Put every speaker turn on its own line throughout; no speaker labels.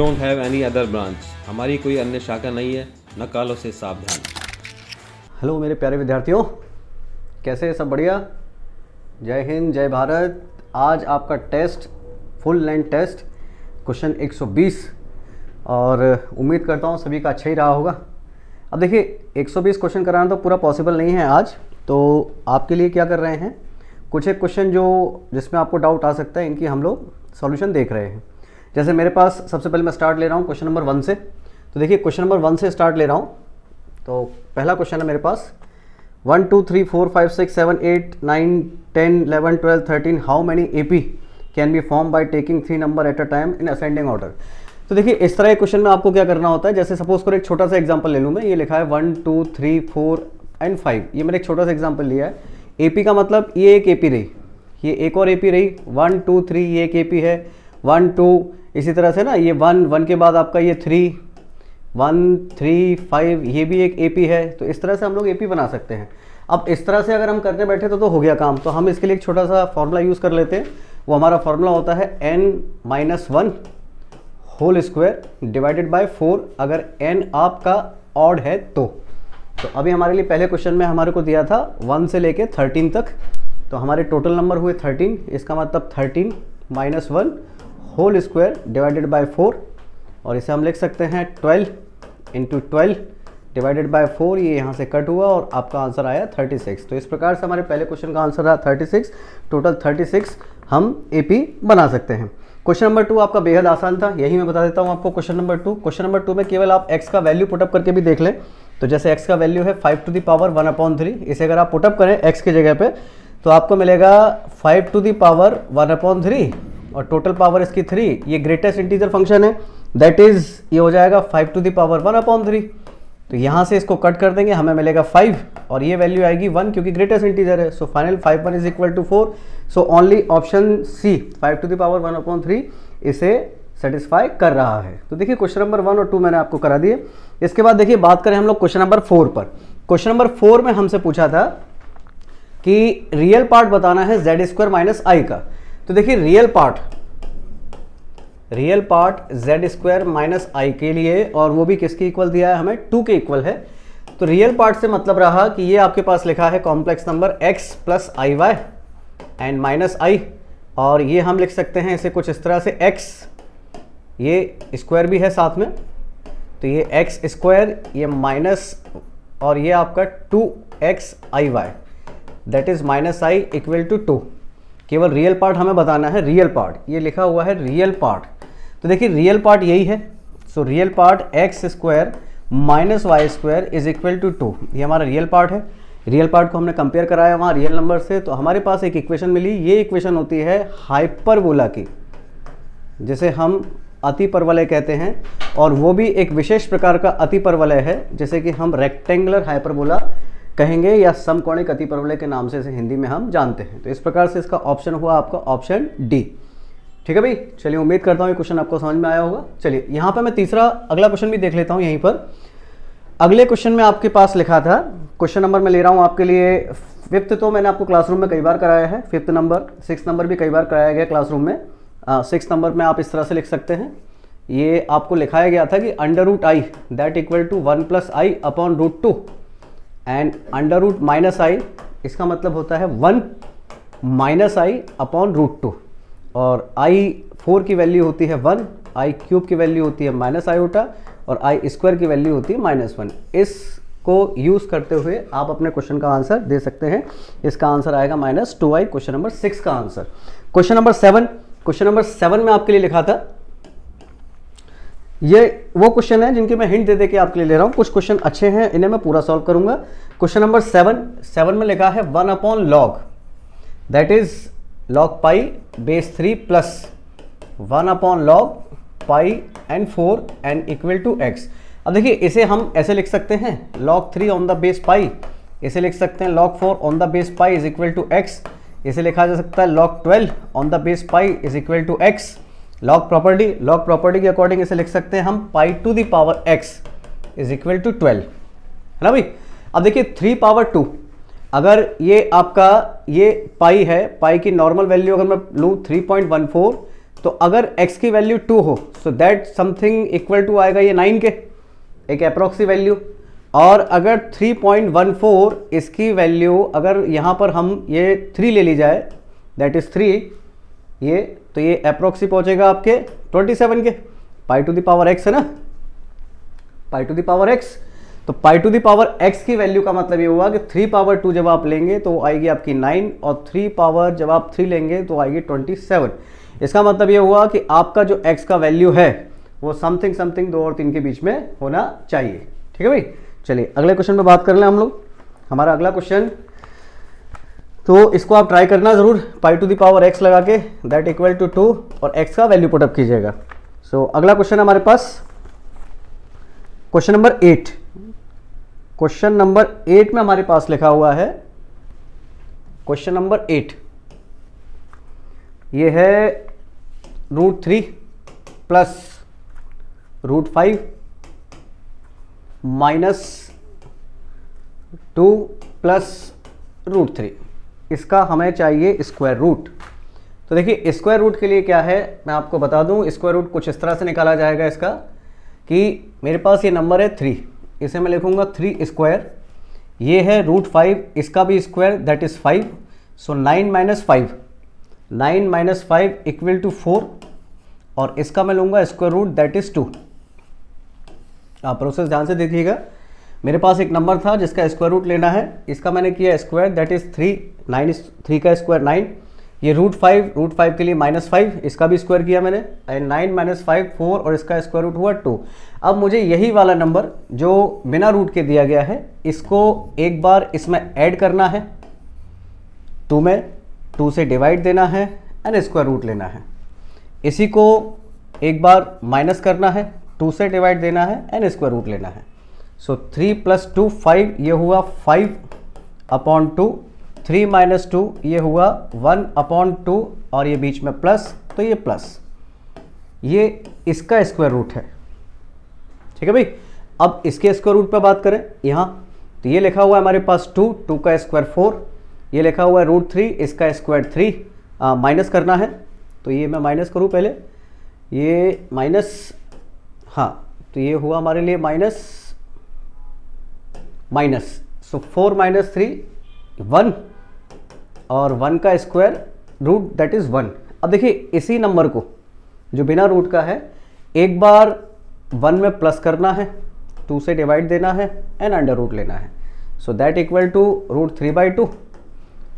Don't have any other branch, हमारी कोई अन्य शाखा नहीं है, नकालों से सावधान।
हेलो मेरे प्यारे विद्यार्थियों, कैसे हैं सब? बढ़िया। जय हिंद, जय भारत। आज आपका test full length test question 120 और उम्मीद करता हूँ सभी का अच्छा ही रहा होगा। अब देखिए 120 क्वेश्चन कराना तो पूरा पॉसिबल नहीं है आज, तो आपके लिए क्या कर रहे हैं, कुछ एक क्वेश्चन जो जिसमें आपको डाउट आ सकता है इनकी हम लोग सॉल्यूशन देख रहे हैं। जैसे मेरे पास सबसे पहले मैं स्टार्ट ले रहा हूँ क्वेश्चन नंबर 1 से। तो देखिए क्वेश्चन नंबर 1 से स्टार्ट ले रहा हूँ। तो पहला क्वेश्चन है मेरे पास 1 2 3 4 5 6 7 8 9 10 11 12 13 how many AP can be form by taking 3 number at a time in ascending order. तो देखिए इस तरह के क्वेश्चन में आपको क्या करना होता है, जैसे सपोज करो एक छोटा सा एग्जांपल ले लूँ मैं। ये लिखा है 1 2 3 4 एंड 5, ये मैंने एक छोटा सा एग्जांपल लिया है। AP का मतलब ये एक AP रही, ये एक और AP रही, 1 2 3 ये एक AP है, 1 2 इसी तरह से ना, ये 1 के बाद आपका ये 3 1 3 5 ये भी एक AP है। तो इस तरह से हम लोग AP बना सकते हैं। अब इस तरह से अगर हम करने बैठे तो हो गया काम। तो हम इसके लिए एक छोटा सा फॉर्मूला यूज़ कर लेते हैं। वो हमारा फॉर्मूला होता है n-1 whole square divided by 4, अगर n आपका ऑड है तो अभी हमारे लिए पहले क्वेश्चन में हमारे को दिया था 1 से लेके 13 तक, तो हमारे टोटल नंबर हुए 13। इसका मतलब 13 - 1 होल स्क्वायर डिवाइडेड बाय 4, और इसे हम लिख सकते हैं 12 × 12 डिवाइडेड बाय 4। ये यहाँ से कट हुआ और आपका आंसर आया 36। तो इस प्रकार से हमारे पहले क्वेश्चन का आंसर आया 36। टोटल 36 हम AP बना सकते हैं। क्वेश्चन नंबर 2 आपका बेहद आसान था, यही मैं बता देता हूँ आपको। क्वेश्चन नंबर 2, क्वेश्चन नंबर 2 में केवल आप x का वैल्यू पुटअप करके भी देख लें। तो जैसे x का वैल्यू है 5 टू द पावर 1/3, इसे अगर आप पुटअप करें x की जगह पे तो आपको मिलेगा 5 टू द पावर 1/3 और टोटल पावर इसकी 3। ये ग्रेटेस्ट इंटीजर फंक्शन है, दैट इज ये हो जाएगा 5 टू द पावर 1/3। तो यहाँ से इसको कट कर देंगे, हमें मिलेगा 5 और ये वैल्यू आएगी 1 क्योंकि ग्रेटेस्ट इंटीजर है। So final 5 1 = 4। So only option C 5 to the power 1/3 इसे सेटिस्फाई कर रहा है। तो देखिए क्वेश्चन नंबर 1 और 2 मैंने आपको करा दिए। इसके बाद देखिए बात करें हम लोग क्वेश्चन नंबर 4 पर। क्वेश्चन नंबर 4 में हमसे पूछा था कि रियल पार्ट बताना है z² - i का। तो देखिए रियल पार्ट z² - i के लिए, और वो भी किसके इक्वल दिया है हमें, 2 के इक्वल है। तो रियल पार्ट से मतलब रहा कि ये आपके पास लिखा है complex number x + iy and -i, और ये हम लिख सकते हैं इसे कुछ इस तरह से x, ये स्क्वायर भी है साथ में, तो ये x², ये माइनस, और ये आपका 2xiy दैट इज -i = 2। केवल रियल पार्ट हमें बताना है, रियल पार्ट, ये लिखा हुआ है रियल पार्ट। तो देखिए रियल पार्ट यही है। So real part x² - y² = 2, ये हमारा रियल पार्ट है। रियल पार्ट को हमने कंपेयर कराया वहाँ रियल नंबर से, तो हमारे पास एक इक्वेशन मिली। ये इक्वेशन होती है हाइपरबोला की, जिसे हम अतिपरवलय कहते हैं, और वो भी एक विशेष प्रकार का अतिपरवलय है, जैसे कि हम रेक्टेंगुलर हाइपरबोला कहेंगे या समकोणिक अतिपरवलय के नाम से इसे हिंदी में हम जानते हैं। तो इस प्रकार से इसका ऑप्शन हुआ आपका ऑप्शन डी। ठीक है भाई, चलिए उम्मीद करता हूँ ये क्वेश्चन आपको समझ में आया होगा। चलिए यहाँ पे मैं तीसरा अगला क्वेश्चन भी देख लेता हूँ। यहीं पर अगले क्वेश्चन में आपके पास लिखा था, क्वेश्चन नंबर मैं ले रहा हूँ आपके लिए 5th। तो मैंने आपको क्लासरूम में कई बार कराया है 5th नंबर, 6th नंबर भी कई बार कराया गया क्लासरूम में। 6th नंबर में आप इस तरह से लिख सकते हैं, ये आपको लिखाया गया था कि √i that equal to 1 + i/√2 and √-i इसका मतलब होता है 1 - i/√2, और i4 की वैल्यू होती है 1, i³ की वैल्यू होती है -i और i² की वैल्यू होती है -1। इसको यूज़ करते हुए आप अपने क्वेश्चन का आंसर दे सकते हैं। इसका आंसर आएगा -2i, क्वेश्चन नंबर 6 का answer. Question number 7, question number 7 में आपके लिए लिखा था, ये वो क्वेश्चन है जिनकी मैं हिंट दे के आपके लिए ले रहा हूँ। कुछ क्वेश्चन अच्छे हैं, इन्हें मैं पूरा सॉल्व करूंगा। क्वेश्चन नंबर 7 में लिखा है 1/log that is log π/3 plus 1/log π and 4 and equal to x। अब देखिए इसे हम ऐसे लिख सकते हैं log 3 on the base pi, इसे लिख सकते हैं log 4 on the base pi is equal to x, इसे लिखा जा सकता है log 12 on the base pi is equal to x। Log property के अकॉर्डिंग इसे लिख सकते हैं हम π⁴x इज इक्वल टू 12, है ना भाई। अब देखिए 3/2, अगर ये आपका ये पाई है, पाई की नॉर्मल वैल्यू अगर मैं लूँ 3.14, तो अगर x की वैल्यू 2 हो so that something equal to आएगा ये 9 के, एक अप्रॉक्सी वैल्यू। और अगर 3.14 इसकी वैल्यू अगर यहाँ पर हम ये 3 ले ली जाए, दैट इज 3 ये, तो ये अप्रॉक्सी पहुँचेगा आपके 27 के, पाई टू द पावर x है ना, पाई टू द पावर x। तो पाई टू द पावर x की वैल्यू का मतलब ये हुआ कि 3 पावर 2 जब आप लेंगे तो आएगी आपकी 9, और 3 पावर जब आप 3 लेंगे तो आएगी 27। इसका मतलब ये हुआ कि आपका जो x का वैल्यू है वो समथिंग 2 और 3 के बीच में होना चाहिए। ठीक है भाई, चलिए अगले क्वेश्चन पे बात कर लें हम लोग। हमारा अगला क्वेश्चन, तो इसको आप ट्राई करना ज़रूर, पाई टू द पावर x लगा के दैट इक्वल टू 2 और x का वैल्यू पुटअप कीजिएगा। सो अगला क्वेश्चन हमारे पास क्वेश्चन नंबर 8। क्वेश्चन नंबर 8 में हमारे पास लिखा हुआ है, क्वेश्चन नंबर 8 ये है √3 प्लस √5 माइनस 2 प्लस √3। इसका हमें चाहिए स्क्वायर रूट। तो देखिए स्क्वायर रूट के लिए क्या है मैं आपको बता दूं, स्क्वायर रूट कुछ इस तरह से निकाला जाएगा इसका कि मेरे पास ये नंबर है 3, इसे मैं लिखूंगा 3 स्क्वायर, ये है √5, इसका भी square that is 5, so 9 minus 5 equal to 4, और इसका मैं लूंगा स्क्वायर रूट दैट इज 2। आप प्रोसेस ध्यान से देखिएगा, मेरे पास एक नंबर था जिसका स्क्वायर रूट लेना है, इसका मैंने किया स्क्वायर दैट इज 3, 3 का स्क्वायर 9, ये √5 के लिए -5, इसका भी स्क्वायर किया मैंने, एंड 9 माइनस 5 4, और इसका स्क्वायर रूट हुआ 2। अब मुझे यही वाला नंबर जो बिना रूट के दिया गया है इसको एक बार इसमें ऐड करना है, 2 में 2 से डिवाइड देना है एंड स्क्वायर रूट लेना है। इसी को एक बार माइनस करना है, 2 से डिवाइड देना है एंड स्क्वायर रूट लेना है। सो 3 + 2 5, ये हुआ 5/2, 3 माइनस 2 ये हुआ 1/2, और ये बीच में प्लस, तो ये प्लस, ये इसका स्क्वायर रूट है। ठीक है भाई, अब इसके स्क्वायर रूट पे बात करें यहाँ, तो ये लिखा हुआ है हमारे पास 2 का स्क्वायर 4, ये लिखा हुआ है √3, इसका स्क्वायर 3, माइनस करना है, तो ये मैं माइनस करूँ पहले, ये माइनस, हाँ तो ये हुआ हमारे लिए माइनस, सो 4 - 3 1, और 1 का स्क्वायर रूट दैट इज़ 1। अब देखिए इसी नंबर को जो बिना रूट का है एक बार 1 में प्लस करना है, 2 से डिवाइड देना है एंड अंडर रूट लेना है, सो दैट इक्वल टू √3/2,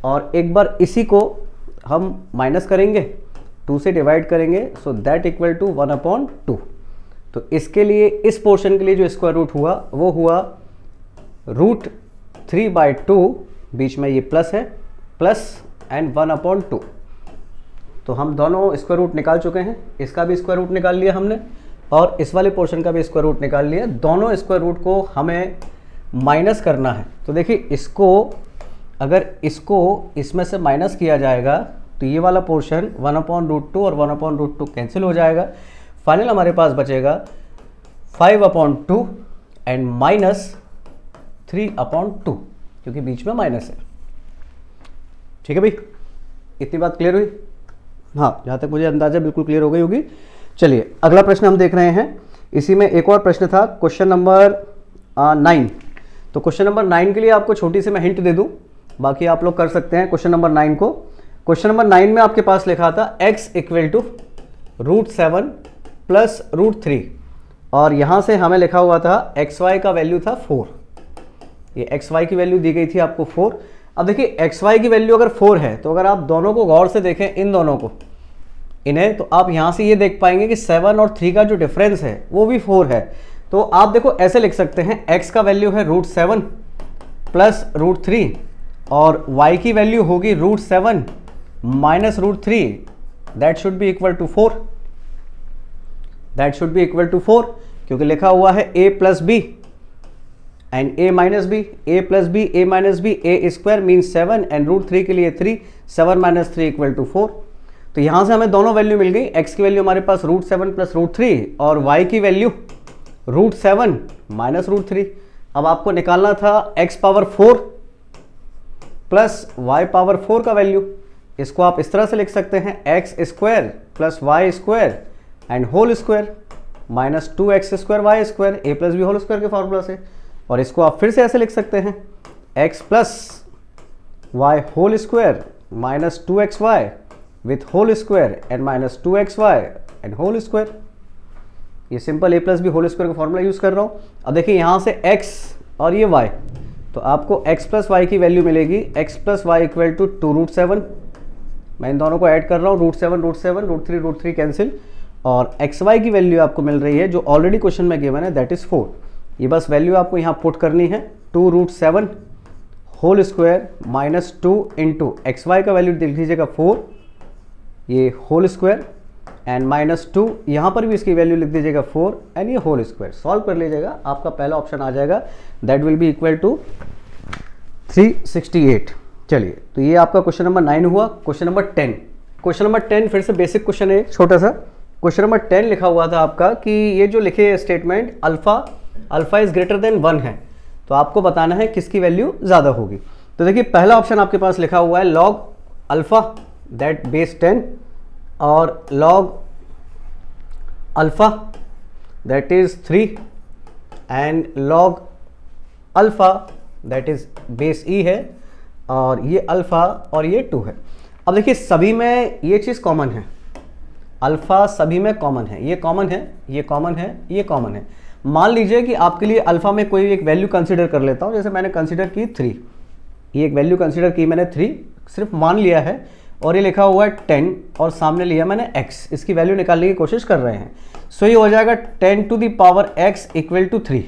और एक बार इसी को हम माइनस करेंगे, 2 से डिवाइड करेंगे, सो दैट इक्वल टू 1/2। तो इसके लिए इस पोर्शन के लिए जो स्क्वायर रूट हुआ वो हुआ √3/2, बीच में ये प्लस है, प्लस एंड 1/2। तो हम दोनों स्क्वायर रूट निकाल चुके हैं, इसका भी स्क्वायर रूट निकाल लिया हमने और इस वाले पोर्शन का भी स्क्वायर रूट निकाल लिया। दोनों स्क्वायर रूट को हमें माइनस करना है। तो देखिए इसको अगर इसको इसमें से माइनस किया जाएगा तो ये वाला पोर्शन 1/√2 और 1/√2 कैंसिल हो जाएगा। फाइनल हमारे पास बचेगा 5/2 एंड -3/2, क्योंकि बीच में माइनस है। ठीक है भाई, इतनी बात क्लियर हुई? हाँ, जहाँ तक मुझे अंदाजा बिल्कुल क्लियर हो गई होगी। चलिए अगला प्रश्न हम देख रहे हैं। इसी में एक और प्रश्न था, क्वेश्चन नंबर 9। तो क्वेश्चन नंबर 9 के लिए आपको छोटी सी मैं हिंट दे दूं, बाकी आप लोग कर सकते हैं क्वेश्चन नंबर 9 को। क्वेश्चन नंबर 9 में आपके पास लिखा था x = √7 + √3, और यहाँ से हमें लिखा हुआ था xy का वैल्यू था 4। ये xy की वैल्यू दी गई थी आपको 4। अब देखिए xy की वैल्यू अगर 4 है तो अगर आप दोनों को गौर से देखें, इन दोनों को, इन्हें, तो आप यहाँ से ये देख पाएंगे कि 7 और 3 का जो डिफरेंस है वो भी 4 है। तो आप देखो ऐसे लिख सकते हैं, x का वैल्यू है √7 + √3 और y की वैल्यू होगी √7 - √3, that should be equal to 4। That should be equal to 4, क्योंकि लिखा हुआ है a + b and a - b, a + b, a - b, a² means 7 and √3 के लिए 3, 7 - 3 इक्वल टू 4। तो यहाँ से हमें दोनों वैल्यू मिल गई। x की वैल्यू हमारे पास √7 + √3 और y की वैल्यू √7 - √3। अब आपको निकालना था x⁴ प्लस y⁴ का वैल्यू। इसको आप इस तरह से लिख सकते हैं, x² plus Y square and whole square minus 2x square Y square A plus B whole square के फॉर्मूला से। और इसको आप फिर से ऐसे लिख सकते हैं x plus Y whole square minus 2xy with whole square and minus 2xy and whole square. ये simple A plus B whole square का फॉर्मूला यूज कर रहा हूँ। अब देखिए यहाँ से x और ये y, तो आपको x प्लस वाई की वैल्यू मिलेगी x plus Y equal to 2√7। मैं इन दोनों को ऐड कर रहा हूँ, √7 √3 कैंसिल, और एक्स वाई की वैल्यू आपको मिल रही है जो ऑलरेडी क्वेश्चन में गिवन है, दैट इज 4। ये बस वैल्यू आपको यहाँ पुट करनी है, 2√7 whole square minus 2 into X Y का वैल्यू देख लीजिएगा 4, ये होल स्क्वायर एंड माइनस 2, यहाँ पर भी इसकी वैल्यू लिख दीजिएगा 4 एंड ये होल स्क्वायर। सॉल्व कर लीजिएगा, आपका पहला ऑप्शन आ जाएगा, that will be equal to 368। चलिए, तो ये आपका क्वेश्चन नंबर 9 हुआ। क्वेश्चन नंबर 10, क्वेश्चन नंबर 10 फिर से बेसिक क्वेश्चन है, छोटा सा। क्वेश्चन नंबर 10 लिखा हुआ था आपका कि ये जो लिखे statement alpha is greater than 1 है, तो आपको बताना है किसकी वैल्यू ज़्यादा होगी। तो देखिए पहला ऑप्शन आपके पास लिखा हुआ है लॉग अल्फा दैट बेस 10 और log alpha that is 3 and log alpha that is base e है, और ये अल्फा और ये 2 है। अब देखिए सभी में ये चीज़ कॉमन है, अल्फा सभी में कॉमन है, ये कॉमन है, ये कॉमन है, ये कॉमन है। मान लीजिए कि आपके लिए अल्फा में कोई एक वैल्यू कंसीडर कर लेता हूँ, जैसे मैंने कंसीडर की 3, ये एक वैल्यू कंसीडर की मैंने 3, सिर्फ मान लिया है, और ये लिखा हुआ है 10 और सामने लिया मैंने x, इसकी वैल्यू निकालने की कोशिश कर रहे हैं। सो ये हो जाएगा 10 to the power x equal to 3,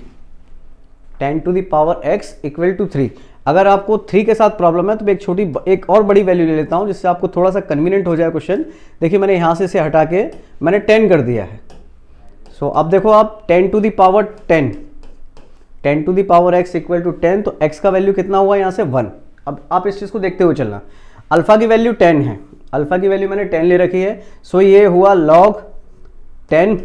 10 to the power x equal to 3। अगर आपको 3 के साथ प्रॉब्लम है तो एक और बड़ी वैल्यू ले लेता हूँ जिससे आपको थोड़ा सा कन्वीनियंट हो जाए क्वेश्चन। देखिए मैंने यहाँ से इसे हटा के मैंने 10 कर दिया है। सो अब देखो आप 10 to the power 10, 10 to the power x equal to 10, तो x का वैल्यू कितना हुआ यहाँ से 1। अब आप इस चीज़ को देखते हुए चलना, अल्फा की वैल्यू 10 है, अल्फा की वैल्यू मैंने 10 ले रखी है। सो ये हुआ लॉग 10,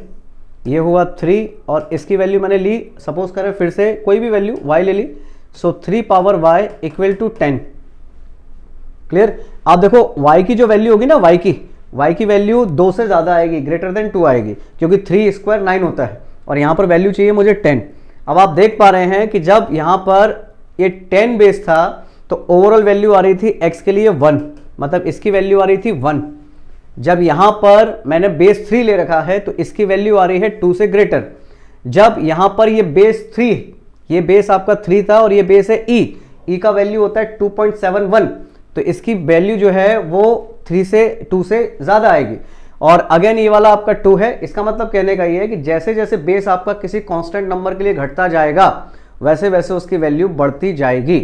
ये हुआ 3 और इसकी वैल्यू मैंने ली, सपोज करें फिर से कोई भी वैल्यू y ले ली, so 3 power y equal to 10। Clear. आप देखो y की जो वैल्यू होगी ना, y की वैल्यू 2 से ज़्यादा आएगी, ग्रेटर देन 2 आएगी, क्योंकि 3 स्क्वायर 9 होता है और यहाँ पर वैल्यू चाहिए मुझे 10। अब आप देख पा रहे हैं कि जब यहाँ पर ये 10 बेस था तो ओवरऑल वैल्यू आ रही थी x के लिए 1, मतलब इसकी वैल्यू आ रही थी 1। जब यहाँ पर मैंने बेस 3 ले रखा है तो इसकी वैल्यू आ रही है 2 से ग्रेटर। जब यहाँ पर ये बेस 3, ये बेस आपका 3 था और ये बेस है ई का वैल्यू होता है 2.71, तो इसकी वैल्यू जो है वो 2 से ज़्यादा आएगी। और अगेन ये वाला आपका 2 है, इसका मतलब कहने का ये है कि जैसे जैसे बेस आपका किसी कांस्टेंट नंबर के लिए घटता जाएगा वैसे वैसे उसकी वैल्यू बढ़ती जाएगी।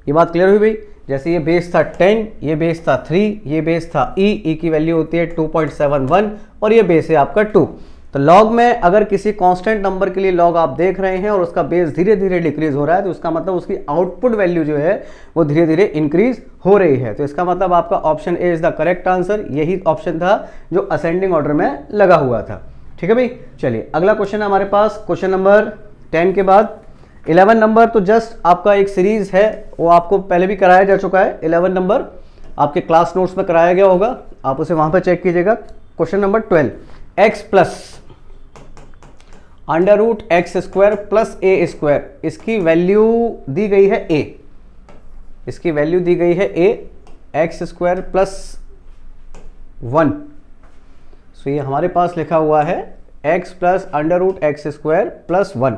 ये बात क्लियर हुई भाई। जैसे ये बेस था 10, ये बेस था 3, ये बेस था ई की वैल्यू होती है 2.71 और ये बेस है आपका 2। तो लॉग में अगर किसी कांस्टेंट नंबर के लिए लॉग आप देख रहे हैं और उसका बेस धीरे धीरे डिक्रीज हो रहा है तो उसका मतलब उसकी आउटपुट वैल्यू जो है वो धीरे धीरे इंक्रीज हो रही है। तो इसका मतलब आपका option A is the correct answer. यही ऑप्शन था जो असेंडिंग ऑर्डर में लगा हुआ था। ठीक है भाई। चलिए अगला क्वेश्चन है हमारे पास, क्वेश्चन नंबर 10 के बाद 11 नंबर तो जस्ट आपका एक सीरीज है, वो आपको पहले भी कराया जा चुका है। 11 नंबर आपके क्लास नोट्स में कराया गया होगा, आप उसे वहां पर चेक कीजिएगा। Question number 12, x plus under root x square plus a square, इसकी वैल्यू दी गई है a, इसकी वैल्यू दी गई है a, x square plus 1। So ये हमारे पास लिखा हुआ है x plus under root x square plus 1,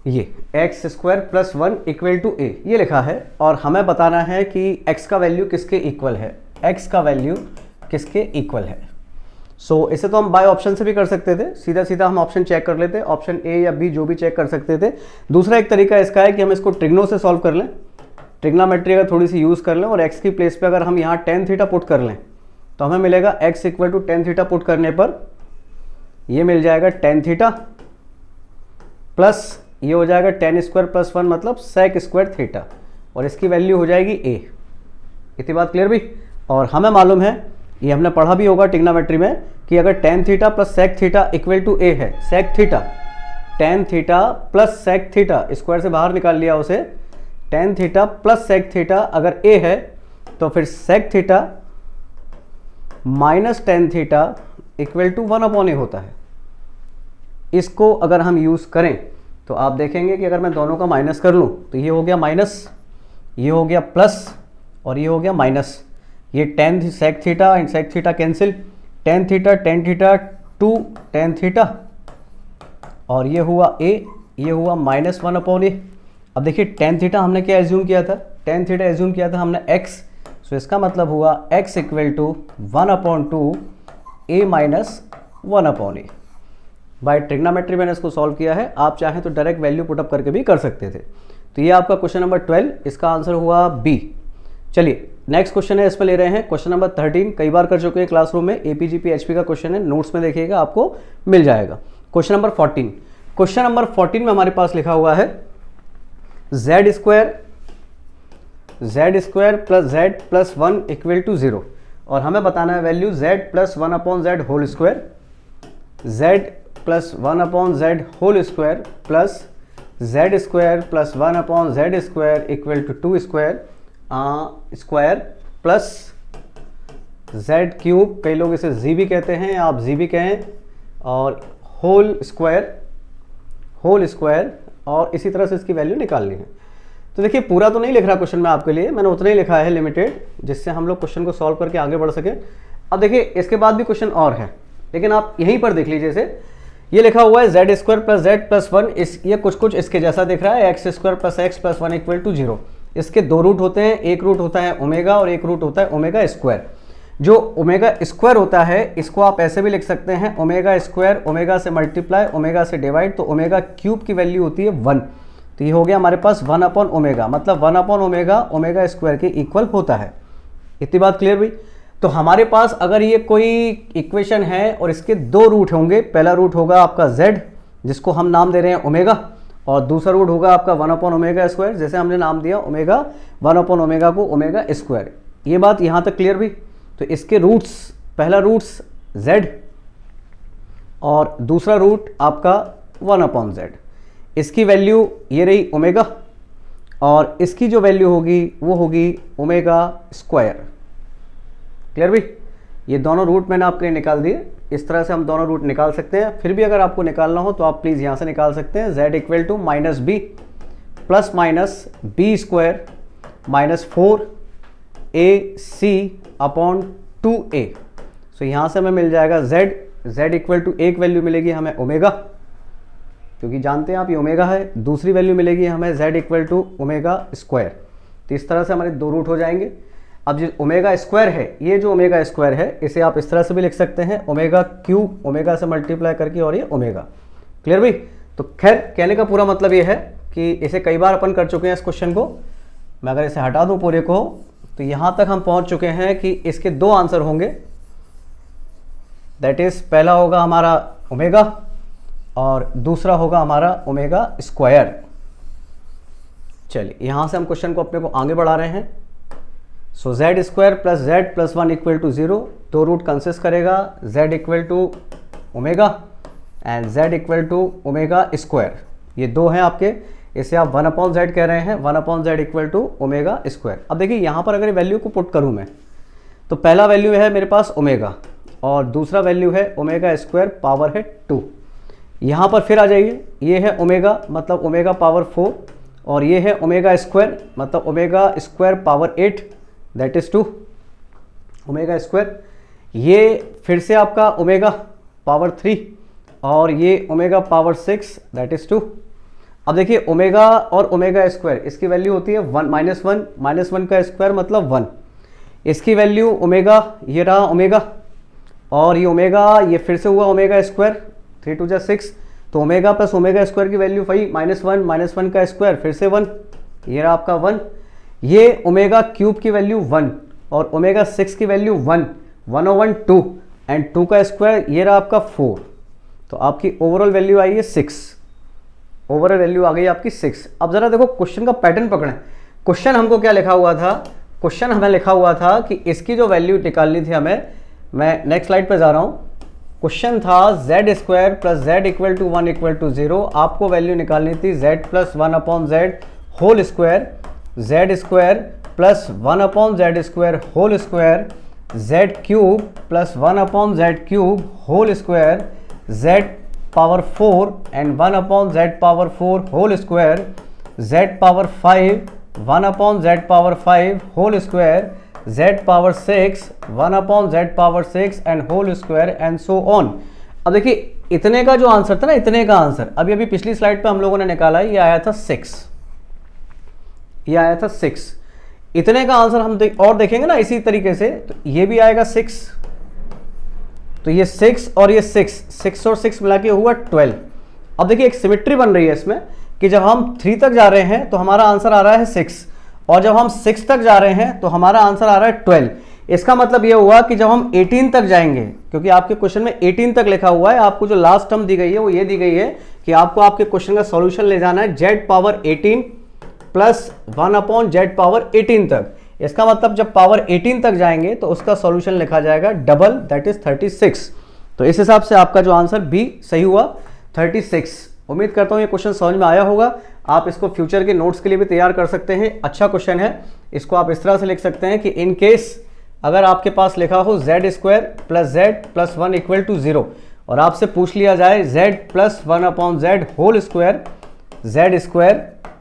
ये x square plus 1 equal to a ये लिखा है। और हमें बताना है कि x का वैल्यू किसके इक्वल है, x का वैल्यू किसके इक्वल है। सो इसे तो हम बाय ऑप्शन से भी कर सकते थे, सीधा सीधा हम ऑप्शन चेक कर लेते, ऑप्शन ए या बी जो भी चेक कर सकते थे। दूसरा एक तरीका इसका है कि हम इसको ट्रिग्नो से सॉल्व कर लें, ट्रिग्नोमेट्री अगर थोड़ी सी यूज़ कर लें और x की प्लेस पे अगर हम यहाँ tan थीटा पुट कर लें तो हमें मिलेगा x equal to tan theta put करने पर ये मिल जाएगा tan थीटा प्लस ये हो जाएगा tan स्क्वायर प्लस 1 मतलब sec स्क्वायर थीटा, और इसकी वैल्यू हो जाएगी a। इतनी बात क्लियर भी। और हमें मालूम है, ये हमने पढ़ा भी होगा ट्रिग्नोमेट्री में, कि अगर tan theta plus sec theta equal to a है, sec theta tan theta plus sec theta square से बाहर निकाल लिया उसे, tan theta plus sec theta अगर a है तो फिर sec theta minus tan theta equal to 1/a होता है। इसको अगर हम यूज़ करें तो आप देखेंगे कि अगर मैं दोनों का माइनस कर लूँ तो ये हो गया माइनस, ये हो गया प्लस और ये हो गया माइनस। ये tan sec theta and sec theta cancel, tan theta to tan theta और ये हुआ a, ये हुआ -1/a। अब देखिए टेन थीटा हमने क्या एज्यूम किया था, टेन थीटा एज्यूम किया था हमने x, सो इसका मतलब हुआ x equal to 1/2 a minus 1/a। By trigonometry मैंने इसको सॉल्व किया है, आप चाहें तो डायरेक्ट वैल्यू पुटअप करके भी कर सकते थे। तो ये आपका क्वेश्चन नंबर 12, इसका आंसर हुआ बी। चलिए नेक्स्ट क्वेश्चन है, इसमें ले रहे हैं क्वेश्चन नंबर 13, कई बार कर चुके हैं क्लासरूम में, APGP HP का क्वेश्चन है, नोट्स में देखिएगा आपको मिल जाएगा। क्वेश्चन नंबर 14, क्वेश्चन नंबर 14 में हमारे पास लिखा हुआ है z square plus z plus 1 equal to 0 और हमें बताना है value z plus 1/z whole square, z plus 1/z whole square plus z square plus 1/z square equal to 2 square plus z cube, कई लोग इसे z भी कहते हैं, आप z भी कहें, और होल स्क्वायर और इसी तरह से इसकी वैल्यू निकालनी है। तो देखिए पूरा तो नहीं लिख रहा क्वेश्चन में आपके लिए, मैंने उतना ही लिखा है लिमिटेड, जिससे हम लोग क्वेश्चन को सॉल्व करके आगे बढ़ सके। अब देखिए इसके बाद भी क्वेश्चन और है, लेकिन आप यहीं पर देख लीजिए, जैसे ये लिखा हुआ है z square plus z plus 1, ये कुछ इसके जैसा दिख रहा है, x square plus x plus 1 equal to 0। इसके दो रूट होते हैं, एक रूट होता है ओमेगा और एक रूट होता है ओमेगा स्क्वायर। जो ओमेगा स्क्वायर होता है इसको आप ऐसे भी लिख सकते हैं, ओमेगा स्क्वायर ओमेगा से मल्टीप्लाई ओमेगा से डिवाइड, तो ओमेगा क्यूब की वैल्यू होती है 1। तो ये हो गया हमारे पास 1/ओमेगा, मतलब 1/ओमेगा ओमेगा स्क्वायर के इक्वल होता है। इतनी बात क्लियर हुई। तो हमारे पास अगर ये कोई इक्वेशन है और इसके दो रूट होंगे, पहला रूट होगा आपका z जिसको हम नाम दे रहे हैं ओमेगा, और दूसरा रूट होगा आपका 1/ओमेगा स्क्वायर, जैसे हमने नाम दिया ओमेगा, 1/ओमेगा को ओमेगा स्क्वायर। ये बात यहाँ तक क्लियर हुई। तो इसके रूट्स, पहला रूट्स z और दूसरा रूट आपका 1/z, इसकी वैल्यू ये रही ओमेगा और इसकी जो वैल्यू होगी वो होगी ओमेगा स्क्वायर। क्लियर भी। ये दोनों रूट मैंने आपके लिए निकाल दिए, इस तरह से हम दोनों रूट निकाल सकते हैं। फिर भी अगर आपको निकालना हो तो आप प्लीज़ यहाँ से निकाल सकते हैं, z equal to minus b plus minus b square minus 4ac upon 2a। So यहाँ से हमें मिल जाएगा z इक्वल टू एक वैल्यू मिलेगी हमें ओमेगा, क्योंकि जानते हैं आप ये ओमेगा है, दूसरी वैल्यू मिलेगी हमें z equal to omega square. तो इस तरह से हमारे दो रूट हो जाएंगे। अब जो ओमेगा स्क्वायर है, ये जो ओमेगा स्क्वायर है इसे आप इस तरह से भी लिख सकते हैं, ओमेगा क्यूब, ओमेगा से मल्टीप्लाई करके, और ये ओमेगा। क्लियर भाई। तो खैर कहने का पूरा मतलब ये है कि इसे कई बार अपन कर चुके हैं इस क्वेश्चन को। मैं अगर इसे हटा दूं पूरे को तो यहाँ तक हम पहुँच चुके हैं कि इसके दो आंसर होंगे, दैट इज पहला होगा हमारा ओमेगा और दूसरा होगा हमारा ओमेगा स्क्वायर। चलिए यहाँ से हम क्वेश्चन को अपने को आगे बढ़ा रहे हैं। So z square plus z plus 1 equal to 0, दो रूट कंसिस्ट करेगा, z equal to omega and z equal to omega square. ये दो हैं आपके, इसे आप 1/z कह रहे हैं, 1/z equal to omega square. अब देखिए यहाँ पर अगर वैल्यू को पुट करूँ मैं, तो पहला वैल्यू है मेरे पास ओमेगा और दूसरा वैल्यू है ओमेगा स्क्वायर पावर है 2। यहाँ पर फिर आ जाइए, ये है ओमेगा मतलब ओमेगा पावर 4 और ये है ओमेगा स्क्वायर मतलब omega square power 8 that is 2 omega square. ये फिर से आपका ओमेगा पावर 3 और ये ओमेगा पावर 6 दैट इज 2। अब देखिए ओमेगा और ओमेगा स्क्वायर, इसकी वैल्यू होती है 1 माइनस वन का स्क्वायर मतलब 1। इसकी वैल्यू ओमेगा, ये रहा ओमेगा और ये ओमेगा, ये फिर से हुआ ओमेगा स्क्वायर, 3 2 6, तो ओमेगा प्लस ओमेगा स्क्वायर की वैल्यू वही माइनस वन का स्क्वायर फिर से 1, ये रहा आपका 1। ये ओमेगा क्यूब की वैल्यू 1 और ओमेगा 6 की वैल्यू 1/2 एंड 2 का स्क्वायर, ये रहा आपका 4। तो आपकी ओवरऑल वैल्यू आई है 6, ओवरऑल वैल्यू आ गई आपकी 6। अब जरा देखो क्वेश्चन का पैटर्न पकड़ें। क्वेश्चन हमको क्या लिखा हुआ था, क्वेश्चन हमें लिखा हुआ था कि इसकी जो वैल्यू निकालनी थी हमें, मैं नेक्स्ट स्लाइड पे जा रहा हूँ। क्वेश्चन था z square plus z equal to 1 equal to 0, आपको वैल्यू निकालनी थी z plus 1/z whole square, z square plus 1/z square whole square z cube plus 1 upon z cube whole square z power 4 and 1 upon z power 4 whole square z power 5 1 upon z power 5 whole square z power 6 1 upon z power 6 and whole square and so on. अब देखिए इतने का जो answer था ना, इतने का answer अभी पिछली स्लाइड पे हम लोगों ने निकाला है, ये आया था 6, ये आया था 6। इतने का आंसर हम और देखेंगे ना इसी तरीके से, तो ये भी आएगा 6, तो ये 6 और ये 6 और 6 मिला के हुआ 12। अब देखिए एक सिमेट्री बन रही है इसमें कि जब हम 3 तक जा रहे हैं तो हमारा आंसर आ रहा है 6, और जब हम 6 तक जा रहे हैं तो हमारा आंसर आ रहा है 12। इसका मतलब ये हुआ कि जब हम 18 तक जाएंगे, क्योंकि आपके क्वेश्चन में 18 तक लिखा हुआ है, आपको जो लास्ट टर्म दी गई है वो ये दी गई है कि आपको आपके क्वेश्चन का सॉल्यूशन ले जाना है Z power 18 plus 1 upon z power 18 तक। इसका मतलब जब पावर 18 तक जाएंगे तो उसका सॉल्यूशन लिखा जाएगा डबल, दैट इज 36। तो इस हिसाब से आपका जो आंसर बी सही हुआ 36। उम्मीद करता हूँ ये क्वेश्चन समझ में आया होगा। आप इसको फ्यूचर के नोट्स के लिए भी तैयार कर सकते हैं, अच्छा क्वेश्चन है। इसको आप इस तरह से लिख सकते हैं कि इन केस अगर आपके पास लिखा हो z square plus z plus 1 equal to 0 और आपसे पूछ लिया जाए z plus 1 upon z whole square z square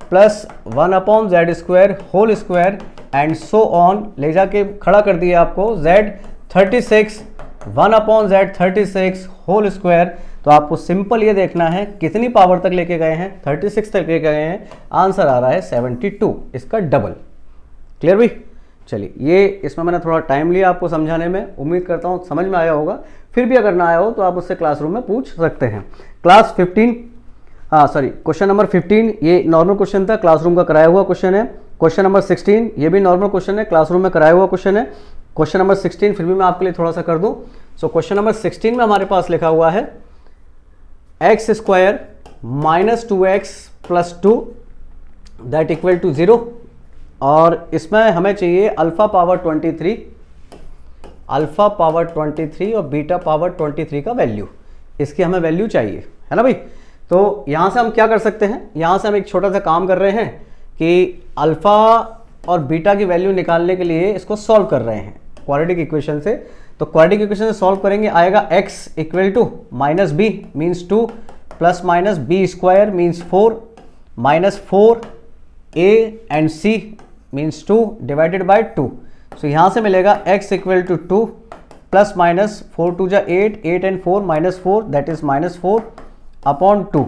plus 1 upon z square whole square and so on, ले जाके खड़ा कर दिया आपको z 36 1 upon z 36 whole square. तो आपको सिंपल ये देखना है कितनी पावर तक लेके गए हैं, 36 तक लेके गए हैं, आंसर आ रहा है 72, इसका डबल। क्लियर भी? चलिए, ये इसमें मैंने थोड़ा टाइम लिया आपको समझाने में, उम्मीद करता हूँ समझ में आया होगा। फिर भी अगर ना आया हो तो आप उससे क्लासरूम में पूछ सकते हैं। क्लास 15 क्वेश्चन नंबर 15 ये नॉर्मल क्वेश्चन था, क्लासरूम का कराया हुआ क्वेश्चन है। क्वेश्चन नंबर 16 ये भी नॉर्मल क्वेश्चन है, क्लासरूम में कराया हुआ क्वेश्चन है। क्वेश्चन नंबर 16 फिर भी मैं आपके लिए थोड़ा सा कर दूं। सो क्वेश्चन नंबर 16 में हमारे पास लिखा हुआ है x square minus 2x plus 2 that equal to 0, और इसमें हमें चाहिए अल्फा पावर 23 और बीटा पावर 23 का वैल्यू, इसकी हमें वैल्यू चाहिए, है ना भाई। तो यहाँ से हम क्या कर सकते हैं, यहाँ से हम एक छोटा सा काम कर रहे हैं कि अल्फा और बीटा की वैल्यू निकालने के लिए इसको सॉल्व कर रहे हैं क्वाड्रेटिक इक्वेशन से। तो क्वाड्रेटिक इक्वेशन से सॉल्व करेंगे, आएगा x equal to minus b means 2 plus minus b square means 4 minus 4a and c means 2 divided by 2। So यहाँ से मिलेगा x equal to 2 plus minus 4 2 जा 8 and 4 minus 4 that is minus 4 upon 2।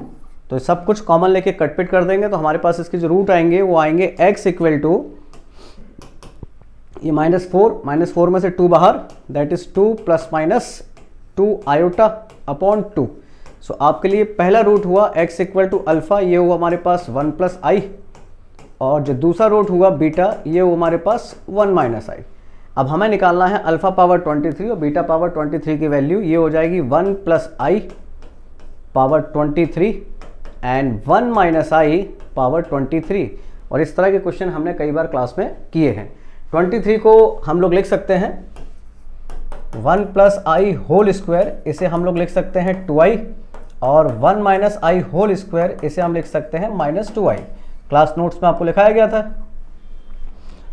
तो सब कुछ common लेके कटपिट कर देंगे तो हमारे पास इसके जो रूट आएंगे वो आएंगे x इक्वल टू ये माइनस 4 में से 2 बाहर, that is 2 plus minus 2 iota upon 2। सो आपके लिए पहला रूट हुआ x इक्वल टू अल्फा, ये हुआ हमारे पास 1 प्लस आई, और जो दूसरा रूट हुआ बीटा ये हुआ हमारे पास 1 माइनस आई। अब हमें निकालना है अल्फा पावर 23 और बीटा पावर 23 की वैल्यू, ये हो जाएगी 1 plus I power 23 and 1 minus I power 23। और इस तरह के क्वेश्चन हमने कई बार क्लास में किए हैं। 23 को हम लोग लिख सकते हैं 1 प्लस आई होल स्क्वायर, इसे हम लोग लिख सकते हैं 2i, और 1 माइनस आई होल स्क्वायर इसे हम लिख सकते हैं माइनस 2i। क्लास नोट्स में आपको लिखाया गया था।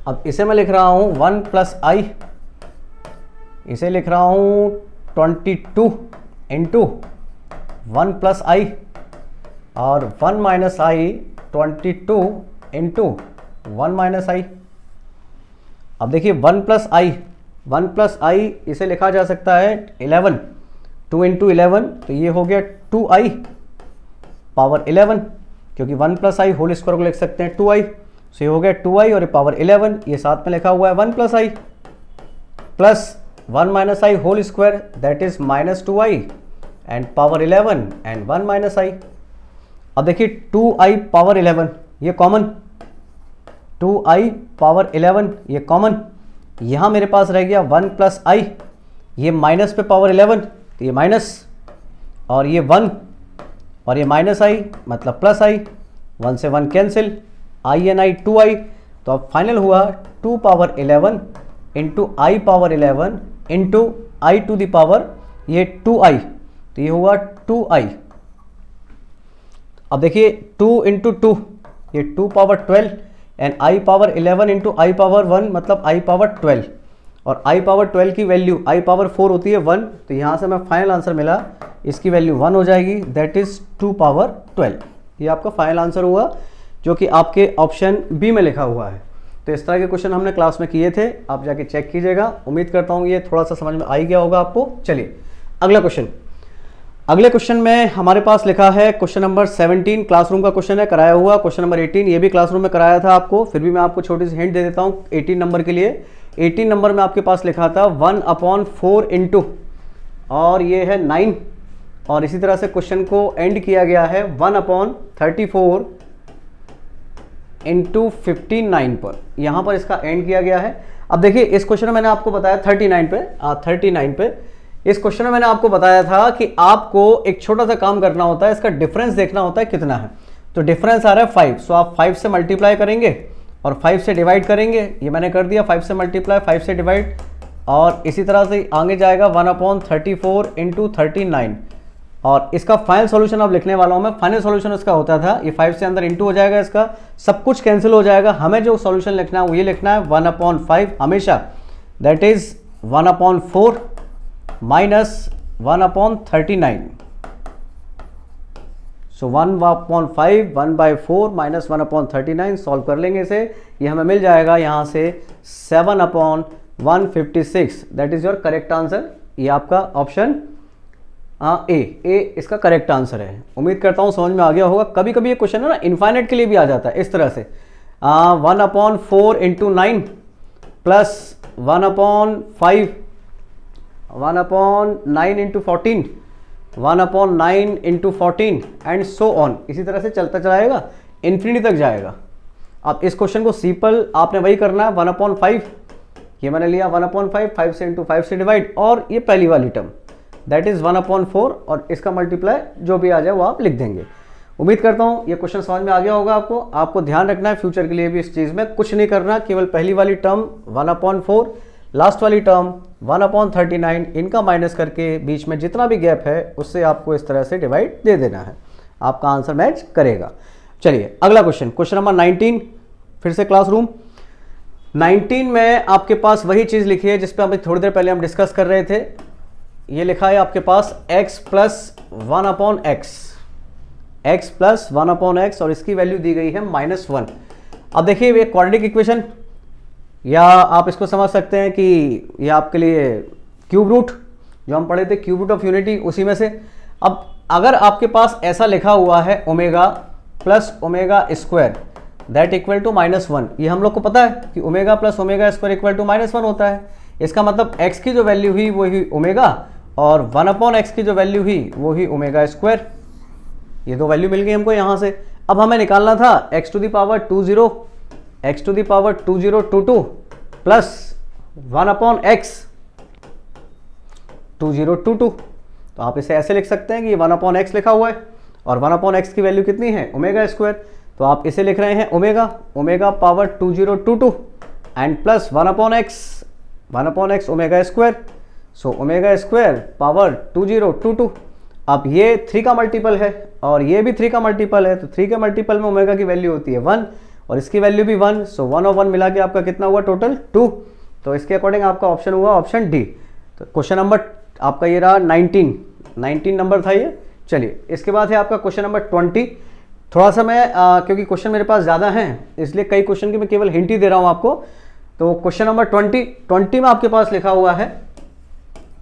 अब इसे मैं लिख रहा हूँ 1 प्लस आई, इसे लिख रहा हूँ 22 इंटू 1 प्लस आई, और 1 minus I 22 into 1 minus i. अब देखिए 1 प्लस आई इसे लिखा जा सकता है 11, 2 इंटू 11, तो ये हो गया 2i पावर 11, क्योंकि 1 प्लस आई होल स्क्वायर को लिख सकते हैं 2i, सो ये हो गया 2i और ये पावर 11, ये साथ में लिखा हुआ है 1 plus i plus 1 minus i whole square that is minus 2i and power 11 and 1 minus i. अब देखिए 2i पावर 11 ये कॉमन, 2i पावर 11 ये कॉमन, यहाँ मेरे पास रह गया 1 प्लस आई, ये माइनस पे पावर 11 तो ये माइनस, और ये 1 और ये माइनस आई मतलब प्लस आई, 1 से 1 cancel, I N I 2i। तो अब फाइनल हुआ 2 power 11 into i power 11 into i to the power ये 2i, तो ये हुआ 2i। अब देखिए 2 इंटू 2 ये 2 power 12 and I power 11 into i power 1 मतलब आई पावर 12, और i पावर 12 की वैल्यू i पावर 4 होती है 1, तो यहाँ से मैं फाइनल आंसर मिला, इसकी वैल्यू 1 हो जाएगी, दैट इज 2 पावर 12। ये आपका फाइनल आंसर हुआ जो कि आपके ऑप्शन बी में लिखा हुआ है। तो इस तरह के क्वेश्चन हमने क्लास में किए थे, आप जाके चेक कीजिएगा। उम्मीद करता हूँ ये थोड़ा सा समझ में आ ही गया होगा आपको। चलिए अगला क्वेश्चन। अगले क्वेश्चन में हमारे पास लिखा है क्वेश्चन नंबर 17, क्लासरूम का क्वेश्चन है, कराया हुआ। क्वेश्चन नंबर 18 ये भी क्लासरूम में कराया था आपको, फिर भी मैं आपको छोटी सी हिंट दे देता हूँ 18 नंबर के लिए। 18 नंबर में आपके पास लिखा था 1/4 इंटू, और ये है 9, और इसी तरह से क्वेश्चन को एंड किया गया है 1/34 इंटू 59 पर, यहाँ पर इसका एंड किया गया है। अब देखिए इस क्वेश्चन में मैंने आपको बताया 39 पे इस क्वेश्चन में मैंने आपको बताया था कि आपको एक छोटा सा काम करना होता है, इसका डिफरेंस देखना होता है कितना है। तो डिफरेंस आ रहा है 5, सो आप 5 से मल्टीप्लाई करेंगे और 5 से डिवाइड करेंगे। ये मैंने कर दिया, 5 से मल्टीप्लाई 5 से डिवाइड, और इसी तरह से आगे जाएगा 1/34 इंटू 39, और इसका फाइनल सॉल्यूशन अब लिखने वाला हूँ मैं। फाइनल सॉल्यूशन इसका होता था, ये 5 से अंदर इंटू हो जाएगा, इसका सब कुछ कैंसिल हो जाएगा। हमें जो सॉल्यूशन लिखना है वो ये लिखना है 1/5 हमेशा, that is 1/4 minus 1/39। So 1/5 1/4 minus 1/39 solve कर लेंगे इसे, ये हमें मिल जाएगा यहाँ से 7/156, that is your correct answer. ये आपका ऑप्शन ए इसका करेक्ट आंसर है। उम्मीद करता हूँ समझ में आ गया होगा। कभी कभी ये क्वेश्चन है ना इनफाइनाइट के लिए भी आ जाता है इस तरह से, 1/4 into 9 plus 1/5 1/9 into 14 1/9 into 14 and so on, इसी तरह से चलता जाएगा, इन्फिनिटी तक जाएगा। अब इस क्वेश्चन को सिंपल आपने वही करना है, 1/5 ये मैंने लिया 1/5, 5 से इंटू 5 से डिवाइड, और ये पहली वाली टर्म दैट इज 1/4, और इसका मल्टीप्लाई जो भी आ जाए वो आप लिख देंगे। उम्मीद करता हूँ ये क्वेश्चन समझ में आ गया होगा आपको। आपको ध्यान रखना है फ्यूचर के लिए भी इस चीज़ में कुछ नहीं करना, केवल पहली वाली टर्म 1/4, लास्ट वाली टर्म 1/39, इनका माइनस करके बीच में जितना भी गैप है उससे आपको इस तरह से डिवाइड दे देना है, आपका आंसर मैच करेगा। चलिए अगला क्वेश्चन, क्वेश्चन नंबर 19, फिर से क्लासरूम। 19 में आपके पास वही चीज़ लिखी है जिस पर अभी थोड़ी देर पहले हम डिस्कस कर रहे थे। ये लिखा है आपके पास x plus 1/x, x plus 1/x, और इसकी वैल्यू दी गई है -1। अब देखिए ये क्वाड्रेटिक इक्वेशन, या आप इसको समझ सकते हैं कि ये आपके लिए क्यूब रूट, जो हम पढ़े थे क्यूब रूट ऑफ यूनिटी, उसी में से। अब अगर आपके पास ऐसा लिखा हुआ है omega plus omega square that equal to -1, ये हम लोग को पता है कि omega plus omega square equal to -1 होता है। इसका मतलब x की जो वैल्यू हुई वो ही ओमेगा, और 1/x की जो वैल्यू हुई वो ही ओमेगा स्क्वायर। ये दो वैल्यू मिल गई हमको यहाँ से। अब हमें निकालना था x to the power 2022 plus 1/x 2022। तो आप इसे ऐसे लिख सकते हैं कि 1/x लिखा हुआ है, और 1/x की वैल्यू कितनी है ओमेगा स्क्वायर, तो आप इसे लिख रहे हैं omega power 2022 and plus 1/x omega square, so omega square power 2022। अब ये 3 का मल्टीपल है और ये भी 3 का मल्टीपल है, तो 3 के मल्टीपल में ओमेगा की वैल्यू होती है 1 और इसकी वैल्यू भी 1, सो 1 और 1 मिला के आपका कितना हुआ टोटल 2। तो इसके अकॉर्डिंग आपका ऑप्शन हुआ ऑप्शन डी। तो क्वेश्चन नंबर आपका ये रहा 19 नंबर था ये। चलिए इसके बाद है आपका क्वेश्चन नंबर 20। थोड़ा सा मैं क्योंकि क्वेश्चन मेरे पास ज़्यादा हैं इसलिए कई क्वेश्चन की मैं केवल हिंट ही दे रहा हूँ आपको। तो क्वेश्चन नंबर 20 में आपके पास लिखा हुआ है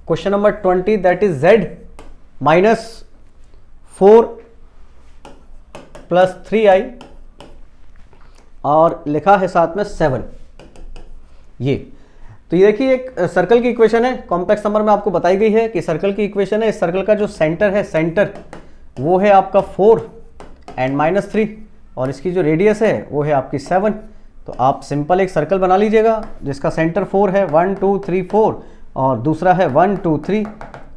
question number 20 that is z -4 + 3i और लिखा है साथ में 7। ये तो ये देखिए एक सर्कल की इक्वेशन है, कॉम्प्लेक्स नंबर में आपको बताई गई है कि सर्कल की इक्वेशन है। इस सर्कल का जो सेंटर है वो है आपका 4 एंड -3 और इसकी जो रेडियस है वो है आपकी 7। तो आप सिंपल एक सर्कल बना लीजिएगा जिसका सेंटर 4 है, 1 2 3 4 और दूसरा है 1 2 3,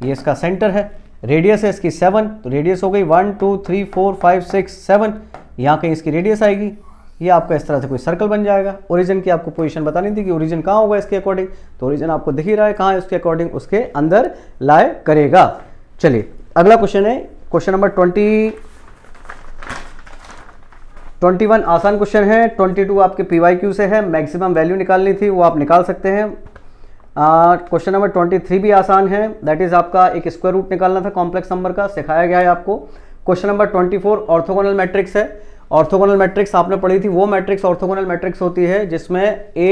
ये इसका सेंटर है। रेडियस है इसकी 7, तो रेडियस हो गई 1 2 3 4 5 6 7, यहाँ कहीं इसकी रेडियस आएगी। ये आपका इस तरह से कोई सर्कल बन जाएगा। ओरिजिन की आपको पोजीशन बतानी थी कि ओरिजिन कहाँ होगा इसके अकॉर्डिंग, तो ओरिजिन आपको दिख ही रहा है कहाँ है, उसके अकॉर्डिंग उसके अंदर लाए करेगा। चलिए अगला क्वेश्चन है क्वेश्चन नंबर 21 आसान क्वेश्चन है। 22 आपके PYQ से है, मैक्सिमम वैल्यू निकालनी थी वो आप निकाल सकते हैं। क्वेश्चन नंबर 23 भी आसान है, दैट इज आपका एक स्क्वायर रूट निकालना था कॉम्प्लेक्स नंबर का, सिखाया गया है आपको। क्वेश्चन नंबर 24 ऑर्थोगोनल मैट्रिक्स है। ऑर्थोगोनल मैट्रिक्स आपने पढ़ी थी, वो मैट्रिक्स ऑर्थोगोनल मैट्रिक्स होती है जिसमें a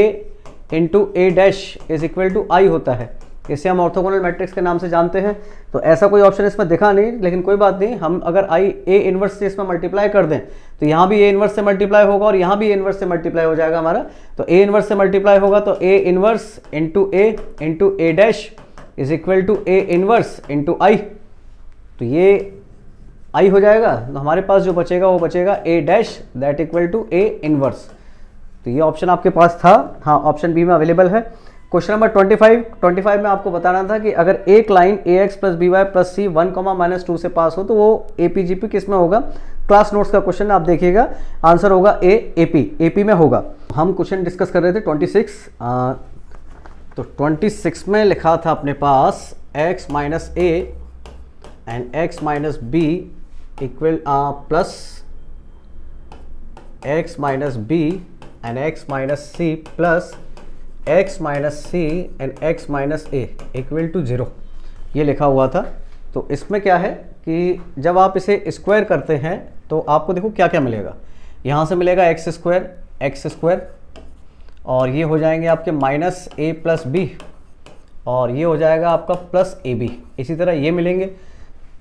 into a dash is equal to i होता है, इसे हम ऑर्थोगोनल मैट्रिक्स के नाम से जानते हैं। तो ऐसा कोई ऑप्शन इसमें दिखा नहीं, लेकिन कोई बात नहीं, हम अगर आई ए इनवर्स से इसमें मल्टीप्लाई कर दें तो यहाँ भी ए इनवर्स से मल्टीप्लाई होगा और यहाँ भी ए इनवर्स से मल्टीप्लाई हो जाएगा हमारा। तो ए इनवर्स से मल्टीप्लाई होगा तो a inverse into a dash is equal to a inverse into i, तो ये आई हो जाएगा। तो हमारे पास जो बचेगा वो बचेगा a dash that equal to a inverse. तो ये ऑप्शन आपके पास था, हाँ ऑप्शन बी में अवेलेबल है। क्वेश्चन नंबर 25 में आपको बताना था कि अगर एक line a x plus b y plus c 1, -2 से पास हो तो वो एपीजीपी किस में होगा। क्लास नोट्स का क्वेश्चन आप देखिएगा, आंसर होगा एपी में होगा। हम क्वेश्चन डिस्कस कर रहे थे 26, तो 26 में लिखा था अपने पास x minus a and x minus b equal plus x minus b and x minus c plus x minus c and x minus a equal to 0, ये लिखा हुआ था। तो इसमें क्या है कि जब आप इसे स्क्वायर करते हैं तो आपको देखो क्या क्या मिलेगा। यहाँ से मिलेगा एक्स स्क्वायर और ये हो जाएंगे आपके माइनस ए प्लस बी और ये हो जाएगा आपका प्लस ए बी। इसी तरह ये मिलेंगे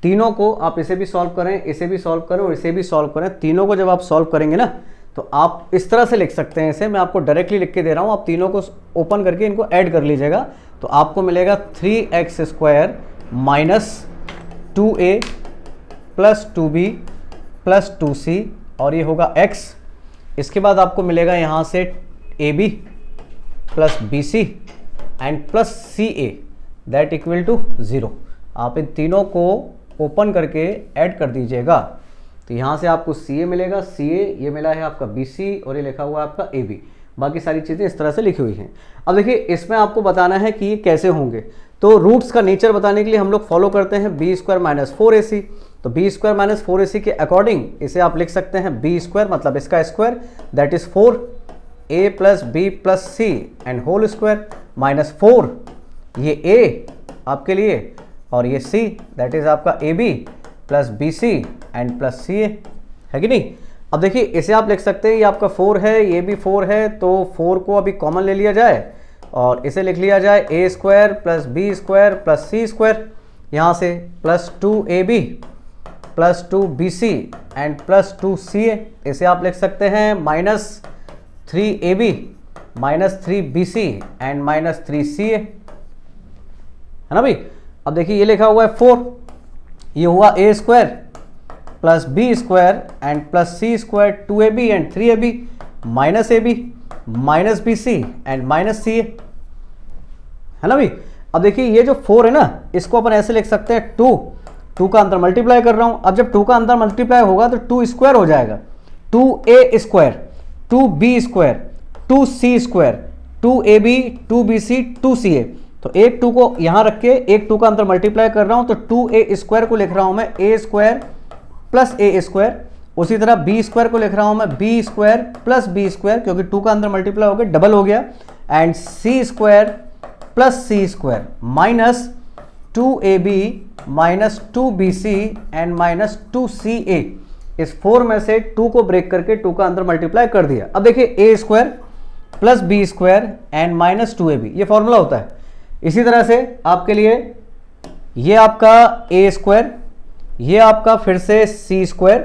तीनों को, आप इसे भी सॉल्व करें, इसे भी सॉल्व करें और इसे भी सॉल्व करें। तीनों को जब आप सॉल्व करेंगे ना तो आप इस तरह से लिख सकते हैं इसे, मैं आपको डायरेक्टली लिख के दे रहा हूँ, आप तीनों को ओपन करके इनको ऐड कर लीजिएगा। तो आपको मिलेगा 3x square minus 2a plus 2b plus 2c और ये होगा x। इसके बाद आपको मिलेगा यहाँ से ab plus bc and plus ca that equal to 0। आप इन तीनों को ओपन करके ऐड कर दीजिएगा तो यहाँ से आपको CA मिलेगा, CA ये मिला है आपका BC और ये लिखा हुआ है आपका AB। बाकी सारी चीज़ें इस तरह से लिखी हुई हैं। अब देखिए इसमें आपको बताना है कि ये कैसे होंगे। तो रूट्स का नेचर बताने के लिए हम लोग फॉलो करते हैं b स्क्वायर माइनस 4ac। तो b स्क्वायर माइनस 4ac के अकॉर्डिंग इसे आप लिख सकते हैं b स्क्वायर मतलब इसका square that is 4a plus b plus c and whole square minus 4 ये a आपके लिए और ये c दैट इज आपका ab plus b c and plus c a, है कि नहीं। अब देखिए इसे आप लिख सकते हैं, ये आपका 4 है, ये भी 4 है, तो 4 को अभी कॉमन ले लिया जाए और इसे लिख लिया जाए a square plus b square plus c square, यहाँ से plus 2ab plus 2bc and plus 2ca। इसे आप लिख सकते हैं minus 3ab minus 3bc and minus 3ca, है ना भाई। अब देखिए ये लिखा हुआ है 4, ये हुआ a square plus b square and plus c square 2ab and 3ab minus ab minus bc and minus ca, है ना भाई। अब देखिए ये जो 4 है ना इसको अपन ऐसे लिख सकते हैं 2 का अंदर मल्टीप्लाई कर रहा हूं। अब जब 2 का अंदर मल्टीप्लाई होगा तो 2 स्क्वायर हो जाएगा, 2a square 2b square 2c square 2ab 2bc 2ca। तो एक 2 को यहाँ रख के एक 2 का अंदर मल्टीप्लाई कर रहा हूँ तो 2a स्क्वायर को लिख रहा हूँ मैं a square plus a square. उसी तरह b स्क्वायर को लिख रहा हूँ मैं b square plus b square क्योंकि 2 का अंदर मल्टीप्लाई हो गया डबल हो गया and c square plus c square minus 2ab minus 2bc and minus 2ca। इस 4 में से 2 को ब्रेक करके 2 का अंदर मल्टीप्लाई कर दिया। अब देखिए a square plus b square and minus 2ab ये फॉर्मूला होता है। इसी तरह से आपके लिए ये आपका a स्क्वायर, ये आपका फिर से c स्क्वायर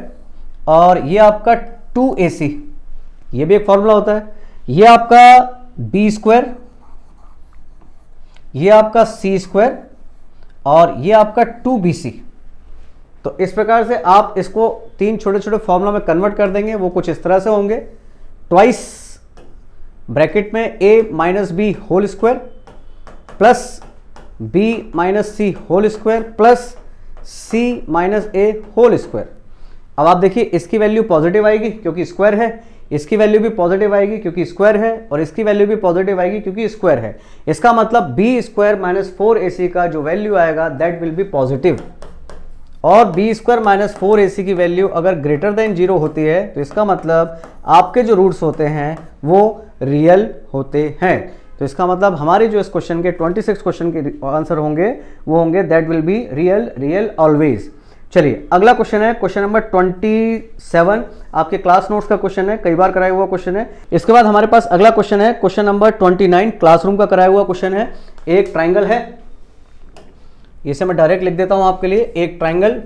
और ये आपका 2ac ये भी एक फॉर्मूला होता है। ये आपका b स्क्वायर, ये आपका c स्क्वायर और ये आपका 2bc। तो इस प्रकार से आप इसको 3 छोटे छोटे फॉर्मूला में कन्वर्ट कर देंगे, वो कुछ इस तरह से होंगे। ट्वाइस ब्रैकेट में a minus b whole square plus b minus सी whole square plus c minus a whole square. अब आप देखिए इसकी वैल्यू पॉजिटिव आएगी क्योंकि स्क्वायर है, इसकी वैल्यू भी पॉजिटिव आएगी क्योंकि स्क्वायर है और इसकी वैल्यू भी पॉजिटिव आएगी क्योंकि स्क्वायर है। इसका मतलब b स्क्वायर माइनस 4ac का जो वैल्यू आएगा दैट विल बी पॉजिटिव और b स्क्वायर माइनस 4ac की वैल्यू अगर ग्रेटर देन 0 होती है तो इसका मतलब आपके जो रूट्स होते हैं वो रियल होते हैं। तो इसका मतलब हमारे जो इस क्वेश्चन के 26 क्वेश्चन के आंसर होंगे वो होंगे that will be real, real always. चलिए अगला क्वेश्चन है क्वेश्चन नंबर 27, आपके क्लास नोट्स का क्वेश्चन है, कई बार कराया हुआ क्वेश्चन है। इसके बाद हमारे पास अगला क्वेश्चन है क्वेश्चन नंबर 29, क्लासरूम का कराया हुआ क्वेश्चन है। एक ट्राइंगल है, इसे मैं डायरेक्ट लिख देता हूं आपके लिए, एक ट्राइंगल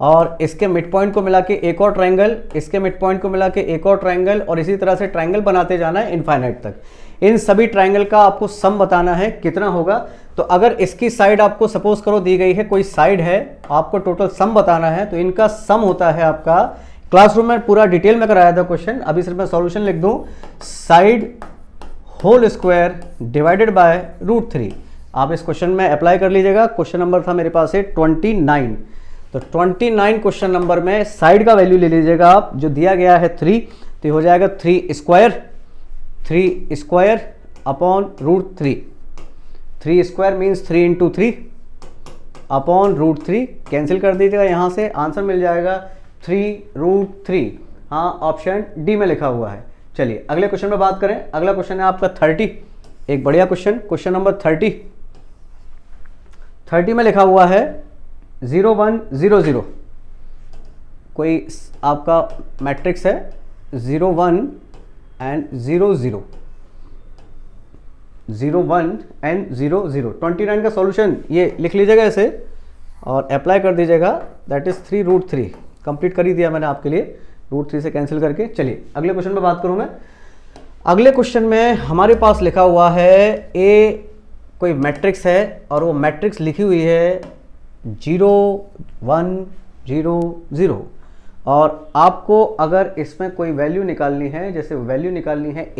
और इसके मिड पॉइंट को मिला के एक और ट्राइंगल, इसके मिड पॉइंट को मिला के एक और ट्राइंगल, और इसी तरह से ट्राइंगल बनाते जाना है इनफाइनाइट तक। इन सभी ट्राइंगल का आपको सम बताना है कितना होगा। तो अगर इसकी साइड आपको सपोज करो दी गई है, कोई साइड है, आपको टोटल सम बताना है, तो इनका सम होता है आपका, क्लासरूम में पूरा डिटेल में कराया था क्वेश्चन, अभी सिर्फ मैं सॉल्यूशन लिख दूं, side whole square divided by √3। आप इस क्वेश्चन में अप्लाई कर लीजिएगा। क्वेश्चन नंबर था मेरे पास है 29, तो 29 क्वेश्चन नंबर में साइड का वैल्यू ले लीजिएगा आप, जो दिया गया है 3, तो हो जाएगा 3 square upon √3। 3 square means 3 into 3 upon √3, cancel कर दीजिएगा यहाँ से, आंसर मिल जाएगा 3√3। हाँ, ऑप्शन डी में लिखा हुआ है। चलिए अगले क्वेश्चन में बात करें। अगला क्वेश्चन है आपका 30, एक बढ़िया क्वेश्चन, क्वेश्चन नंबर 30 में लिखा हुआ है 0 1 0 0। कोई आपका मैट्रिक्स है 0 1 एंड 0 0, 0 1 एंड 0 0। 29 का सॉल्यूशन ये लिख लीजिएगा ऐसे और अप्लाई कर दीजिएगा, दैट इज 3√3। कंप्लीट कर ही दिया मैंने आपके लिए, √3 से कैंसिल करके। चलिए अगले क्वेश्चन पे बात करूं मैं। अगले क्वेश्चन में हमारे पास लिखा हुआ है ए, कोई मैट्रिक्स है और वो मैट्रिक्स लिखी हुई है 0 1 0 0, और आपको अगर इसमें कोई वैल्यू निकालनी है, जैसे वैल्यू निकालनी है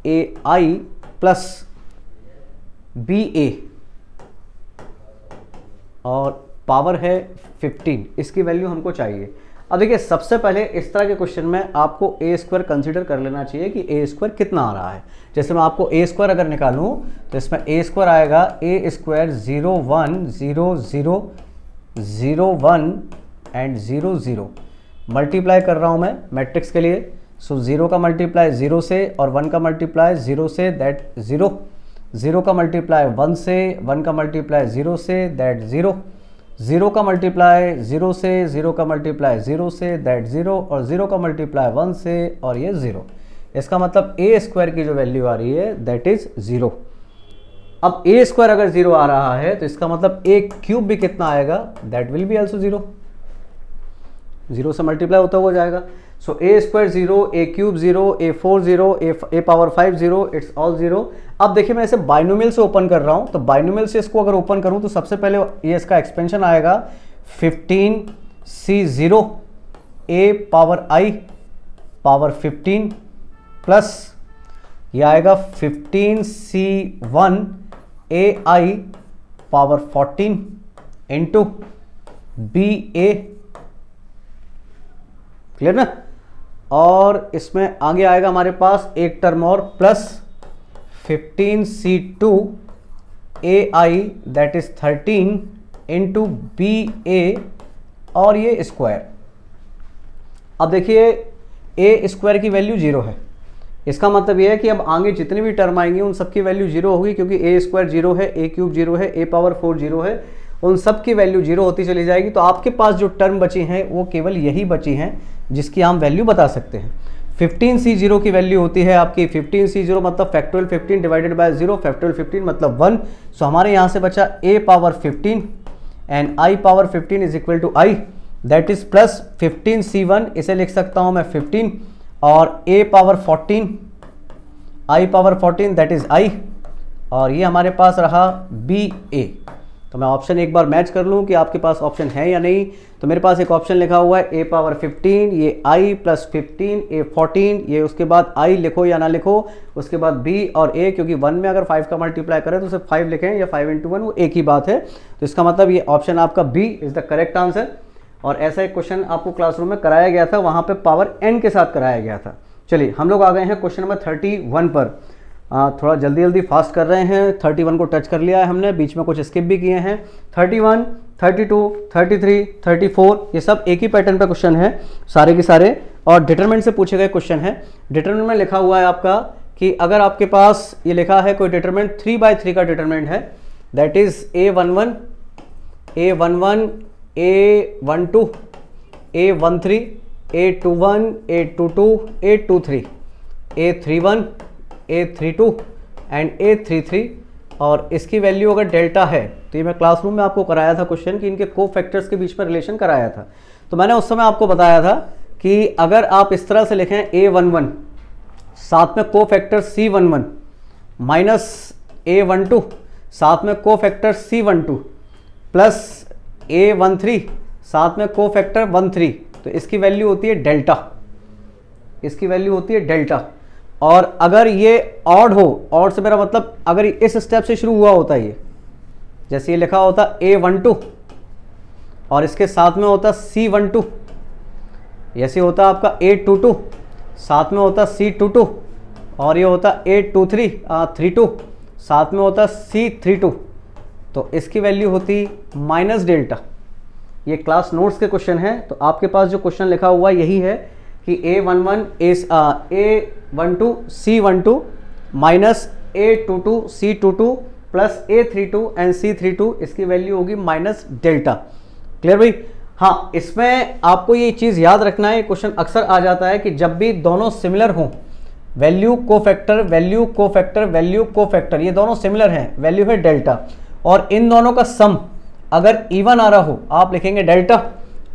ai प्लस ba और पावर है 15, इसकी वैल्यू हमको चाहिए। अब देखिए सबसे पहले इस तरह के क्वेश्चन में आपको a स्क्वायर कंसीडर कर लेना चाहिए कि a स्क्वायर कितना आ रहा है। जैसे मैं आपको a स्क्वायर अगर निकालूं तो इसमें a स्क्वायर आएगा a स्क्वायर 0 1 0 0 0 1 एंड 0 0। मल्टीप्लाई कर रहा हूं मैं मैट्रिक्स के लिए, सो 0 का मल्टीप्लाई 0 से और 1 का मल्टीप्लाई 0 से, दैट 0। 0 का मल्टीप्लाई 1 से, 1 का मल्टीप्लाई 0 से, दैट 0। 0 का मल्टीप्लाई 0 से, 0 का मल्टीप्लाई 0 से, दैट 0, और 0 का मल्टीप्लाई 1 से और ये 0। इसका मतलब a स्क्वायर की जो वैल्यू आ रही है दैट इज 0। अब a स्क्वायर अगर 0 आ रहा है तो इसका मतलब a क्यूब भी कितना आएगा, दैट विल बी ऑल्सो 0। 0 से मल्टीप्लाई होता हुआ जाएगा। सो a square 0, a cube 0, a 4 0, a power 5 0, it's all 0। अब देखिए मैं इसे बाइनोमियल से ओपन कर रहा हूं, तो बाइनोमियल से इसको अगर ओपन करूं तो सबसे पहले ये इसका एक्सपेंशन आएगा 15c0 a power i power 15 plus ये आएगा 15c1 ai power 14 into ba, clear ना। और इसमें आगे आएगा हमारे पास एक टर्म और plus 15c2 ai that is 13 into ba और ये स्क्वायर। अब देखिए a स्क्वायर की वैल्यू 0 है, इसका मतलब ये है कि अब आगे जितनी भी टर्म आएंगी उन सब की वैल्यू 0 होगी, क्योंकि a स्क्वायर 0 है, a क्यूब 0 है, a पावर 4 0 है, उन सब की वैल्यू 0 होती चली जाएगी। तो आपके पास जो टर्म बची हैं वो केवल यही बची हैं जिसकी हम वैल्यू बता सकते हैं। 15c0 की वैल्यू होती है आपकी 15c0 मतलब फैक्टोरियल 15 डिवाइडेड बाय 0, फैक्टोरियल 15 मतलब 1। सो हमारे यहाँ से बचा a power 15 and i power 15 is equal to i, that is plus 15c1, इसे लिख सकता हूँ मैं 15, और a power 14, i power 14 that is i, और ये हमारे पास रहा ba। तो मैं ऑप्शन एक बार मैच कर लूँ कि आपके पास ऑप्शन है या नहीं। तो मेरे पास एक ऑप्शन लिखा हुआ है a पावर 15, ये i प्लस 15, a 14, ये उसके बाद i लिखो या ना लिखो, उसके बाद b और a, क्योंकि 1 में अगर 5 का मल्टीप्लाई करें तो सिर्फ 5 लिखें या 5 इंटू 1, वो एक ही बात है। तो इसका मतलब ये ऑप्शन आपका b is the correct answer. और ऐसा एक क्वेश्चन आपको क्लासरूम में कराया गया था, वहाँ पर पावर n के साथ कराया गया था। चलिए हम लोग आ गए हैं क्वेश्चन नंबर 31 पर। थोड़ा जल्दी जल्दी फास्ट कर रहे हैं, 31 को टच कर लिया है हमने, बीच में कुछ स्किप भी किए हैं। 31, 32, 33, 34 ये सब एक ही पैटर्न पे क्वेश्चन है सारे के सारे, और डिटरमिनेंट से पूछे गए क्वेश्चन है। डिटरमिनेंट में लिखा हुआ है आपका कि अगर आपके पास ये लिखा है कोई डिटरमिनेंट 3/3 का डिटरमिनेंट है, that is A11, A11, A12, A13, A21, A22, A23, A31, A32 and A33, और इसकी वैल्यू अगर डेल्टा है, तो ये मैं क्लासरूम में आपको कराया था क्वेश्चन कि इनके को फैक्टर्स के बीच में रिलेशन कराया था। तो मैंने उस समय आपको बताया था कि अगर आप इस तरह से लिखें A11 साथ में को फैक्टर C11 माइनस A12 साथ में को फैक्टर C12 प्लस A13 साथ में को फैक्टर 13, तो इसकी वैल्यू होती है डेल्टा, इसकी वैल्यू होती है डेल्टा। और अगर ये ऑड हो, ऑड से मेरा मतलब अगर इस स्टेप से शुरू हुआ होता है, ये जैसे ये लिखा होता A12 और इसके साथ में होता C12, ऐसे होता आपका A22 साथ में होता C22 और ये होता A32 साथ में होता C32, तो इसकी वैल्यू होती माइनस डेल्टा। ये क्लास नोट्स के क्वेश्चन है, तो आपके पास जो क्वेश्चन लिखा हुआ यही है कि A11 A12 C12 minus A22 C22 plus A32 and C32, इसकी वैल्यू होगी माइनस डेल्टा। क्लियर भाई? हाँ, इसमें आपको ये चीज़ याद रखना है, क्वेश्चन अक्सर आ जाता है कि जब भी दोनों सिमिलर हों, वैल्यू को फैक्टर, वैल्यू को फैक्टर, वैल्यू को फैक्टर, ये दोनों सिमिलर हैं, वैल्यू है डेल्टा, और इन दोनों का सम अगर इवन आ रहा हो आप लिखेंगे डेल्टा,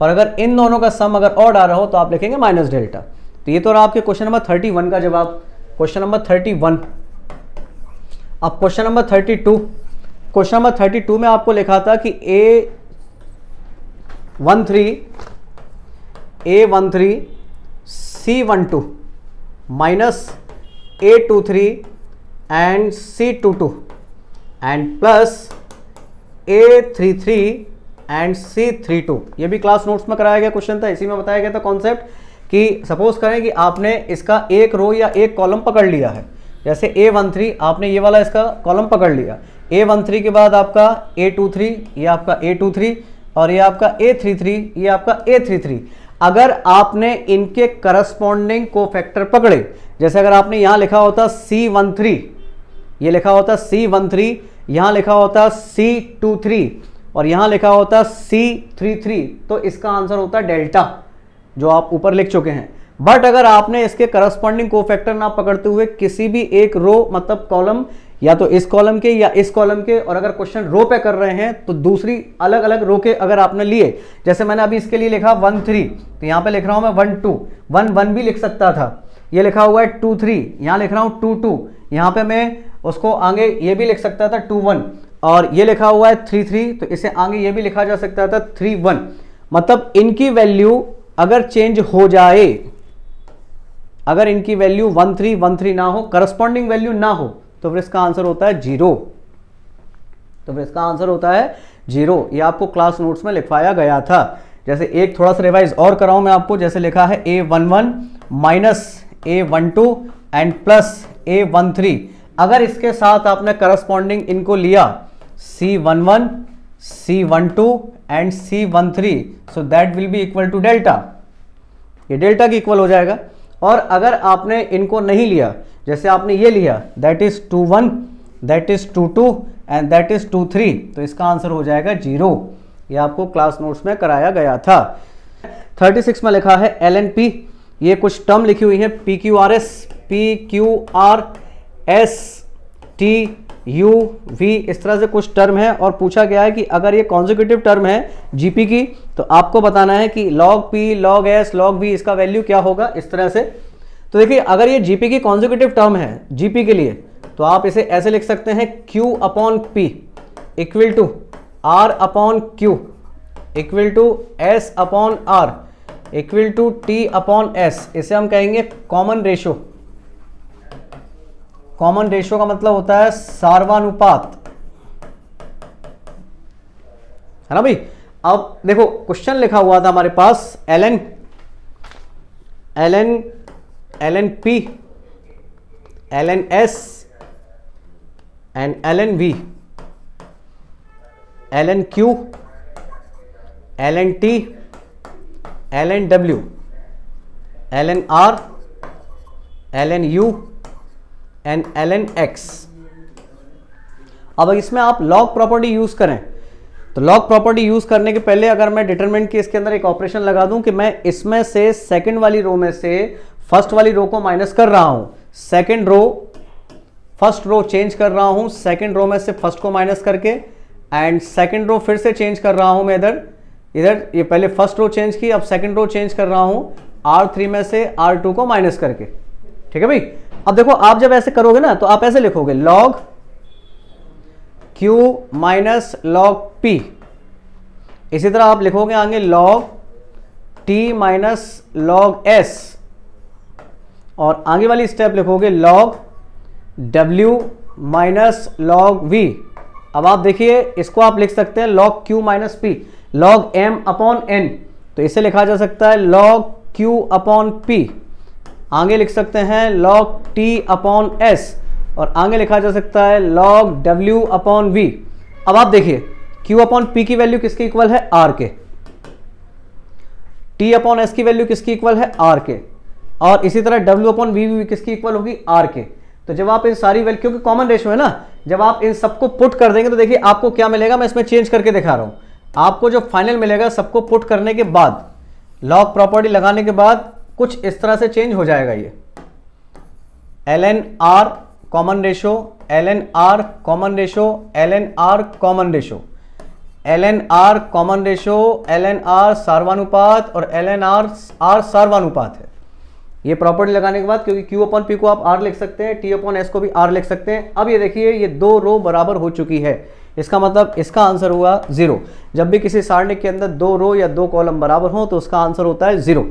और अगर इन दोनों का सम अगर ऑड आ रहा हो तो आप लिखेंगे माइनस डेल्टा। तो ये तो रहा आपके क्वेश्चन नंबर 31 का जवाब। Question number 31। अब क्वेश्चन नंबर 32। क्वेश्चन नंबर 32 में आपको लिखा था कि A13 C12 minus A23 and C22 and plus A33 and C32। ये भी क्लास नोट्स में कराया गया क्वेश्चन था, इसी में बताया गया था कॉन्सेप्ट कि सपोज करें कि आपने इसका एक रो या एक कॉलम पकड़ लिया है, जैसे A13 आपने ये वाला इसका कॉलम पकड़ लिया, A13 के बाद आपका A23, ये आपका A23 और ये आपका A33, ये आपका A33। अगर आपने इनके करस्पॉन्डिंग कोफैक्टर पकड़े, जैसे अगर आपने यहाँ लिखा होता C13, ये लिखा होता C13, यहाँ लिखा होता C23 और यहाँ लिखा होता C33, तो इसका आंसर होता डेल्टा, जो आप ऊपर लिख चुके हैं। बट अगर आपने इसके करस्पॉन्डिंग कोफैक्टर ना पकड़ते हुए किसी भी एक रो मतलब कॉलम, या तो इस कॉलम के या इस कॉलम के, और अगर क्वेश्चन रो पे कर रहे हैं तो दूसरी अलग अलग रो के अगर आपने लिए, जैसे मैंने अभी इसके लिए लिखा 13, तो यहाँ पे लिख रहा हूँ मैं 12, 1 भी लिख सकता था, ये लिखा हुआ है 23, यहाँ लिख रहा हूँ 22, यहाँ पे मैं उसको आगे ये भी लिख सकता था 21, और ये लिखा हुआ है 33, तो इसे आगे ये भी लिखा जा सकता था 31। मतलब इनकी वैल्यू अगर चेंज हो जाए, अगर इनकी वैल्यू 13 ना हो, करस्पॉन्डिंग वैल्यू ना हो, तो फिर इसका आंसर होता है 0, तो फिर इसका आंसर होता है 0। ये आपको क्लास नोट्स में लिखवाया गया था। जैसे एक थोड़ा सा रिवाइज और कराऊं मैं आपको, जैसे लिखा है A11 minus A12 and plus A13, अगर इसके साथ आपने करस्पॉन्डिंग इनको लिया C11, C12 and C13, so that will be equal to delta, ये डेल्टा की इक्वल हो जाएगा। और अगर आपने इनको नहीं लिया, जैसे आपने ये लिया, that is 21, that is 22 and that is 23, तो इसका आंसर हो जाएगा 0। ये आपको क्लास नोट्स में कराया गया था। 36 में लिखा है LNP, ये कुछ टर्म लिखी हुई है PQRS, PQRS, TUV, इस तरह से कुछ टर्म है, और पूछा गया है कि अगर ये कॉन्जिक्यूटिव टर्म है GP की, तो आपको बताना है कि log P, log S, log V इसका वैल्यू क्या होगा, इस तरह से। तो देखिए अगर ये GP की कॉन्जिक्यूटिव टर्म है GP के लिए, तो आप इसे ऐसे लिख सकते हैं Q upon P equal to R upon Q equal to S upon R equal to T upon S। इसे हम कहेंगे कॉमन रेशो। कॉमन रेशो का मतलब होता है सार्वनुपात, है ना भाई। अब देखो क्वेश्चन लिखा हुआ था हमारे पास LNP, LNS and LNV, LNQ, LNT, LNW, LNR, LNU, and ln x। अब इसमें आप लॉग प्रॉपर्टी यूज करें तो लॉग प्रॉपर्टी यूज करने के पहले अगर मैं डिटरमिनेंट की इसके अंदर एक ऑपरेशन लगा दूं कि मैं इसमें से सेकंड वाली रो में से फर्स्ट वाली रो को माइनस कर रहा हूं, second row first row change कर रहा हूं, सेकंड रो में से फर्स्ट को माइनस करके, एंड सेकंड रो फिर से चेंज कर रहा हूं मैं इधर ये पहले फर्स्ट रो चेंज की, अब सेकंड रो चेंज कर रहा हूं R3 में से R2 को माइनस करके। ठीक है भाई। अब देखो आप जब ऐसे करोगे ना तो आप ऐसे लिखोगे log Q minus log P, इसी तरह आप लिखोगे आगे log T minus log S, और आगे वाली स्टेप लिखोगे log W minus log V। अब आप देखिए इसको आप लिख सकते हैं log Q minus P, log M upon N, तो इसे लिखा जा सकता है log Q अपॉन P, आगे लिख सकते हैं log T अपॉन S, और आगे लिखा जा सकता है log W अपॉन V। अब आप देखिए Q अपॉन P की वैल्यू किसके इक्वल है, R के, T अपॉन S की वैल्यू किसकी इक्वल है, R के, और इसी तरह W अपॉन V भी किसकी इक्वल होगी, R के। तो जब आप इन सारी वैल्यू, क्योंकि कॉमन रेशियो है ना, जब आप इन सबको पुट कर देंगे तो देखिए आपको क्या मिलेगा, मैं इसमें चेंज करके दिखा रहा हूं। आपको जो फाइनल मिलेगा सबको पुट करने के बाद, लॉग प्रॉपर्टी लगाने के बाद कुछ इस तरह से चेंज हो जाएगा। ये ln r common ratio, ln r common ratio, ln r common ratio, ln r common ratio, ln r सार्वनुपात, और ln r सार्वनुपात है। ये प्रॉपर्टी लगाने के बाद, क्योंकि Q अपॉन P को आप R लिख सकते हैं, T अपॉन S को भी R लिख सकते हैं। अब ये देखिए ये दो रो बराबर हो चुकी है, इसका मतलब इसका आंसर हुआ 0। जब भी किसी सारणी के अंदर दो रो या दो कॉलम बराबर हो तो उसका आंसर होता है 0।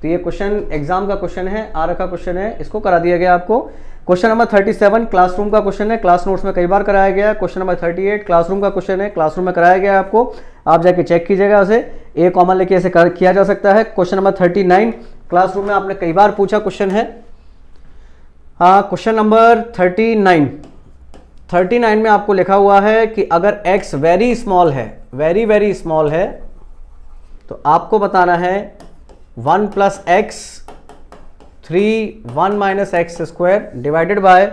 तो ये क्वेश्चन एग्जाम का क्वेश्चन है, आ रखा क्वेश्चन है, इसको करा दिया गया आपको। क्वेश्चन नंबर 37 क्लासरूम का क्वेश्चन है, क्लास नोट्स में कई बार कराया गया है। क्वेश्चन नंबर 38 क्लासरूम का क्वेश्चन है, क्लासरूम में कराया गया है आपको, आप जाके चेक कीजिएगा उसे, ए कॉमन लेके ऐसे किया जा सकता है। क्वेश्चन नंबर 39 क्लासरूम में आपने कई बार पूछा क्वेश्चन है। हाँ, क्वेश्चन नंबर 39 में आपको लिखा हुआ है कि अगर x वेरी स्मॉल है, वेरी स्मॉल है, तो आपको बताना है 1 plus x 3 1 minus x square divided by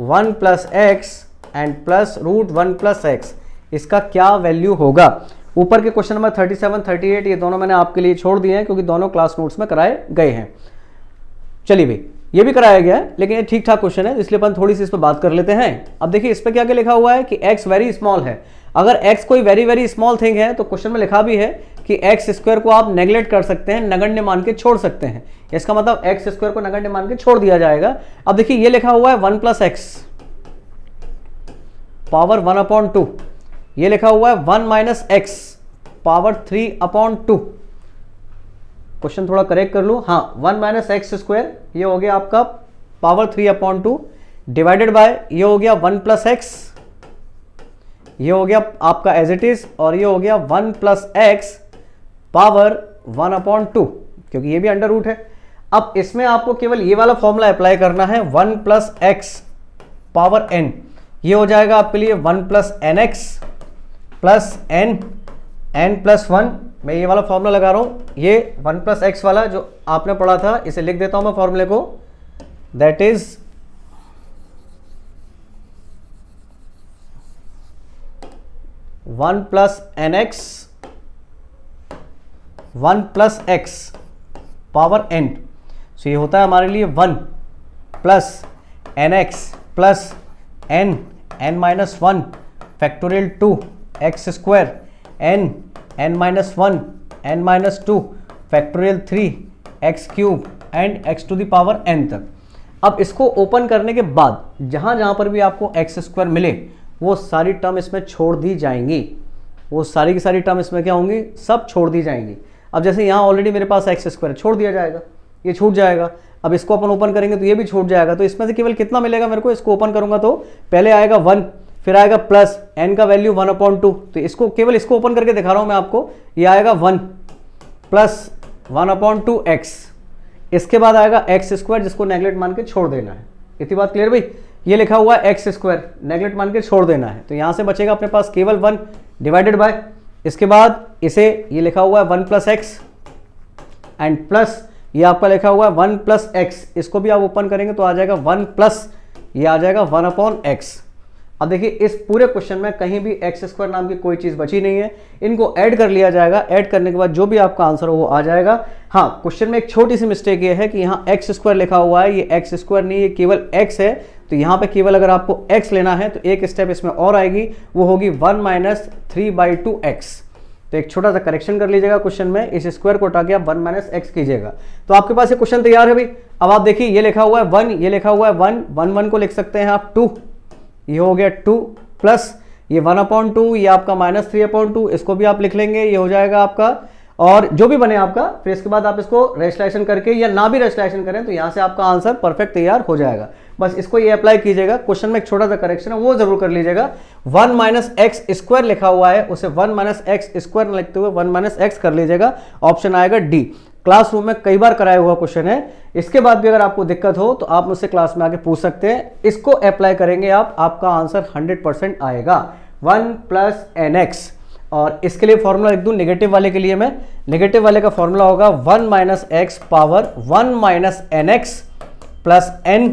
1 plus x and plus root 1 plus x, इसका क्या वैल्यू होगा। ऊपर के क्वेश्चन नंबर 37 38 ये दोनों मैंने आपके लिए छोड़ दिए हैं क्योंकि दोनों क्लास नोट्स में कराए गए हैं। चलिए भाई, ये भी कराया गया है लेकिन ये ठीक ठाक क्वेश्चन है, इसलिए अपन थोड़ी सी इस पर बात कर लेते हैं। अब देखिए इस पर क्या क्या लिखा हुआ है कि x वेरी स्मॉल है। अगर x कोई वेरी स्मॉल थिंग है तो क्वेश्चन में लिखा भी है कि x स्क्वायर को आप नेग्लेक्ट कर सकते हैं, नगण्य मान के छोड़ सकते हैं। इसका मतलब x स्क्वायर को नगण्य मान के छोड़ दिया जाएगा। अब देखिए ये लिखा हुआ है 1 प्लस एक्स पावर 1/2, ये लिखा हुआ है 1 माइनस एक्स पावर 3/2। क्वेश्चन थोड़ा करेक्ट कर लूँ, हाँ 1 माइनस एक्स स्क्वायर ये हो गया आपका पावर 3/2 डिवाइडेड बाय ये हो गया 1 प्लस एक्स, ये हो गया आपका एज इट इज, और ये हो गया 1 प्लस एक्स पावर 1/2 क्योंकि ये भी अंडर रूट है। अब इसमें आपको केवल ये वाला फॉर्मूला अप्लाई करना है 1 प्लस एक्स पावर n, ये हो जाएगा आपके लिए 1 plus n x plus n plus 1। मैं ये वाला फॉर्मूला लगा रहा हूँ, ये 1 प्लस एक्स वाला जो आपने पढ़ा था, इसे लिख देता हूँ मैं फॉर्मूले को, that is 1 plus n x 1 plus x power n। So ये होता है हमारे लिए 1 plus n x plus n minus 1 factorial 2 x square n minus 1 n minus 2 factorial 3 x cube and x to the power n तक। अब इसको open करने के बाद जहाँ जहाँ पर भी आपको एक्स स्क्वायर मिले वो सारी टर्म इसमें छोड़ दी जाएंगी, वो सारी की सारी टर्म इसमें क्या होंगी, सब छोड़ दी जाएंगी। अब जैसे यहाँ ऑलरेडी मेरे पास एक्स स्क्वायर छोड़ दिया जाएगा, ये छूट जाएगा। अब इसको अपन ओपन करेंगे तो ये भी छूट जाएगा। तो इसमें से केवल कितना मिलेगा मेरे को, इसको ओपन करूंगा तो पहले आएगा 1, फिर आएगा प्लस n का वैल्यू 1/2, तो इसको केवल इसको ओपन करके दिखा रहा हूं मैं आपको, ये आएगा 1 प्लस 1/2 एक्स, इसके बाद आएगा एक्स स्क्वायर जिसको नेगलेक्ट मान के छोड़ देना है। इतनी बात क्लियर भाई, ये लिखा हुआ है एक्स स्क्वायर नेगलेक्ट मान के छोड़ देना है, तो यहां से बचेगा अपने पास केवल 1 डिवाइडेड बाय, इसके बाद इसे ये लिखा हुआ है 1 प्लस एक्स एंड प्लस ये आपका लिखा हुआ है 1 प्लस एक्स, इसको भी आप ओपन करेंगे तो आ जाएगा 1 प्लस ये आ जाएगा 1/x। अब देखिए इस पूरे क्वेश्चन में कहीं भी एक्स स्क्वायर नाम की कोई चीज़ बची नहीं है, इनको ऐड कर लिया जाएगा। ऐड करने के बाद जो भी आपका आंसर हो वो आ जाएगा। हाँ, क्वेश्चन में एक छोटी सी मिस्टेक ये है कि यहाँ एक्स स्क्वायर लिखा हुआ है, ये एक्स स्क्वायर नहीं, ये केवल एक्स है। तो यहाँ पे केवल अगर आपको एक्स लेना है तो एक स्टेप इसमें और आएगी, वो होगी 1 - 3/2x। तो एक छोटा सा करेक्शन कर लीजिएगा क्वेश्चन में, इस स्क्वायर को उठा के आप 1 - x कीजिएगा। तो आपके पास ये क्वेश्चन तैयार है भाई। अब आप देखिए ये लिखा हुआ है 1, ये लिखा हुआ है 1, 1 को लिख सकते हैं आप 2, ये हो गया 2 प्लस ये 1/2, ये आपका -3/2, इसको भी आप लिख लेंगे, ये हो जाएगा आपका। और जो भी बने आपका, फिर इसके बाद आप इसको रेशलाइजेशन करके या ना भी रेशलाइजेशन करें तो यहाँ से आपका आंसर परफेक्ट तैयार हो जाएगा। बस इसको ये अप्लाई कीजिएगा। क्वेश्चन में एक छोटा सा करेक्शन है वो जरूर कर लीजिएगा। 1 - x² लिखा हुआ है, उसे 1 - x² लिखते हुए 1 - x कर लीजिएगा। ऑप्शन आएगा डी। क्लासरूम में कई बार कराया हुआ क्वेश्चन है। इसके बाद भी अगर आपको दिक्कत हो तो आप मुझसे क्लास में आके पूछ सकते हैं। इसको अप्लाई करेंगे आप, आपका आंसर 100% आएगा 1 + nx। और इसके लिए फॉर्मूला लिख दूं नेगेटिव वाले के लिए। मैं नेगेटिव वाले का फॉर्मूला होगा 1 - x power 1 - nx plus n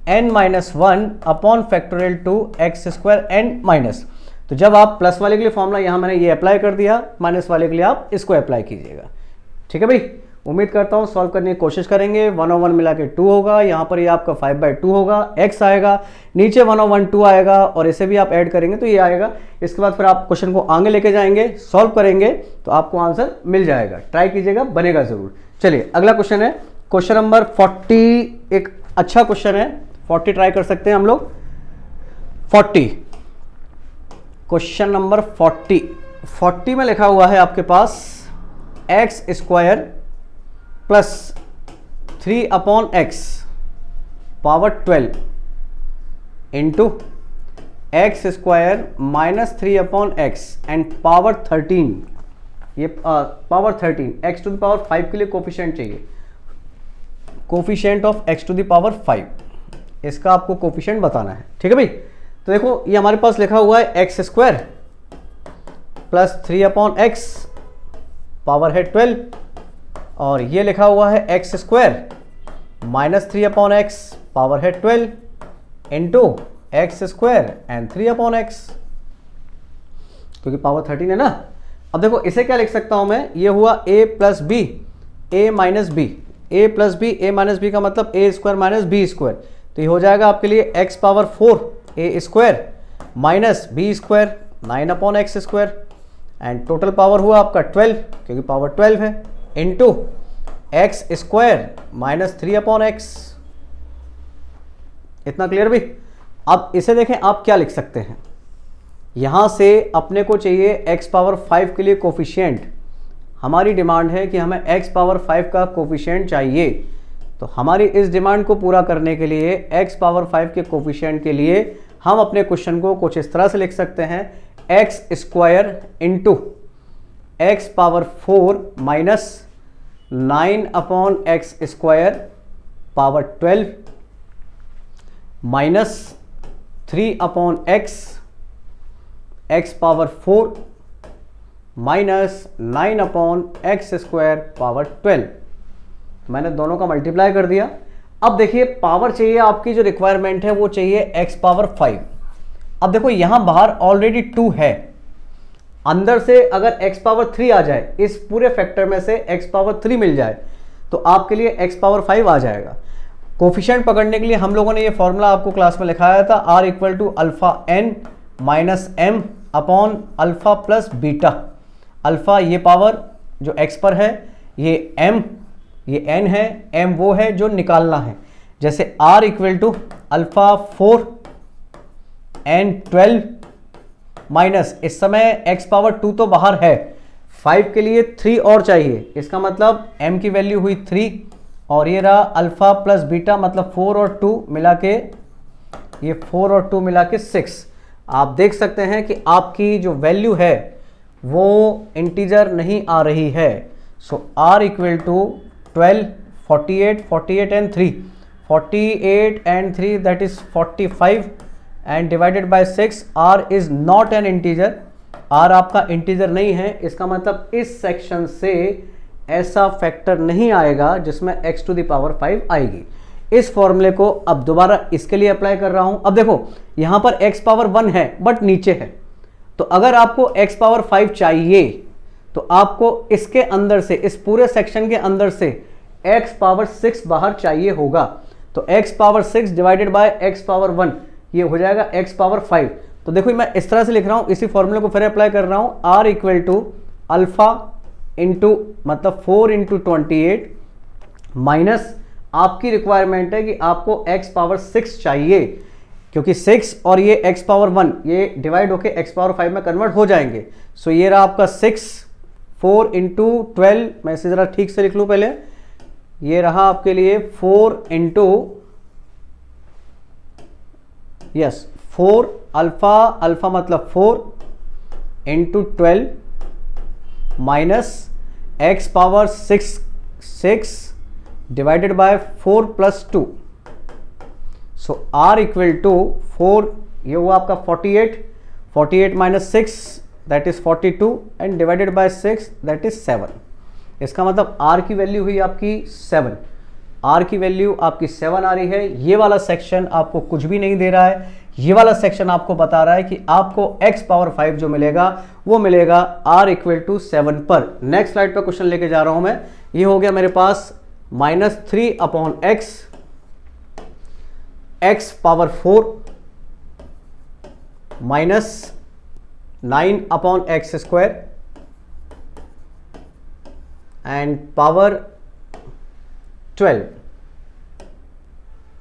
- 1 upon factorial 2x² n minus. तो जब आप प्लस वाले के लिए फॉर्मूला यहाँ मैंने ये अप्लाई कर दिया, माइनस वाले के लिए आप इसको अप्लाई कीजिएगा। ठीक है भाई, उम्मीद करता हूँ सॉल्व करने की कोशिश करेंगे। 1/1 मिला के 2 होगा, यहाँ पर ये आपका 5/2 होगा, x आएगा, नीचे 1/1 2 आएगा और इसे भी आप ऐड करेंगे तो ये आएगा। इसके बाद फिर आप क्वेश्चन को आगे लेके जाएंगे, सॉल्व करेंगे तो आपको आंसर मिल जाएगा। ट्राई कीजिएगा, बनेगा जरूर। चलिए अगला क्वेश्चन है क्वेश्चन नंबर 40। एक अच्छा क्वेश्चन है, 40 ट्राई कर सकते हैं हम लोग। 40 क्वेश्चन नंबर 40 में लिखा हुआ है आपके पास x² plus 3/x power 12 into x² -3/x and power 13। ये पावर 13 x⁵ के लिए कोफिशिएंट चाहिए, कोफिशिएंट ऑफ x⁵। इसका आपको कोफिशिएंट बताना है। ठीक है भाई, तो देखो ये हमारे पास लिखा हुआ है x² प्लस 3/x पावर है 12 और ये लिखा हुआ है x² -3/x पावर है 12 इंटू x² एंड 3/x, क्योंकि पावर 13 है ना। अब देखो इसे क्या लिख सकता हूं मैं, ये हुआ a + b a - b, a + b a - b का मतलब a² - b²। तो ये हो जाएगा आपके लिए x⁴ a² minus b² 9/x² and total power हुआ आपका 12, क्योंकि पावर 12 है, इंटू x² -3/x। इतना क्लियर भी। अब इसे देखें आप क्या लिख सकते हैं, यहां से अपने को चाहिए x⁵ के लिए कोफिशिएंट। हमारी डिमांड है कि हमें x⁵ का कोफिशिएंट चाहिए। तो हमारी इस डिमांड को पूरा करने के लिए x⁵ के कोफिशिएंट के लिए हम अपने क्वेश्चन को कुछ इस तरह से लिख सकते हैं, x² into x⁴ minus 9/x² power 12 minus 3/x x⁴ minus 9/x² power 12। मैंने दोनों का मल्टीप्लाई कर दिया। अब देखिए पावर चाहिए आपकी, जो रिक्वायरमेंट है वो चाहिए x⁵। अब देखो यहां बाहर ऑलरेडी 2 है, अंदर से अगर x⁵ आ जाए, इस पूरे फैक्टर में से x⁵ मिल जाए तो आपके लिए x⁵ आ जाएगा। कोफिशिएंट पकड़ने के लिए हम लोगों ने ये फॉर्मूला आपको क्लास में लिखाया था, r = αn - m upon alpha plus beta. Alpha ये पावर जो x पर है, ये m ये n है, m वो है जो निकालना है। जैसे r = α4 n 12 माइनस, इस समय x⁵ तो बाहर है, 5 के लिए 3 और चाहिए। इसका मतलब m की वैल्यू हुई 3 और ये रहा अल्फा प्लस बीटा, मतलब 4 और 2 मिला के, ये 4 और 2 मिला के 6। आप देख सकते हैं कि आपकी जो वैल्यू है वो इंटीजर नहीं आ रही है। सो r = 12 48 48 and 3 48 and 3 that is 45 and divided by 6। r is not an integer, r आपका इंटीजर नहीं है। इसका मतलब इस सेक्शन से ऐसा फैक्टर नहीं आएगा जिसमें x⁵ आएगी। इस फॉर्मूले को अब दोबारा इसके लिए अप्लाई कर रहा हूं। अब देखो यहां पर x पावर 1 है बट नीचे है, तो अगर आपको x पावर 5 चाहिए तो आपको इसके अंदर से, इस पूरे सेक्शन के अंदर से x पावर 6 बाहर चाहिए होगा। तो x power 6 divided by x power 1 ये हो जाएगा x पावर 5। तो देखो मैं इस तरह से लिख रहा हूं, इसी फॉर्मूले को फिर अप्लाई कर रहा हूं। r equal to alpha into मतलब 4 इंटू 28 माइनस आपकी रिक्वायरमेंट है कि आपको x पावर 6 चाहिए, क्योंकि 6 और ये x पावर 1 ये डिवाइड होके x पावर 5 में कन्वर्ट हो जाएंगे। सो ये रहा आपका 6, 4 इंटू 12, मैं इसे ज़रा ठीक से लिख लूँ पहले, ये रहा आपके लिए 4 इंटू 4 अल्फा मतलब 4 into 12 minus x power 6 divided by 4 plus 2। So r equal to 4, ये हुआ आपका 48 minus 6 that is 42 and divided by 6 that is 7। इसका मतलब r की वैल्यू हुई आपकी 7, r की वैल्यू आपकी 7 आ रही है। ये वाला सेक्शन आपको कुछ भी नहीं दे रहा है, ये वाला सेक्शन आपको बता रहा है कि आपको x पावर 5 जो मिलेगा वो मिलेगा r इक्वल टू 7 पर। नेक्स्ट स्लाइड पर क्वेश्चन लेके जा रहा हूं मैं। ये हो गया मेरे पास -3 upon x power 4 minus 9 upon x square and power 12,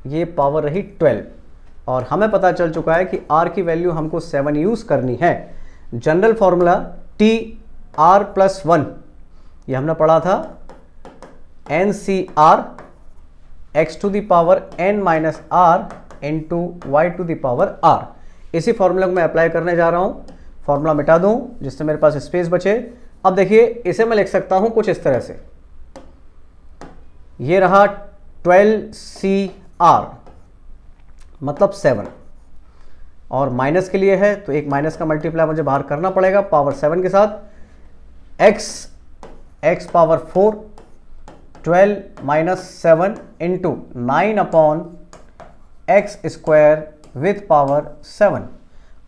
ये पावर रही 12 और हमें पता चल चुका है कि r की वैल्यू हमको 7 यूज करनी है। जनरल फॉर्मूला t r प्लस 1 ये हमने पढ़ा था NCR x to the power n minus r into y to the power r। इसी फॉर्मूला को मैं अप्लाई करने जा रहा हूं। फॉर्मूला मिटा दूं जिससे मेरे पास स्पेस बचे। अब देखिए इसे मैं लिख सकता हूं कुछ इस तरह से, ये रहा 12CR मतलब 7 और माइनस के लिए है तो एक माइनस का मल्टीप्लाई मुझे बाहर करना पड़ेगा पावर 7 के साथ। x power 4 12 minus 7 into 9 upon x square with power 7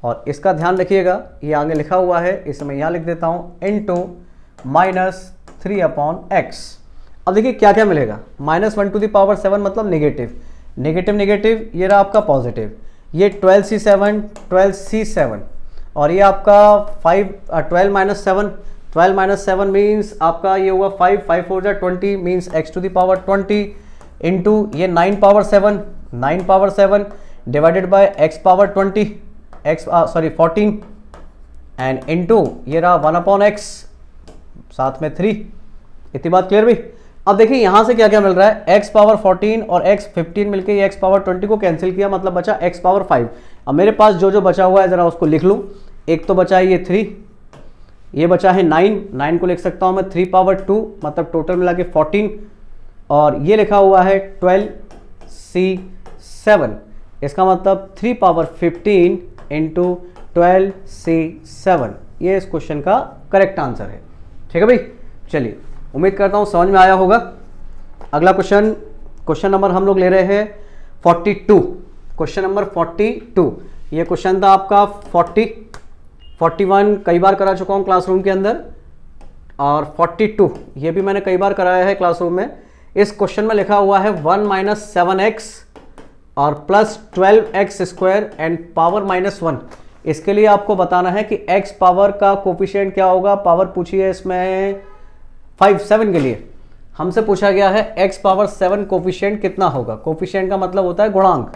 और इसका ध्यान रखिएगा ये आगे लिखा हुआ है, इसे मैं यहाँ लिख देता हूँ इंटू -3 अपॉन x। अब देखिए क्या क्या मिलेगा, -1 टू द पावर 7 मतलब नेगेटिव, नेगेटिव ये रहा आपका पॉजिटिव, ये 12C7 और ये आपका 12 माइनस 7 मीन्स आपका ये हुआ 5 4 20 means x to the power 20 into ये 9 power 7 divided by x power 20 14 and into ये रहा 1 अपॉन x साथ में 3। इतनी बात क्लियर भी। अब देखिए यहां से क्या क्या मिल रहा है, x पावर 14 और x 15 मिलकर ये x पावर 20 को कैंसिल किया मतलब बचा x पावर 5। अब मेरे पास जो जो बचा हुआ है जरा उसको लिख लूं। एक तो बचा है ये 3, ये बचा है 9 को लिख सकता हूं मैं 3 पावर 2 मतलब टोटल मिला के 14 और ये लिखा हुआ है 12C7 इसका मतलब 3 पावर 15 इंटू 12C7 ये इस क्वेश्चन का करेक्ट आंसर है। ठीक है भाई, चलिए उम्मीद करता हूँ समझ में आया होगा। अगला क्वेश्चन नंबर हम लोग ले रहे हैं 42। क्वेश्चन नंबर 42 ये क्वेश्चन था आपका 41 कई बार करा चुका हूँ क्लासरूम के अंदर और 42 ये भी मैंने कई बार कराया है क्लासरूम में। इस क्वेश्चन में लिखा हुआ है 1 माइनस 7x और plus 12x square and power -1। इसके लिए आपको बताना है कि x पावर का कोफिशिएंट क्या होगा। पावर पूछी है इसमें 7 के लिए हमसे पूछा गया है x पावर 7 कोफिशिएंट कितना होगा। कोफिशिएंट का मतलब होता है गुणांक,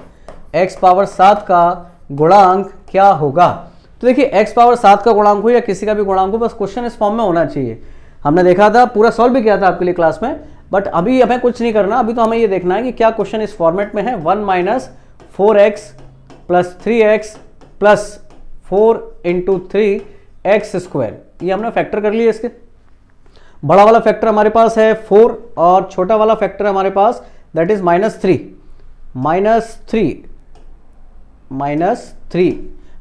x पावर 7 का गुणांक क्या होगा। तो देखिए x पावर 7 का गुणांक हो या किसी का भी गुणांक हो, बस क्वेश्चन इस फॉर्म में होना चाहिए। हमने देखा था, पूरा सॉल्व भी किया था आपके लिए क्लास में, बट अभी हमें कुछ नहीं करना। अभी तो हमें ये देखना है कि क्या क्वेश्चन इस फॉर्मेट में है। 1 minus 4x plus 3x plus 4 into 3x square, ये हमने फैक्टर कर लिया। इसके बड़ा वाला फैक्टर हमारे पास है 4 और छोटा वाला फैक्टर हमारे पास दैट इज -3।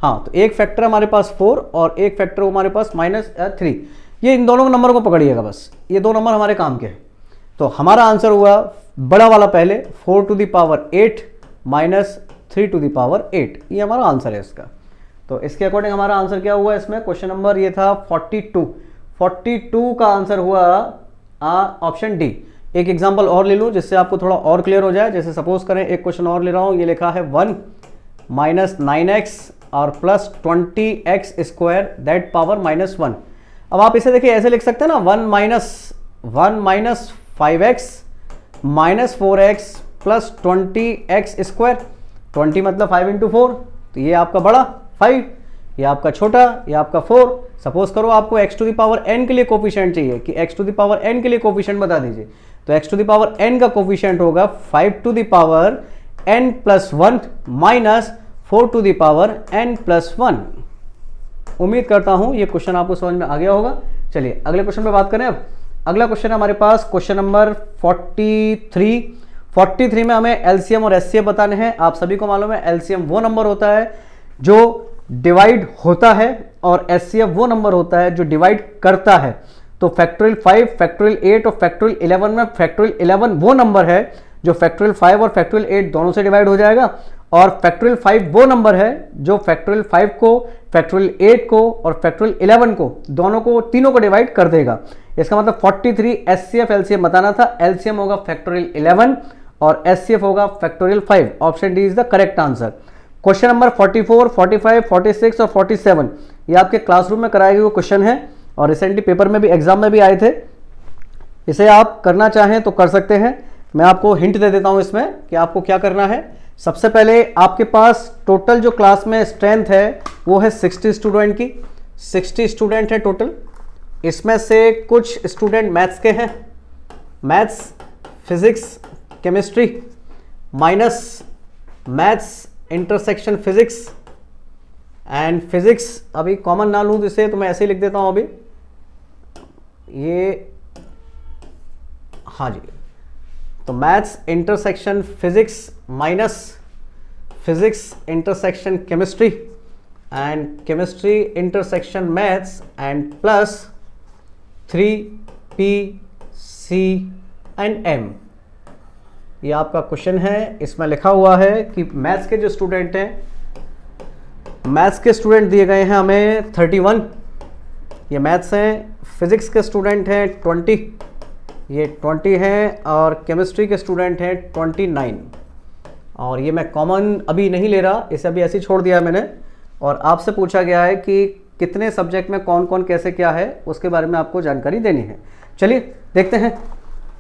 हाँ, तो एक फैक्टर हमारे पास 4 और एक फैक्टर हमारे पास -3। ये इन दोनों नंबर को पकड़िएगा, बस ये दो नंबर हमारे काम के हैं। तो हमारा आंसर हुआ बड़ा वाला पहले 4 to the power 8 minus 3 to the power 8, ये हमारा आंसर है इसका। तो इसके अकॉर्डिंग हमारा आंसर क्या हुआ इसमें, क्वेश्चन नंबर ये था 42 का आंसर हुआ ऑप्शन डी। एक एग्जांपल और ले लूँ जिससे आपको थोड़ा और क्लियर हो जाए। जैसे सपोज करें एक क्वेश्चन और ले रहा हूँ, ये लिखा है 1 माइनस 9x और plus 20x square that power -1। अब आप इसे देखिए ऐसे लिख सकते हैं ना, 1 minus 5x minus 4x plus 20x square. 20 मतलब 5 इंटू 4, तो ये आपका बड़ा 5, ये आपका छोटा, ये आपका 4। सपोज करो आपको x to the power n के लिए कोफिशिएंट चाहिए कि x to the power n के लिए कोफिशिएंट बता दीजिए। तो x to the power n का कोफिशिएंट होगा 5 to the power n plus 1 minus 4 to the power n plus 1। उम्मीद करता हूं ये क्वेश्चन आपको समझ में आ गया होगा। चलिए अगले क्वेश्चन पे बात करें। अब अगला क्वेश्चन है हमारे पास क्वेश्चन नंबर 43 में हमें एलसीएम और एचसीएफ बताने हैं। आप सभी को मालूम है एलसीएम वो नंबर होता है जो डिवाइड होता है और एचसीएफ वो नंबर होता है जो डिवाइड करता है। तो फैक्टोरियल 5, फैक्टोरियल 8 और फैक्टोरियल 11 में फैक्टोरियल 11 वो नंबर है जो फैक्टोरियल 5 और फैक्टोरियल 8 दोनों से डिवाइड हो जाएगा, और फैक्टोरियल 5 वो नंबर है जो फैक्टोरियल 5 को, फैक्टोरियल 8 को और फैक्टोरियल 11 को, दोनों को, तीनों को डिवाइड कर देगा। इसका मतलब 43 एचसीएफ एलसीएम बताना था। एलसीएम होगा फैक्टोरियल 11 और एचसीएफ होगा factorial 5। Option D is the correct answer. Question number 44, 45, 46 और 47 ये आपके क्लासरूम में कराए गए क्वेश्चन है और रिसेंटली पेपर में भी, एग्जाम में भी आए थे। इसे आप करना चाहें तो कर सकते हैं। मैं आपको हिंट दे देता हूं इसमें कि आपको क्या करना है। सबसे पहले आपके पास टोटल जो क्लास में स्ट्रेंथ है वो है 60 स्टूडेंट की। 60 स्टूडेंट है टोटल। इसमें से कुछ स्टूडेंट मैथ्स के हैं, maths, physics, chemistry, minus maths intersection physics and physics. अभी कॉमन ना लूँ इसे तो मैं ऐसे ही लिख देता हूँ अभी ये, हाँ जी। तो maths intersection physics minus physics intersection chemistry and chemistry intersection maths and plus 3P C and M। ये आपका क्वेश्चन है। इसमें लिखा हुआ है कि मैथ्स के जो स्टूडेंट हैं, मैथ्स के स्टूडेंट दिए गए हैं हमें 31, ये मैथ्स हैं। फिजिक्स के स्टूडेंट हैं 20, ये 20 हैं, और केमिस्ट्री के स्टूडेंट हैं 29। और ये मैं कॉमन अभी नहीं ले रहा, इसे अभी ऐसे ही छोड़ दिया है मैंने। और आपसे पूछा गया है कि कितने सब्जेक्ट में कौन कौन कैसे क्या है, उसके बारे में आपको जानकारी देनी है। चलिए देखते हैं।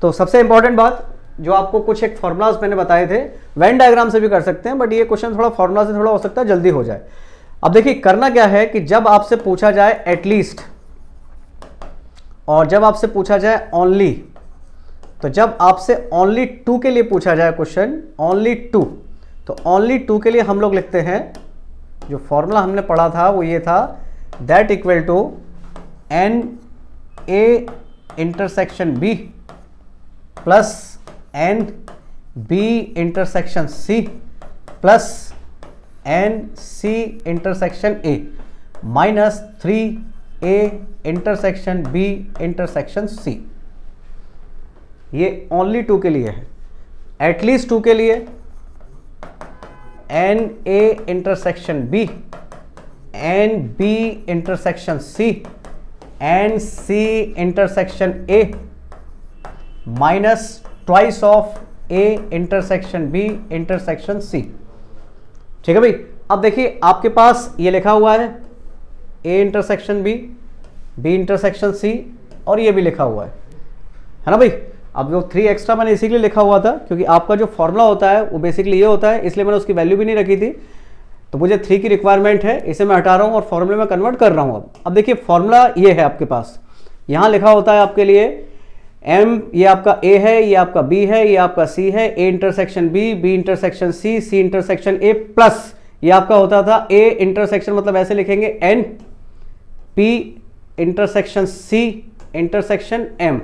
तो सबसे इंपॉर्टेंट बात जो आपको कुछ एक फॉर्मूलाज मैंने बताए थे, वेन डायग्राम से भी कर सकते हैं, बट ये क्वेश्चन थोड़ा फॉर्मूला से थोड़ा हो सकता है जल्दी हो जाए। अब देखिए करना क्या है कि जब आपसे पूछा जाए एटलीस्ट और जब आपसे पूछा जाए ओनली, तो जब आपसे ओनली 2 के लिए पूछा जाए क्वेश्चन, ओनली 2, तो ओनली 2 के लिए हम लोग लिखते हैं, जो फॉर्मूला हमने पढ़ा था वो ये था, that equal to n A intersection B plus n B intersection C plus n C intersection A minus 3A intersection B intersection C. ये ओनली 2 के लिए है। एटलीस्ट 2 के लिए n A intersection B, n B intersection C, n C intersection A minus twice of A intersection B intersection C. ठीक है भाई। अब देखिए आपके पास ये लिखा हुआ है A intersection B, B intersection C, और ये भी लिखा हुआ है ना भाई। अब जो 3 एक्स्ट्रा मैंने इसी के लिए लिखा हुआ था क्योंकि आपका जो फॉर्मूला होता है वो बेसिकली ये होता है, इसलिए मैंने उसकी वैल्यू भी नहीं रखी थी। तो मुझे 3 की रिक्वायरमेंट है, इसे मैं हटा रहा हूँ और फॉर्मूले में कन्वर्ट कर रहा हूँ। अब देखिए फॉर्मूला ये है आपके पास, यहाँ लिखा होता है आपके लिए M, ये आपका A है, ये आपका B है, ये आपका C है, A intersection B, B intersection C, C intersection A plus ये आपका होता था A इंटरसेक्शन, मतलब ऐसे लिखेंगे N P intersection C intersection M।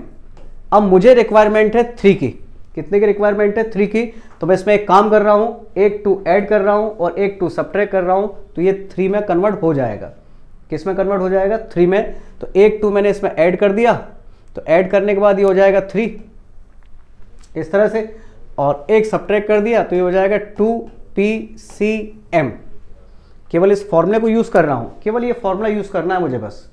अब मुझे रिक्वायरमेंट है 3 की। कितने की रिक्वायरमेंट है? 3 की। तो मैं इसमें एक काम कर रहा हूँ, एक 2 ऐड कर रहा हूँ और एक 2 सब्ट्रैक्ट कर रहा हूँ, तो ये 3 में कन्वर्ट हो जाएगा। किस में कन्वर्ट हो जाएगा? 3 में। तो एक 2 मैंने इसमें ऐड कर दिया, तो ऐड करने के बाद ये हो जाएगा 3, इस तरह से, और एक सब्ट्रैक्ट कर दिया तो ये हो जाएगा 2PCM। केवल इस फॉर्मूले को यूज़ कर रहा हूँ, केवल ये फॉर्मूला यूज़ करना है मुझे, बस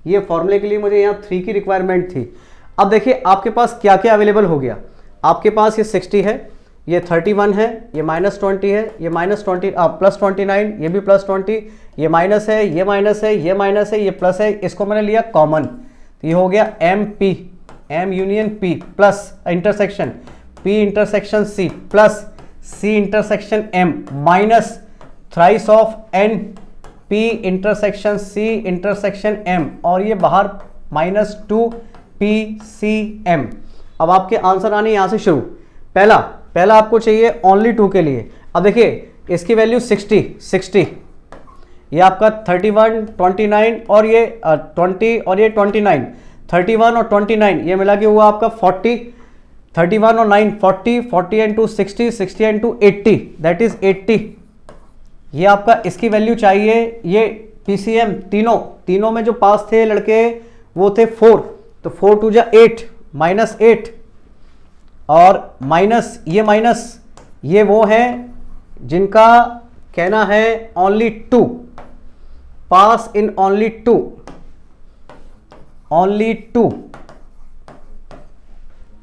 ये फॉर्मूले के लिए मुझे यहाँ 3 की रिक्वायरमेंट थी। अब देखिए आपके पास क्या क्या अवेलेबल हो गया। आपके पास ये 60 है, ये 31 है, ये -20 है, ये -20 +29, ये भी +20, ये माइनस है, ये माइनस है, ये माइनस है, ये प्लस है, इसको मैंने लिया कॉमन, तो ये हो गया MP, M union P plus intersection P intersection C plus C intersection M minus thrice of N P intersection C intersection M, और ये बाहर -2PCM। अब आपके आंसर आने यहाँ से शुरू। पहला आपको चाहिए ओनली 2 के लिए। अब देखिए इसकी वैल्यू 60, ये आपका 31, 29 और ये 20 और ये 29, 31 और 29 ये मिला के हुआ आपका 40, 31 और 9 40, 40 into 60, 60 into 80 दैट इज 80। ये आपका इसकी वैल्यू चाहिए। ये PCM तीनों में जो पास थे लड़के वो थे 4, तो 4 2 जा 8 -8, और माइनस ये वो हैं जिनका कहना है ओनली 2 पास इन, ओनली 2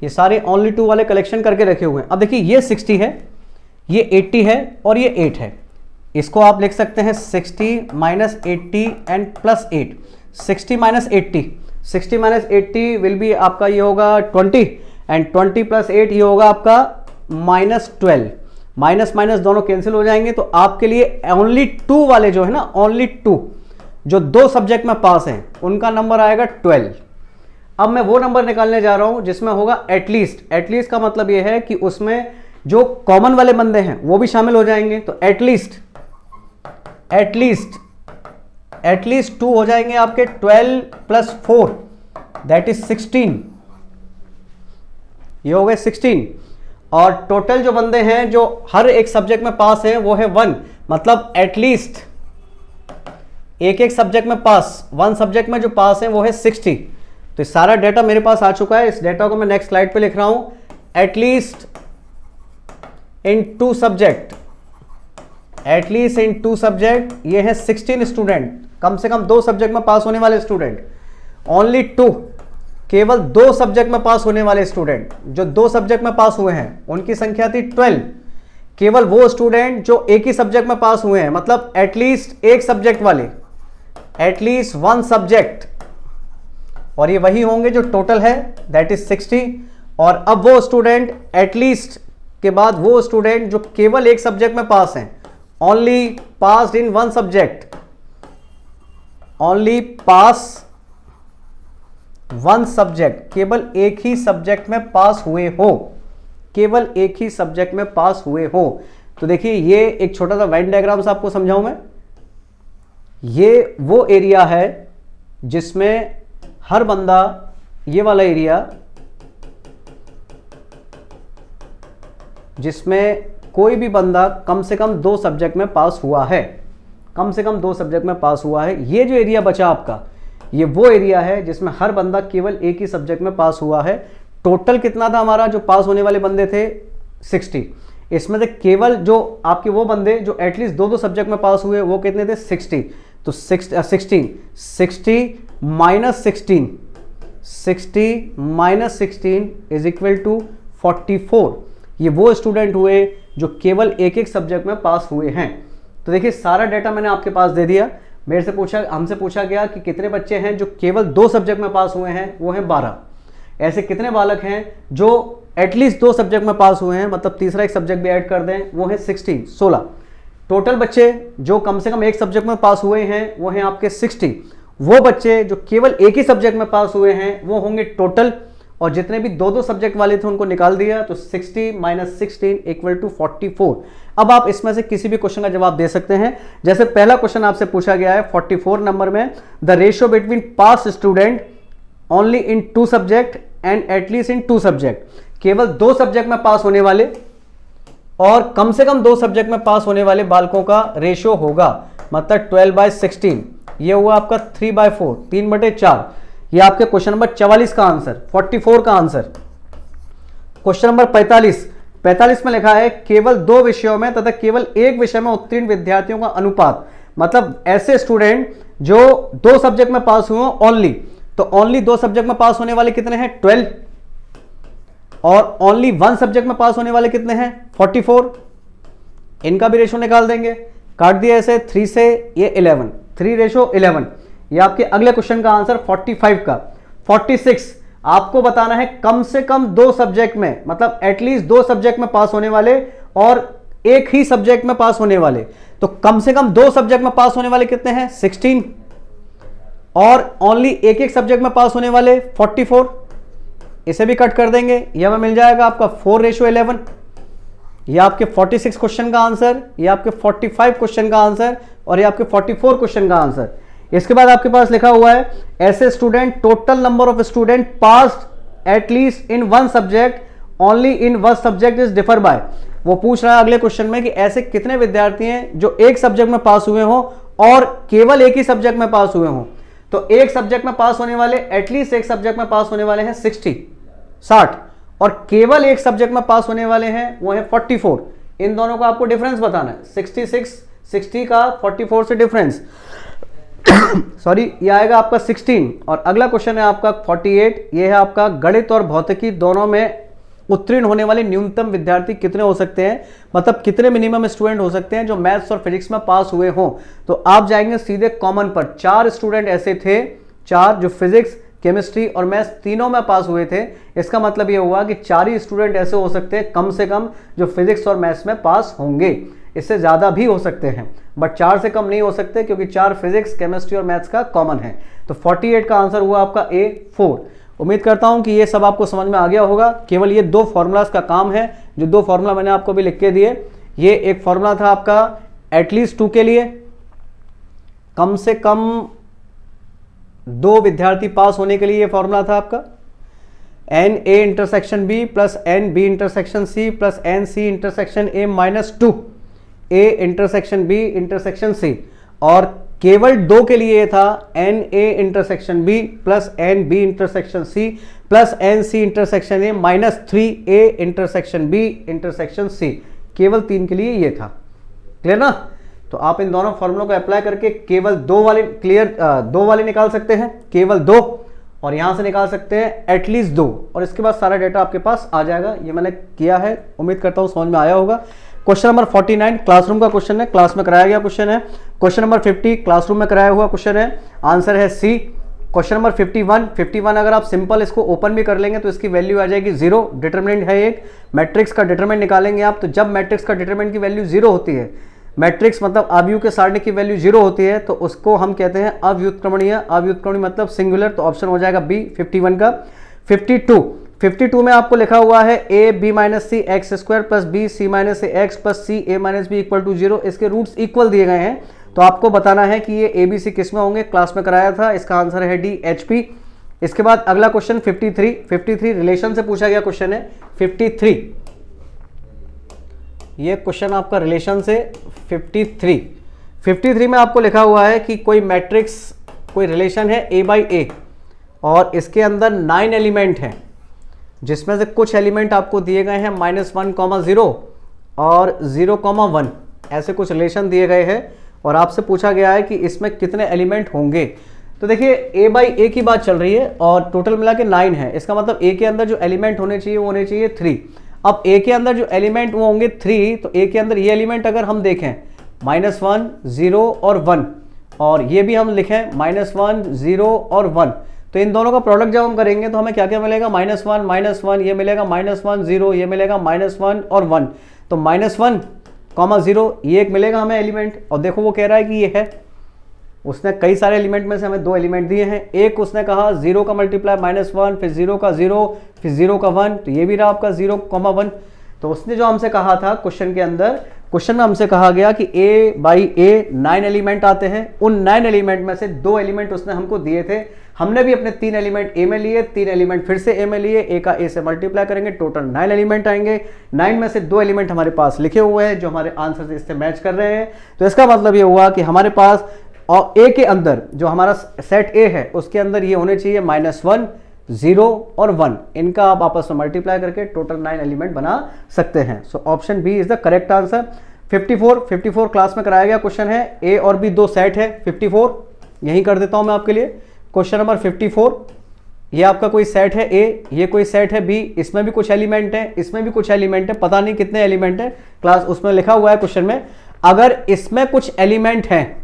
ये सारे ओनली 2 वाले कलेक्शन करके रखे हुए हैं। अब देखिए ये 60 है, ये 80 है और ये 8 है। इसको आप लिख सकते हैं 60 - 80 एंड +8। 60 - 80 विल बी आपका ये होगा 20 एंड 20 + 8 ये होगा आपका -12। माइनस दोनों कैंसिल हो जाएंगे, तो आपके लिए ओनली 2 वाले जो है ना, ओनली 2 जो 2 सब्जेक्ट में पास हैं उनका नंबर आएगा 12। अब मैं वो नंबर निकालने जा रहा हूं जिसमें होगा एटलीस्ट। एटलीस्ट का मतलब ये है कि उसमें जो कॉमन वाले बंदे हैं वो भी शामिल हो जाएंगे, तो एटलीस्ट 2 हो जाएंगे आपके। 12 + 4 दैट इज 16, ये हो गए 16। और टोटल जो बंदे हैं जो हर एक सब्जेक्ट में पास हैं वो है 1, मतलब एटलीस्ट एक सब्जेक्ट में पास, 1 सब्जेक्ट में जो पास है वो है 60। तो सारा डेटा मेरे पास आ चुका है। इस डेटा को मैं नेक्स्ट स्लाइड पे लिख रहा हूं। At least in 2 subject, at least in 2 subject ये है 16 स्टूडेंट, कम से कम 2 सब्जेक्ट में पास होने वाले स्टूडेंट। ओनली 2, केवल 2 सब्जेक्ट में पास होने वाले स्टूडेंट, जो 2 सब्जेक्ट में पास हुए हैं उनकी संख्या थी 12। केवल वो स्टूडेंट जो एक ही सब्जेक्ट में पास हुए हैं, मतलब एटलीस्ट एक सब्जेक्ट वाले, एटलीस्ट 1 सब्जेक्ट, और ये वही होंगे जो टोटल है दैट इज 60। और अब वो स्टूडेंट एटलीस्ट के बाद वो स्टूडेंट जो केवल एक सब्जेक्ट में पास हैं, only passed in 1 subject, only pass 1 subject, केवल एक ही सब्जेक्ट में पास हुए हो, केवल एक ही सब्जेक्ट में पास हुए हो। तो देखिए ये एक छोटा सा वेन डायग्राम से आपको समझाऊं मैं। ये वो एरिया है जिसमें हर बंदा, ये वाला एरिया जिसमें कोई भी बंदा कम से कम 2 सब्जेक्ट में पास हुआ है, कम से कम 2 सब्जेक्ट में पास हुआ है। ये जो एरिया बचा आपका, ये वो एरिया है जिसमें हर बंदा केवल एक ही सब्जेक्ट में पास हुआ है। टोटल कितना था हमारा जो पास होने वाले बंदे थे 60। इसमें से केवल जो आपके वो बंदे जो एटलीस्ट 2 सब्जेक्ट में पास हुए वो कितने थे 60। तो 16 60 -16 इज इक्वल टू 44। ये वो स्टूडेंट हुए जो केवल एक सब्जेक्ट में पास हुए हैं। तो देखिए सारा डेटा मैंने आपके पास दे दिया। हमसे पूछा गया कि कितने बच्चे हैं जो केवल 2 सब्जेक्ट में पास हुए हैं, वो हैं 12। ऐसे कितने बालक हैं जो एटलीस्ट 2 सब्जेक्ट में पास हुए हैं, मतलब तीसरा एक सब्जेक्ट भी ऐड कर दें, वो है 16। टोटल बच्चे जो कम से कम एक सब्जेक्ट में पास हुए हैं वो हैं आपके 60। वो बच्चे जो केवल एक ही सब्जेक्ट में पास हुए हैं वो होंगे टोटल, और जितने भी 2 सब्जेक्ट वाले थे उनको निकाल दिया, तो 60 - 16 = 44। अब आप इसमें से किसी भी क्वेश्चन का जवाब दे सकते हैं। जैसे पहला क्वेश्चन आपसे पूछा गया है 44 नंबर में, the ratio between pass student only in 2 subject and at least in 2 subject. केवल 2 सब्जेक्ट में पास होने वाले और कम से कम 2 सब्जेक्ट में पास होने वाले बालकों का रेशियो होगा, मतलब 12/16। ये हुआ आपका 3/4, 3/4। ये आपके क्वेश्चन नंबर 44 का आंसर, 44 का आंसर। क्वेश्चन नंबर 45 में लिखा है केवल 2 विषयों में तथा केवल 1 विषय में उत्तीर्ण विद्यार्थियों का अनुपात, मतलब ऐसे स्टूडेंट जो 2 सब्जेक्ट में पास हुए हो ओनली, तो ओनली 2 सब्जेक्ट में पास होने वाले कितने हैं 12, और ओनली 1 सब्जेक्ट में पास होने वाले कितने हैं 44। इनका भी रेशो निकाल देंगे, काट दिया ऐसे 3 से ये 11, 3:11। ये आपके अगले क्वेश्चन का आंसर 45 का। 46 आपको बताना है कम से कम 2 सब्जेक्ट में, मतलब एटलीस्ट 2 सब्जेक्ट में पास होने वाले और एक ही सब्जेक्ट में पास होने वाले, तो कम से कम 2 सब्जेक्ट में पास होने वाले कितने हैं 16, और ओनली एक सब्जेक्ट में पास होने वाले 44। इसे भी कट कर देंगे, यह हमें मिल जाएगा आपका 4:11। यह आपके 46 क्वेश्चन का आंसर, यह आपके 45 क्वेश्चन का आंसर, और यह आपके 44 क्वेश्चन का आंसर। इसके बाद आपके पास लिखा हुआ है ऐसे student, total number of student passed at least in 1 subject only in 1 subject is differ by. वो पूछ रहा है अगले क्वेश्चन में कि ऐसे कितने विद्यार्थी हैं जो एक सब्जेक्ट में पास हुए हो और केवल एक ही सब्जेक्ट में पास हुए हो। तो एक सब्जेक्ट में पास होने वाले, एटलीस्ट एक सब्जेक्ट में पास होने वाले हैं 60, और केवल एक सब्जेक्ट में पास होने वाले हैं वो है 44। इन दोनों का आपको डिफरेंस बताना है, 60 का 44 से डिफरेंस सॉरी, ये आएगा आपका 16। और अगला क्वेश्चन है आपका 48, ये है आपका गणित और भौतिकी दोनों में उत्तीर्ण होने वाले न्यूनतम विद्यार्थी कितने हो सकते हैं, मतलब कितने मिनिमम स्टूडेंट हो सकते हैं जो मैथ्स और फिजिक्स में पास हुए हों। तो आप जाएंगे सीधे कॉमन पर, 4 स्टूडेंट ऐसे थे, 4 जो फिजिक्स, केमिस्ट्री और मैथ्स तीनों में पास हुए थे। इसका मतलब ये हुआ कि 4 ही स्टूडेंट ऐसे हो सकते हैं कम से कम जो फिजिक्स और मैथ्स में पास होंगे। इससे ज़्यादा भी हो सकते हैं, बट 4 से कम नहीं हो सकते, क्योंकि 4 फिजिक्स, केमिस्ट्री और मैथ्स का कॉमन है। तो 48 का आंसर हुआ आपका A4। उम्मीद करता हूं कि ये सब आपको समझ में आ गया होगा। केवल ये 2 फॉर्मूलाज का काम है, जो 2 फॉर्मूला मैंने आपको भी लिख के दिए। ये एक फॉर्मूला था आपका एटलीस्ट 2 के लिए, कम से कम 2 विद्यार्थी पास होने के लिए ये फॉर्मूला था आपका, NA intersection B plus NB intersection C plus NC intersection A minus 2 A intersection B intersection C, और केवल 2 के लिए था NA intersection B plus NB intersection C plus NC intersection A minus 3A intersection B intersection C। केवल 3 के लिए ये था। क्लियर ना? तो आप इन दोनों फॉर्मूलों को अप्लाई करके केवल 2 वाले दो वाले निकाल सकते हैं, केवल 2, और यहां से निकाल सकते हैं एटलीस्ट 2, और इसके बाद सारा डेटा आपके पास आ जाएगा। ये मैंने किया है, उम्मीद करता हूं समझ में आया होगा। क्वेश्चन नंबर 49 क्लासरूम का क्वेश्चन है, क्लास में कराया गया क्वेश्चन है। क्वेश्चन नंबर 50 क्लासरूम में कराया हुआ क्वेश्चन है, आंसर है सी। क्वेश्चन नंबर 51 अगर आप सिंपल इसको ओपन भी कर लेंगे तो इसकी वैल्यू आ जाएगी 0। डिटरमिनेंट है एक, मैट्रिक्स का डिटरमिनेंट निकालेंगे आप, तो जब मैट्रिक्स का डिटरमिनेंट की वैल्यू 0 होती है, मैट्रिक्स मतलब अवयव के सारणी की वैल्यू 0 होती है, तो उसको हम कहते हैं अव्युत्क्रमणीय। अव्युत्क्रमणीय मतलब सिंगुलर, तो ऑप्शन हो जाएगा बी 51 का। 52 में आपको लिखा हुआ है a b minus c x square plus b c minus x plus c a minus b equal to 0। इसके रूट्स इक्वल दिए गए हैं, तो आपको बताना है कि ये ए बी सी किस में होंगे। क्लास में कराया था, इसका आंसर है डी एच पी। इसके बाद अगला क्वेश्चन 53 रिलेशन से पूछा गया क्वेश्चन है 53। ये क्वेश्चन आपका रिलेशन से 53 में आपको लिखा हुआ है कि कोई मैट्रिक्स, कोई रिलेशन है a बाई ए, और इसके अंदर 9 एलिमेंट हैं, जिसमें से कुछ एलिमेंट आपको दिए गए हैं -1,0 और 0,1, ऐसे कुछ रिलेशन दिए गए हैं, और आपसे पूछा गया है कि इसमें कितने एलिमेंट होंगे। तो देखिए a बाई ए की बात चल रही है, और टोटल मिला के 9 है। इसका मतलब a के अंदर जो एलिमेंट होने चाहिए वो होने चाहिए 3। अब a के अंदर जो एलिमेंट वो होंगे 3, तो a के अंदर ये एलिमेंट अगर हम देखें -1, 0 और 1, और ये भी हम लिखें -1, 0 और 1, तो इन दोनों का प्रोडक्ट जब हम करेंगे तो हमें क्या क्या मिलेगा, -1, ये मिलेगा -1, 0, ये मिलेगा -1 और 1, तो -1, 0 ये एक मिलेगा हमें एलिमेंट। और देखो वो कह रहा है कि ये है, उसने कई सारे एलिमेंट में से हमें 2 एलिमेंट दिए हैं। एक उसने कहा 0 का मल्टीप्लाई -1, फिर 0 का 0, फिर 0 का 1, तो ये भी रहा आपका 0,1। तो उसने जो हमसे कहा था क्वेश्चन के अंदर, क्वेश्चन में हमसे कहा गया कि a बाई ए 9 एलिमेंट आते हैं। उन 9 एलिमेंट में से 2 एलिमेंट उसने हमको दिए थे, हमने भी अपने 3 एलिमेंट a में लिए, 3 एलिमेंट फिर से a में लिए, a का a से मल्टीप्लाई करेंगे, टोटल 9 एलिमेंट आएंगे। 9 में से 2 एलिमेंट हमारे पास लिखे हुए हैं जो हमारे आंसर से इससे मैच कर रहे हैं। तो इसका मतलब ये हुआ कि हमारे पास और a के अंदर जो हमारा सेट a है उसके अंदर ये होने चाहिए -1, 0 और 1, इनका आप आपस में मल्टीप्लाई करके टोटल 9 एलिमेंट बना सकते हैं। So option B is the correct answer. 54 class में कराया गया क्वेश्चन है, ए और बी दो सेट है 54, यही कर देता हूं मैं आपके लिए। क्वेश्चन नंबर 54, ये आपका कोई सेट है ए, ये कोई सेट है बी, इसमें भी कुछ एलिमेंट है, इसमें भी कुछ एलिमेंट है, पता नहीं कितने एलिमेंट है, क्लास उसमें लिखा हुआ है क्वेश्चन में। अगर इसमें कुछ एलिमेंट हैं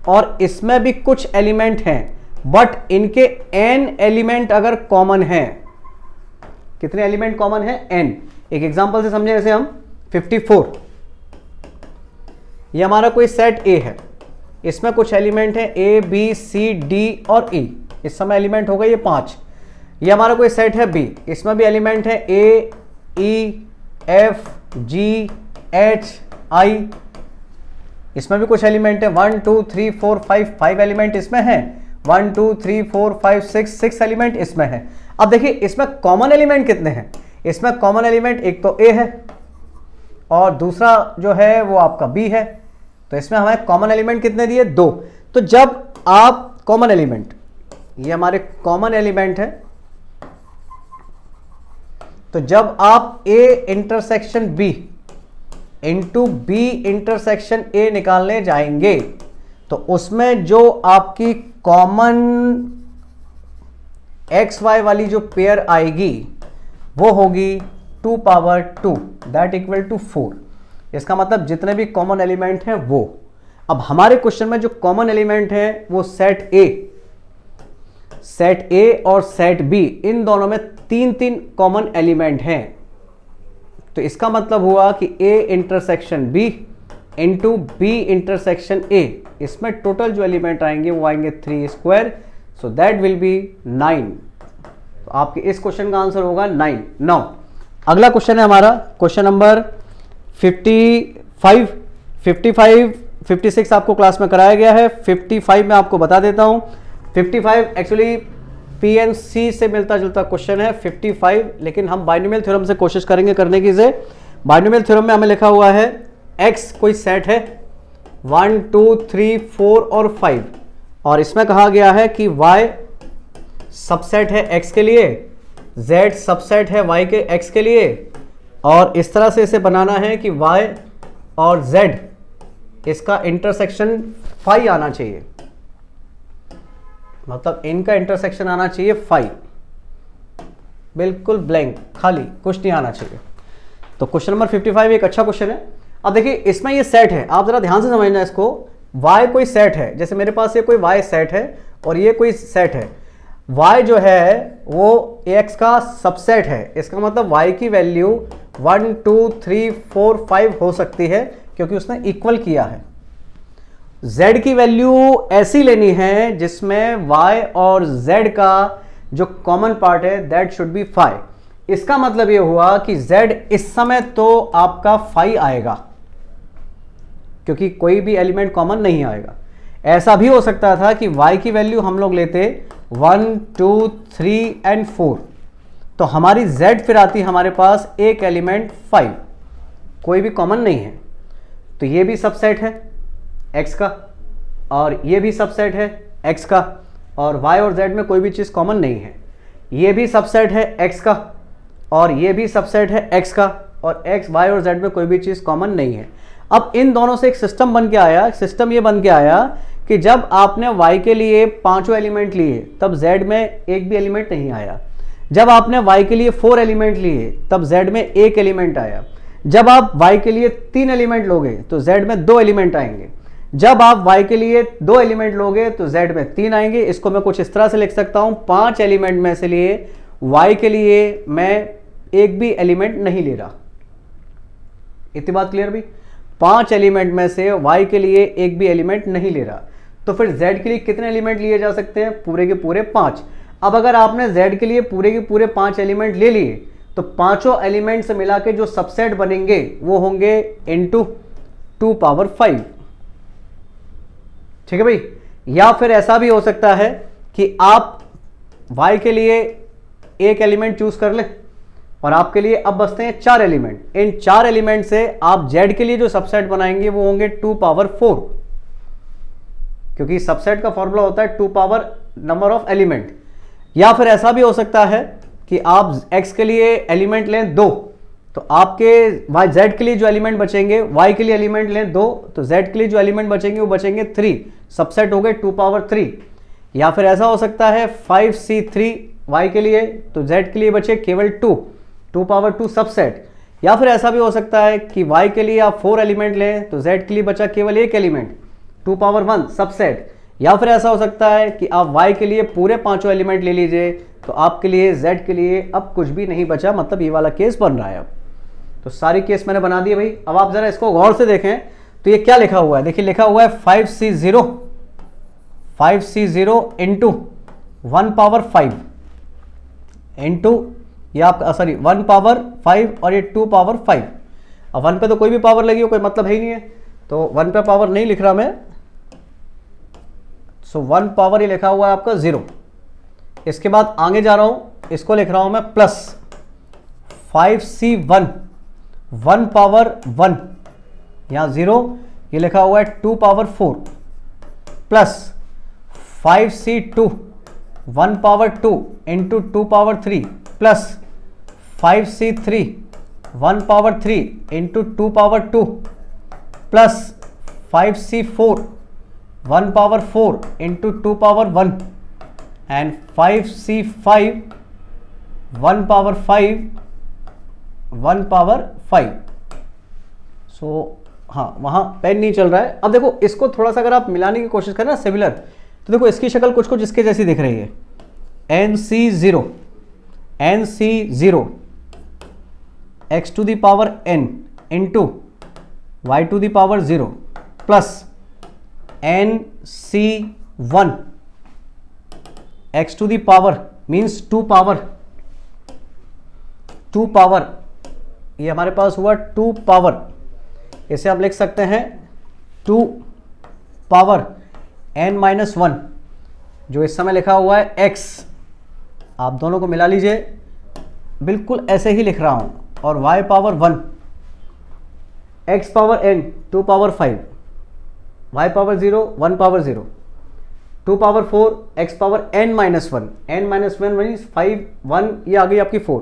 और इसमें भी कुछ एलिमेंट हैं, बट इनके n एलिमेंट अगर कॉमन है, कितने एलिमेंट कॉमन है? n। एक एग्जांपल से समझे, जैसे हम 54, ये हमारा कोई सेट A है, इसमें कुछ एलिमेंट है A B C D और E, इस समय एलिमेंट हो गए ये 5। ये हमारा कोई सेट है B, इसमें भी एलिमेंट है A E F G H I, इसमें भी कुछ एलिमेंट है 1 2 3 4 5 एलिमेंट इसमें है, 1 2 3 4 5 6 एलिमेंट इसमें है। अब देखिए इसमें कॉमन एलिमेंट कितने हैं? इसमें कॉमन एलिमेंट एक तो A है और दूसरा जो है वो आपका B है, तो इसमें हमारे कॉमन एलिमेंट कितने दिए? 2। तो जब आप कॉमन एलिमेंट, ये हमारे कॉमन एलिमेंट है, तो जब आप A intersection B into B intersection A निकालने जाएंगे, तो उसमें जो आपकी कॉमन एक्स वाई वाली जो पेयर आएगी वो होगी 2 पावर 2, दैट इक्वल टू 4। इसका मतलब जितने भी कॉमन एलिमेंट हैं वो। अब हमारे क्वेश्चन में जो कॉमन एलिमेंट है वो सेट ए और सेट बी, इन दोनों में 3 कॉमन एलिमेंट हैं। तो इसका मतलब हुआ कि A intersection B into B intersection A, इसमें टोटल जो एलिमेंट आएंगे वो आएंगे 3 square, so that will B 9। तो आपके इस क्वेश्चन का आंसर होगा 9। नाउ अगला क्वेश्चन है हमारा क्वेश्चन नंबर 55, 56 आपको क्लास में कराया गया है। 55 में आपको बता देता हूं, 55 एक्चुअली PNC से मिलता जुलता क्वेश्चन है 55, लेकिन हम बाइनोमियल थ्योरम से कोशिश करेंगे करने की। से बाइनोमियल थ्योरम में हमें लिखा हुआ है x कोई सेट है 1 2 3 4 और 5, और इसमें कहा गया है कि y सबसेट है x के लिए, z सबसेट है y के x के लिए, और इस तरह से इसे बनाना है कि y और z इसका इंटरसेक्शन फाई आना चाहिए, मतलब इनका इंटरसेक्शन आना चाहिए फाई, बिल्कुल ब्लैंक, खाली, कुछ नहीं आना चाहिए। तो क्वेश्चन नंबर 55 एक अच्छा क्वेश्चन है। अब देखिए इसमें ये सेट है, आप जरा ध्यान से समझना इसको। y कोई सेट है, जैसे मेरे पास ये कोई y सेट है और ये कोई सेट है, y जो है वो x का सबसेट है, इसका मतलब y की वैल्यू 1 2 3 4 5 हो सकती है क्योंकि उसने इक्वल किया है। z की वैल्यू ऐसी लेनी है जिसमें y और z का जो कॉमन पार्ट है दैट शुड बी 5। इसका मतलब ये हुआ कि z इस समय तो आपका 5 आएगा क्योंकि कोई भी एलिमेंट कॉमन नहीं आएगा। ऐसा भी हो सकता था कि y की वैल्यू हम लोग लेते 1 2 3 एंड 4, तो हमारी z फिर आती हमारे पास एक एलिमेंट 5, कोई भी कॉमन नहीं है, तो ये भी सबसेट है x का और ये भी सबसेट है x का, और y और z में कोई भी चीज़ कॉमन नहीं है। ये भी सबसेट है x का और ये भी सबसेट है x का, और x y और z में कोई भी चीज़ कॉमन नहीं है। अब इन दोनों से एक सिस्टम बन के आया, सिस्टम ये बन के आया कि जब आपने y के लिए 5 एलिमेंट लिए तब z में एक भी एलिमेंट नहीं आया, जब आपने y के लिए 4 एलिमेंट लिए तब z में एक एलिमेंट आया, जब आप y के लिए 3 एलिमेंट लोगे तो z में 2 एलिमेंट आएंगे, जब आप y के लिए 2 एलिमेंट लोगे तो z में 3 आएंगे। इसको मैं कुछ इस तरह से लिख सकता हूं, 5 एलिमेंट में से लिए y के लिए मैं एक भी एलिमेंट नहीं ले रहा। इतनी बात क्लियर भी? 5 एलिमेंट में से y के लिए एक भी एलिमेंट नहीं ले रहा, तो फिर z के लिए कितने एलिमेंट लिए जा सकते हैं? पूरे के पूरे 5। अब अगर आपने z के लिए पूरे के पूरे 5 एलिमेंट ले लिए तो पांचों एलिमेंट से मिला के जो सबसेट बनेंगे वो होंगे इनटू 2 पावर 5। ठीक है भाई? या फिर ऐसा भी हो सकता है कि आप y के लिए एक एलिमेंट चूज कर लें और आपके लिए अब बचते हैं 4 एलिमेंट। इन 4 एलिमेंट से आप z के लिए जो सबसेट बनाएंगे वो होंगे 2 पावर 4, क्योंकि सबसेट का फॉर्मूला होता है 2 पावर नंबर ऑफ एलिमेंट। या फिर ऐसा भी हो सकता है कि आप x के लिए एलिमेंट लें 2, तो आपके y z के लिए जो एलिमेंट बचेंगे, y के लिए एलिमेंट लें 2, तो z के लिए जो एलिमेंट बचेंगे वो बचेंगे 3, सबसेट हो गए 2 पावर 3। या फिर ऐसा हो सकता है 5c3 y के लिए, तो z के लिए बचे केवल 2 पावर 2 सबसेट। या फिर ऐसा भी हो सकता है कि y के लिए आप 4 एलिमेंट लें, तो z के लिए बचा केवल एक एलिमेंट 2 पावर 1 सबसेट। या फिर ऐसा हो सकता है कि आप y के लिए पूरे 5 एलिमेंट ले लीजिए, तो आपके लिए z के लिए अब कुछ भी नहीं बचा, मतलब ये वाला केस बन रहा है। अब तो सारी केस मैंने बना दिए भाई। अब आप जरा इसको गौर से देखें तो ये क्या लिखा हुआ है, देखिए लिखा हुआ है 5c0 इंटू 1 पावर 5 इंटू ये आपका सॉरी 1 पावर 5 और ये 2 पावर 5। अब 1 पे तो कोई भी पावर लगी हो कोई मतलब है ही नहीं है, तो 1 पे पावर नहीं लिख रहा मैं, सो 1 पावर ये लिखा हुआ है आपका 0। इसके बाद आगे जा रहा हूं, इसको लिख रहा हूं मैं प्लस 5c1 1 पावर 1, यहां 0, ये लिखा हुआ है 2 power 4 plus 5c2 1 power 2 into 2 power 3 plus 5c3 1 power 3 into 2 power 2 plus 5c4 1 power 4 into 2 power 1 and 5c5 1 power 5 सो हाँ वहाँ पेन नहीं चल रहा है। अब देखो इसको थोड़ा सा अगर आप मिलाने की कोशिश करें ना सिमिलर, तो देखो इसकी शक्ल कुछ कुछ इसके जैसी दिख रही है। nc0 x to the power n into y to the power 0 plus nc1 x to the power means 2 power, ये हमारे पास हुआ 2 पावर, इसे आप लिख सकते हैं 2 पावर n-1, जो इस समय लिखा हुआ है x, आप दोनों को मिला लीजिए, बिल्कुल ऐसे ही लिख रहा हूं, और y power 1 x power n 2 power 5 y power 0 1 power 0 2 power 4 x power n-1 means 5 1, ये आ गई आपकी 4।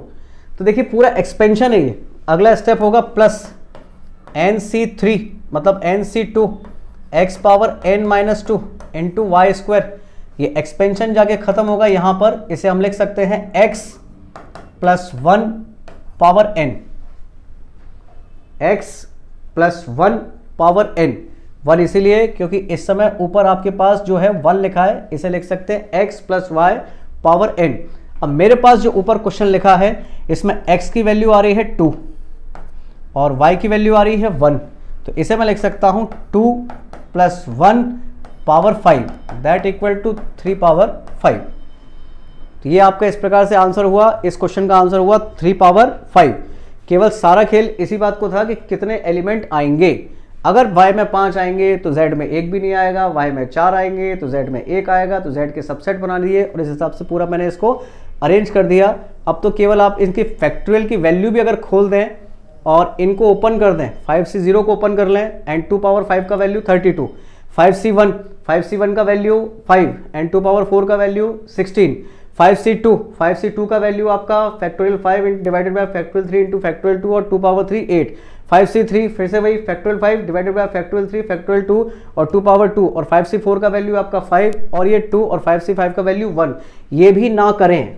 तो देखिए पूरा एक्सपेंशन है ये। अगला स्टेप होगा प्लस nc3 मतलब nc2 x power n-2 into y square, ये एक्सपेंशन जाके खत्म होगा यहाँ पर, इसे हम लिख सकते हैं x plus 1 power n, x plus 1 power n, 1 इसीलिए क्योंकि इस समय ऊपर आपके पास जो है 1 लिखा है, इसे लिख सकते हैं x plus y power n। अब मेरे पास जो ऊपर क्वेश्चन लिखा है इसमें x की वैल्यू आ रही है 2 और y की वैल्यू आ रही है 1, तो इसे मैं लिख सकता हूं 2 plus 1 power 5 that equal to 3 power 5। तो ये आपका इस प्रकार से आंसर हुआ, इस क्वेश्चन का आंसर हुआ 3 पावर 5। केवल सारा खेल इसी बात को था कि कितने एलिमेंट आएंगे। अगर y में 5 आएंगे तो z में 1 भी नहीं आएगा, y में 4 आएंगे तो z में 1 आएगा, तो z के सबसेट बना लिए और इस हिसाब से पूरा मैंने इसको अरेंज कर दिया। अब तो केवल आप इनकी फैक्टोरियल की वैल्यू भी अगर खोल दें और इनको ओपन कर दें, 5c0 को ओपन कर लें एंड 2 पावर 5 का वैल्यू 32, 5c1 का वैल्यू 5 एंड 2 पावर 4 का वैल्यू 16, 5c2 का वैल्यू आपका factorial 5 divided by factorial 3 into factorial 2 और 2 पावर 3 8, 5c3 फिर से वही factorial 5 divided by factorial 3 factorial 2 और 2 पावर 2 और 5c4 का वैल्यू आपका 5 और ये 2 और 5c5 का वैल्यू 1। ये भी ना करें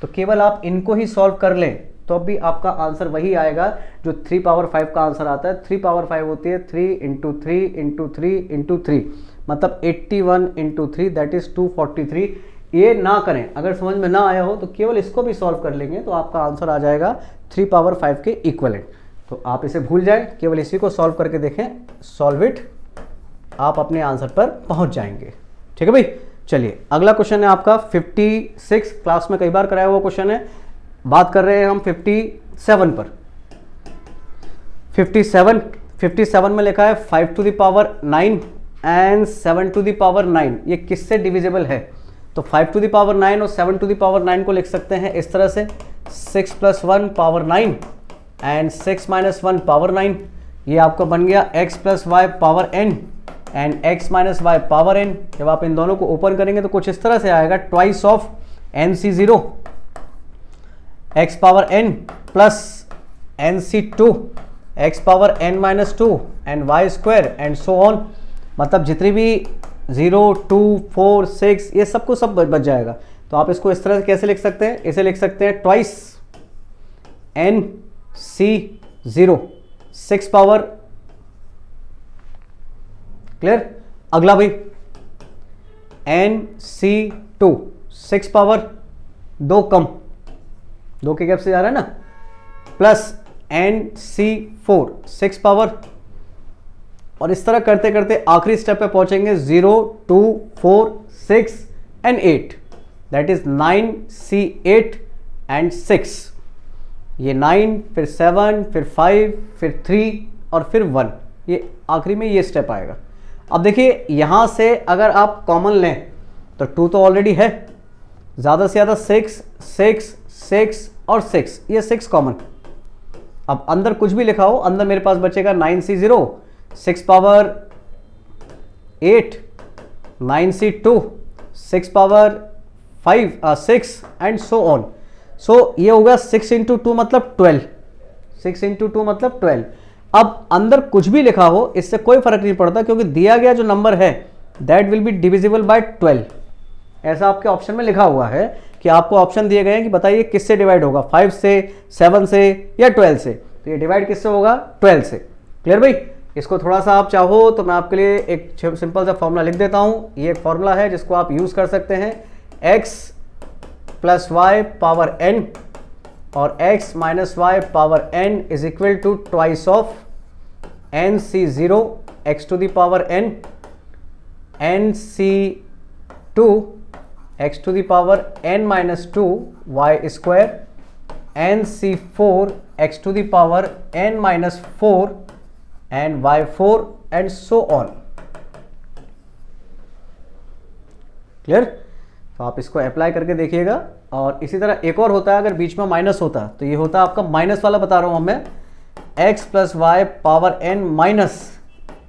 तो केवल आप इनको ही सॉल्व कर लें तो अब भी आपका आंसर वही आएगा जो 3 पावर 5 का आंसर आता है। 3 पावर 5 होती है 3 इंटू 3 इंटू 3 इंटू 3, मतलब 81 इंटू 3 दैट इज 243। ये ना करें, अगर समझ में ना आया हो तो केवल इसको भी सॉल्व कर लेंगे तो आपका आंसर आ जाएगा 3 पावर 5 के इक्वलेंट। तो आप इसे भूल जाएं, केवल इसी को सॉल्व करके देखें, सॉल्व इट, आप अपने आंसर पर पहुंच जाएंगे। ठीक है भाई, चलिए अगला क्वेश्चन है आपका 56, क्लास में कई बार कराया हुआ क्वेश्चन है। बात कर रहे हैं हम 57 पर। 57 में लिखा है 5 to the power 9 and 7 to the power 9, ये किससे डिविजिबल है? तो 5 टू द पावर 9 और 7 टू द पावर 9 को लिख सकते हैं इस तरह से, 6 plus 1 power 9 and 6 minus 1 power 9, ये आपका बन गया x plus y power n and x minus y power n। जब आप इन दोनों को ओपन करेंगे तो कुछ इस तरह से आएगा, twice of NC0 x power n plus NC2 x power n minus 2 and y square and so on. मतलब जितनी भी 0, 2, 4, 6 ये सबको सब बच जाएगा। तो आप इसको इस तरह से कैसे लिख सकते हैं, इसे लिख सकते हैं ट्वाइस NC0 6 पावर। क्लियर। अगला भाई NC2 6 पावर 2 कम, 2 के गैप से जा रहा है ना, प्लस NC4 6 पावर, और इस तरह करते करते आखिरी स्टेप पे पहुंचेंगे 0, 2, 4, 6 and 8, that is 9C8 and 6। ये 9 फिर 7 फिर 5 फिर 3 और फिर 1, ये आखिरी में ये स्टेप आएगा। अब देखिए यहां से अगर आप कॉमन लें तो 2 तो ऑलरेडी है, ज़्यादा से ज़्यादा 6, 6, 6 और 6, ये 6 कॉमन। अब अंदर कुछ भी लिखा हो, अंदर मेरे पास बचेगा 9C0 6 power 8, 9C2 6 power 6 and so on. So ये होगा 6 इंटू 2 मतलब 12, 6 इंटू 2 मतलब 12। अब अंदर कुछ भी लिखा हो इससे कोई फर्क नहीं पड़ता, क्योंकि दिया गया जो नंबर है that will be divisible by 12। ऐसा आपके ऑप्शन में लिखा हुआ है कि आपको ऑप्शन दिए गए हैं कि बताइए किससे डिवाइड होगा, 5 से, 7 से या 12 से। तो ये डिवाइड किससे होगा, 12 से। क्लियर भाई। इसको थोड़ा सा आप चाहो तो मैं आपके लिए एक सिंपल सा फॉर्मूला लिख देता हूँ। ये एक फॉर्मूला है जिसको आप यूज़ कर सकते हैं, x plus y power n और x minus y power n is equal to twice of NC0 x to the power n, NC2 x to the power n minus 2 y square, NC4 x to the power n minus 4 and y4 and so on. Clear. तो आप इसको apply करके देखिएगा। और इसी तरह एक और होता है, अगर बीच में माइनस होता तो ये होता आपका माइनस वाला, बता रहा हूं मैं, x plus y power n minus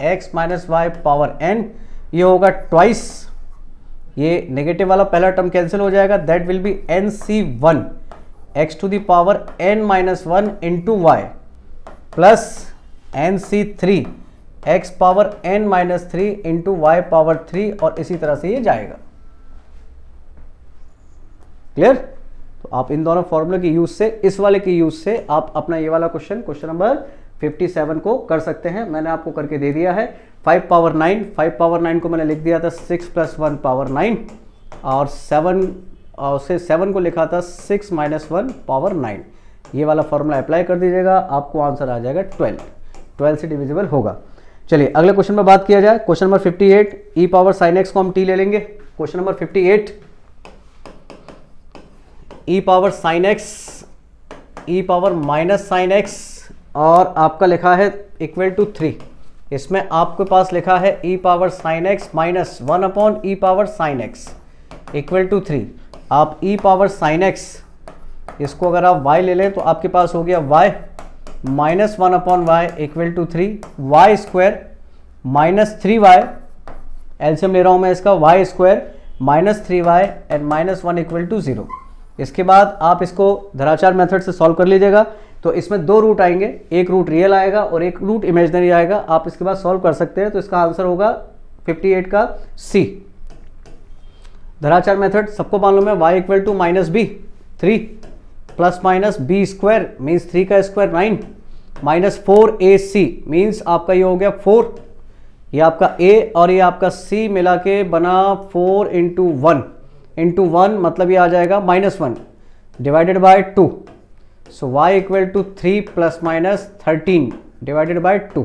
x minus y power n, ये होगा ट्वाइस, ये नेगेटिव वाला पहला टर्म कैंसिल हो जाएगा, that will be NC1 x to the power n minus 1 into y plus NC3 x power n minus 3 into y power 3, और इसी तरह से ये जाएगा। क्लियर। तो आप इन दोनों फॉर्मूले की यूज से, इस वाले की यूज से आप अपना ये वाला क्वेश्चन नंबर 57 को कर सकते हैं। मैंने आपको करके दे दिया है। 5 पावर 9, 5 पावर 9 को मैंने लिख दिया था 6 प्लस 1 पावर 9, और 7 को लिखा था 6 माइनस 1 पावर 9। ये वाला फॉर्मूला अप्लाई कर दीजिएगा, आपको आंसर आ जाएगा 12 से डिविजिबल होगा। चलिए अगले क्वेश्चन में बात किया जाए। क्वेश्चन नंबर 58, ई पावर साइन एक्स को हम टी ले लेंगे। क्वेश्चन नंबर 58, ई पावर साइन एक्स, ई पावर माइनस साइन एक्स, और आपका लिखा है इक्वल टू 3। इसमें आपके पास लिखा है e power sine x minus 1 upon e power sine x equal to 3। आप ई पावर साइन एक्स, इसको अगर आप y ले लें तो आपके पास हो गया y minus 1 upon y equal to 3, y square minus 3y, LCM ले रहा हूं मैं इसका, y square minus 3y and minus 1 equal to 0। इसके बाद आप इसको धराचार मेथड से सॉल्व कर लीजिएगा। तो इसमें 2 रूट आएंगे, एक रूट रियल आएगा और एक रूट इमेजनरी आएगा। आप इसके बाद सॉल्व कर सकते हैं। तो इसका आंसर होगा 58 का सी। धराचार मेथड सबको मालूम है, y equal to minus b 3 plus minus b square means 3 का स्क्वायर 9 माइनस 4ac मीन्स आपका ये हो गया 4, ये आपका a और ये आपका c मिला के बना 4 इंटू 1 मतलब ये आ जाएगा -1 divided by 2। So y equal to 3 plus minus 13 divided by 2।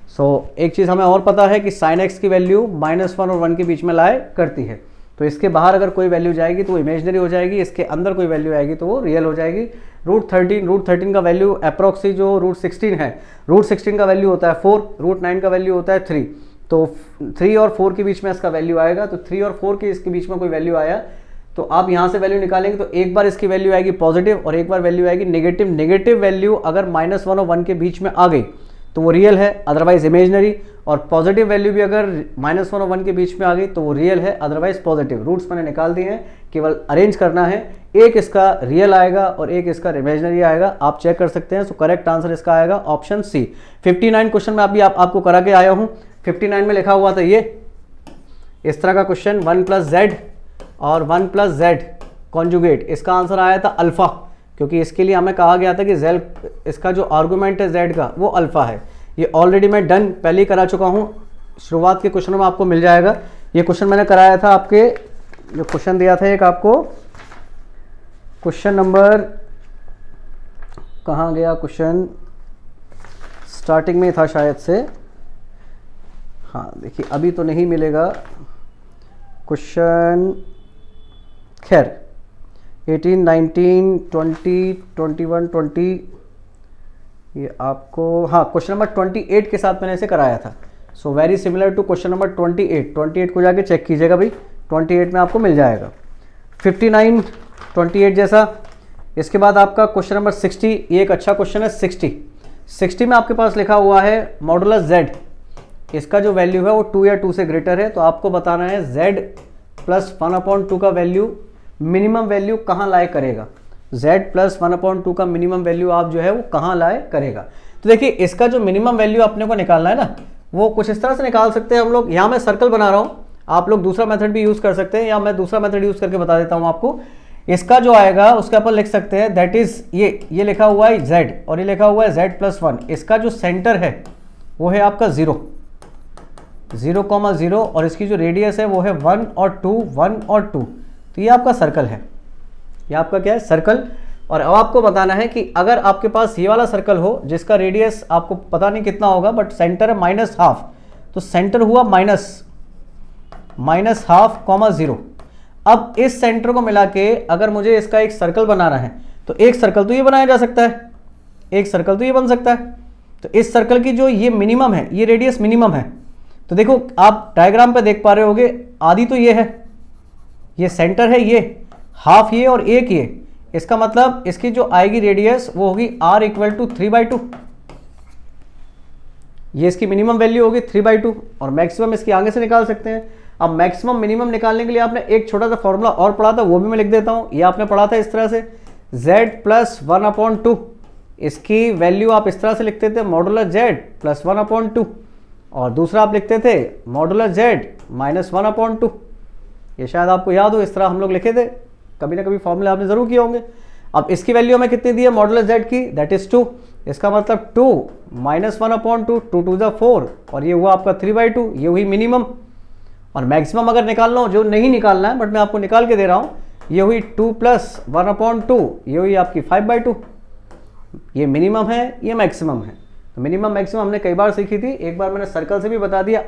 So एक चीज़ हमें और पता है कि साइन एक्स की वैल्यू -1 और 1 के बीच में लाए करती है। तो इसके बाहर अगर कोई वैल्यू जाएगी तो वो इमेजनरी हो जाएगी, इसके अंदर कोई वैल्यू आएगी तो वो रियल हो जाएगी। रूट 13 का वैल्यू अप्रॉक्सी जो रूट 16 है, रूट 16 का वैल्यू होता है 4, रूट 9 का वैल्यू होता है 3। तो 3 और 4 के बीच में इसका वैल्यू आएगा। तो 3 और 4 के इसके बीच में कोई वैल्यू आया तो आप यहाँ से वैल्यू निकालेंगे तो एक बार इसकी वैल्यू आएगी पॉजिटिव और एक बार वैल्यू आएगी नेगेटिव। नेगेटिव वैल्यू अगर -1 और 1 के बीच में आ गई तो वो रियल है, अदरवाइज इमेजनरी। और पॉजिटिव वैल्यू भी अगर -1 और 1 के बीच में आ गई तो वो रियल है, अदरवाइज पॉजिटिव। रूट्स मैंने निकाल दिए हैं, केवल अरेंज करना है। एक इसका रियल आएगा और एक इसका इमेजनरी आएगा, आप चेक कर सकते हैं। सो करेक्ट आंसर इसका आएगा ऑप्शन सी। 59 क्वेश्चन में अभी आपको करा के आया हूँ। 59 में लिखा हुआ था ये इस तरह का क्वेश्चन, 1 + z और 1 + z कॉन्जुगेट। इसका आंसर आया था अल्फा, क्योंकि इसके लिए हमें कहा गया था कि z इसका जो आर्गुमेंट है z का वो अल्फा है। ये ऑलरेडी मैं डन पहले ही करा चुका हूँ, शुरुआत के क्वेश्चनों में आपको मिल जाएगा। ये क्वेश्चन मैंने कराया था, आपके जो क्वेश्चन दिया था एक आपको, क्वेश्चन नंबर कहाँ गया, क्वेश्चन स्टार्टिंग में था शायद से। हाँ देखिए अभी तो नहीं मिलेगा क्वेश्चन, खैर 18, 19, 20, 21, 20, ये आपको, हाँ क्वेश्चन नंबर 28 के साथ मैंने इसे कराया था। So very similar to question number 28 को जाके चेक कीजिएगा भाई, 28 में आपको मिल जाएगा। 59, 28 जैसा। इसके बाद आपका क्वेश्चन नंबर 60, ये एक अच्छा क्वेश्चन है। 60 में आपके पास लिखा हुआ है मॉडुलस z, इसका जो वैल्यू है वो 2 या 2 से ग्रेटर है, तो आपको बताना है z + 1/2 का वैल्यू, मिनिमम वैल्यू कहाँ लाए करेगा। z + 1/2 का मिनिमम वैल्यू आप जो है वो कहाँ लाए करेगा। तो देखिए इसका जो मिनिमम वैल्यू अपने को निकालना है ना, वो कुछ इस तरह से निकाल सकते हैं हम लोग। यहाँ मैं सर्कल बना रहा हूँ, आप लोग दूसरा मेथड भी यूज़ कर सकते हैं, या मैं दूसरा मेथड यूज़ करके बता देता हूँ आपको। इसका जो आएगा उसके अपन लिख सकते हैं दैट इज़ ये लिखा हुआ है z और ये लिखा हुआ है z + 1। इसका जो सेंटर है वो है आपका 0, 0,0 और इसकी जो रेडियस है वो है 1 और 2, 1 और 2। तो ये आपका सर्कल है, ये आपका क्या है, सर्कल। और अब आपको बताना है कि अगर आपके पास ये वाला सर्कल हो जिसका रेडियस आपको पता नहीं कितना होगा, बट सेंटर है -1/2, तो सेंटर हुआ -1/2,0। अब इस सेंटर को मिला के अगर मुझे इसका एक सर्कल बनाना है तो एक सर्कल तो ये बनाया जा सकता है, एक सर्कल तो ये बन सकता है। तो इस सर्कल की जो ये मिनिमम है, ये रेडियस मिनिमम है, तो देखो आप डायग्राम पे देख पा रहे होगे, आधी तो ये है, ये सेंटर है, ये हाफ ये और एक ये। इसका मतलब इसकी जो आएगी रेडियस वो होगी r = 3/2। ये इसकी मिनिमम वैल्यू होगी 3/2 और मैक्सिमम इसकी आगे से निकाल सकते हैं। अब मैक्सिमम मिनिमम निकालने के लिए आपने एक छोटा सा फॉर्मूला और पढ़ा था, वो भी मैं लिख देता हूं। ये आपने पढ़ा था इस तरह से, z + 1/2, इसकी वैल्यू आप इस तरह से लिखते थे मॉडुलस z + 1/2, और दूसरा आप लिखते थे मॉडुलस z - 1/2। ये शायद आपको याद हो, इस तरह हम लोग लिखे थे, कभी ना कभी फॉर्मूले आपने जरूर किए होंगे। अब इसकी वैल्यू हमें कितनी दी है मॉडुलस z की, दैट इज 2। इसका मतलब 2 - 1/2, 2 × 2 = 4, और ये हुआ आपका 3/2, ये हुई मिनिमम। और मैक्सिमम अगर निकालना हो, जो नहीं निकालना है बट मैं आपको निकाल के दे रहा हूँ, ये हुई 2 + 1/2, ये हुई आपकी 5/2। ये मिनिमम है, ये मैक्सिमम है। तो मिनिमम मैक्सिमम हमने कई बार सीखी थी, एक बार मैंने सर्कल से भी बता दिया।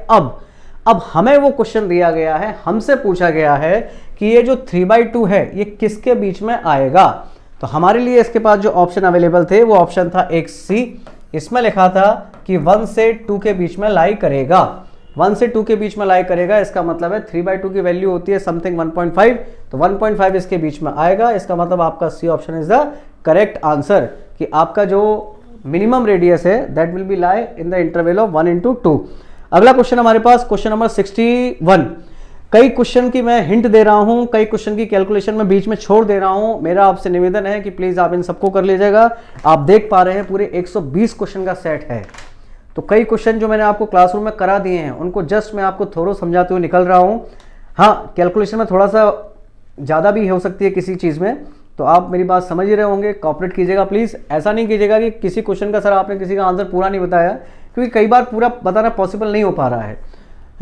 अब हमें वो क्वेश्चन दिया गया है, हमसे पूछा गया है कि ये जो 3/2 है ये किसके बीच में आएगा। तो हमारे लिए इसके पास जो ऑप्शन अवेलेबल थे वो ऑप्शन था एक सी। इसमें लिखा था कि 1 से 2 के बीच में लाई करेगा, 1 से 2 के बीच में लाई करेगा। इसका मतलब है 3/2 की वैल्यू होती है समथिंग 1.5, तो 1.5 इसके बीच में आएगा। इसका मतलब आपका C option is the correct answer, कि आपका जो मिनिमम रेडियस है that will be lie in the interval of 1 × 2। अगला क्वेश्चन हमारे पास क्वेश्चन नंबर 61। कई क्वेश्चन की मैं हिंट दे रहा हूं, कई क्वेश्चन की कैलकुलेशन में बीच में छोड़ दे रहा हूं। मेरा आपसे निवेदन है कि प्लीज आप इन सबको कर लीजिएगा। आप देख पा रहे हैं पूरे 120 क्वेश्चन का सेट है, तो कई क्वेश्चन जो मैंने आपको क्लासरूम में करा दिए हैं उनको जस्ट मैं आपको थोड़ा समझाते हुए निकल रहा हूं। हाँ, कैलकुलेशन में थोड़ा सा ज़्यादा भी हो सकती है किसी चीज़ में, तो आप मेरी बात समझ ही रहे होंगे, कॉपरेट कीजिएगा प्लीज़। ऐसा नहीं कीजिएगा कि किसी क्वेश्चन का सर आपने किसी का आंसर पूरा नहीं बताया, क्योंकि कई बार पूरा बताना पॉसिबल नहीं हो पा रहा है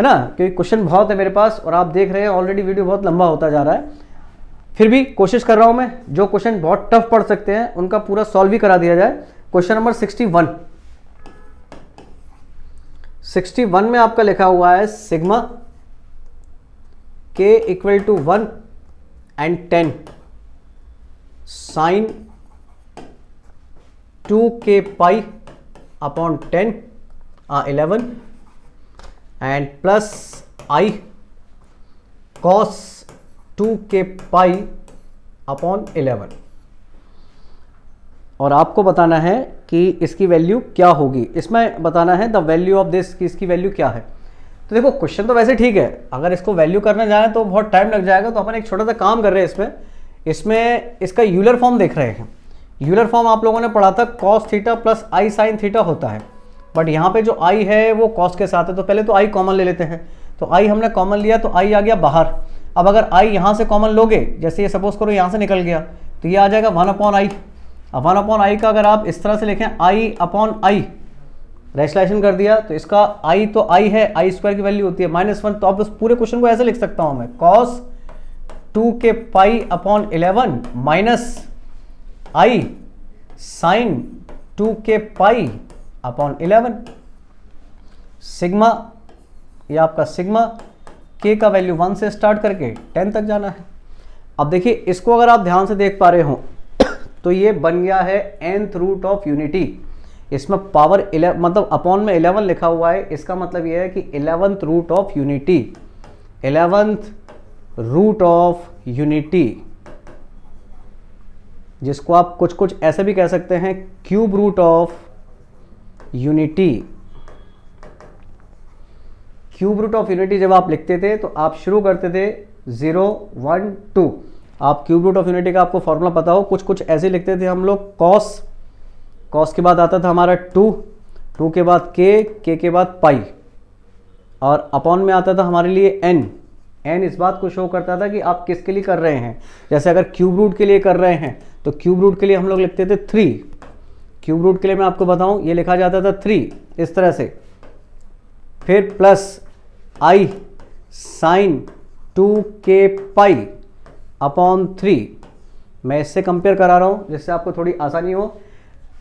ना, क्योंकि क्वेश्चन बहुत है मेरे पास और आप देख रहे हैं ऑलरेडी वीडियो बहुत लंबा होता जा रहा है। फिर भी कोशिश कर रहा हूं मैं, जो क्वेश्चन बहुत टफ पढ़ सकते हैं उनका पूरा सॉल्व भी करा दिया जाए। क्वेश्चन नंबर 61 में आपका लिखा हुआ है sigma k = 1 and 10 sin 2k pi upon 10 11 and plus I cos 2k pi upon 11। और आपको बताना है कि इसकी वैल्यू क्या होगी, इसमें बताना है द वैल्यू ऑफ दिस कि इसकी वैल्यू क्या है। तो देखो क्वेश्चन तो वैसे ठीक है, अगर इसको वैल्यू करने जाए तो बहुत टाइम लग जाएगा, तो अपन एक छोटा सा काम कर रहे हैं इसमें इसका यूलर फॉर्म देख रहे हैं। यूलर फॉर्म आप लोगों ने पढ़ा था cos थीटा प्लस आई साइन थीटा होता है, बट यहाँ पे जो आई है वो cos के साथ है, तो पहले तो आई कॉमन ले लेते हैं। तो आई हमने कॉमन लिया तो आई आ गया बाहर। अब अगर आई यहाँ से कॉमन लोगे, जैसे ये सपोज करो यहाँ से निकल गया, तो ये आ जाएगा 1/i। अब 1/i का अगर आप इस तरह से लिखें i/i, रेशलाइजेशन कर दिया तो इसका i तो i है, आई स्क्वायर की वैल्यू होती है -1। तो अब उस पूरे क्वेश्चन को ऐसे लिख सकता हूँ मैं, cos 2 के π/11 माइनस i साइन 2 के π/11 सिग्मा, ये आपका सिग्मा k का वैल्यू 1 से स्टार्ट करके 10 तक जाना है। अब देखिए इसको अगर आप ध्यान से देख पा रहे हो तो ये बन गया है nth रूट ऑफ यूनिटी। इसमें पावर 11 मतलब अपॉन में 11 लिखा हुआ है, इसका मतलब ये है कि 11th root of unity, 11th root of unity, जिसको आप कुछ कुछ ऐसे भी कह सकते हैं cube root of unity. Cube root of unity जब आप लिखते थे तो आप शुरू करते थे 0 1 2। आप क्यूब रूट ऑफ यूनिटी का आपको फॉर्मूला पता हो, कुछ कुछ ऐसे लिखते थे हम लोग, कॉस के बाद आता था हमारा 2 के बाद के के बाद पाई, और अपॉन में आता था हमारे लिए n इस बात को शो करता था कि आप किसके लिए कर रहे हैं। जैसे अगर क्यूब रूट के लिए कर रहे हैं तो क्यूब रूट के लिए हम लोग लिखते थे 3। क्यूब रूट के लिए मैं आपको बताऊं ये लिखा जाता था 3 इस तरह से, फिर प्लस i साइन 2 के π/3। मैं इससे कंपेयर करा रहा हूं जिससे आपको थोड़ी आसानी हो।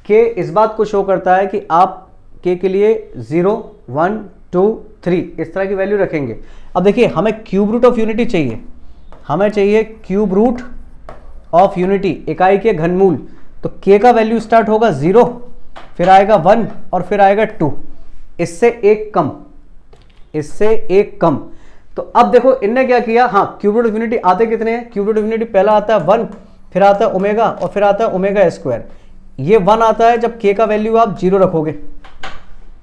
k इस बात को शो करता है कि आप k के लिए 0 1 2 3 इस तरह की वैल्यू रखेंगे। अब देखिए हमें क्यूब रूट ऑफ यूनिटी चाहिए, हमें चाहिए क्यूब रूट ऑफ यूनिटी, इकाई के घनमूल। तो k का वैल्यू स्टार्ट होगा 0, फिर आएगा 1 और फिर आएगा 2, इससे एक कम, इससे एक कम। तो अब देखो इनने क्या किया, हाँ क्यूब रूट ऑफ यूनिटी आते कितने हैं, क्यूब रूट ऑफ यूनिटी पहला आता है 1, फिर आता है ओमेगा और फिर आता है ओमेगा स्क्वायर। ये 1 आता है जब k का वैल्यू आप 0 रखोगे,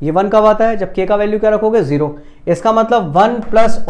ये 1 कब आता है जब k का वैल्यू क्या रखोगे 0। इसका मतलब 1 प्लस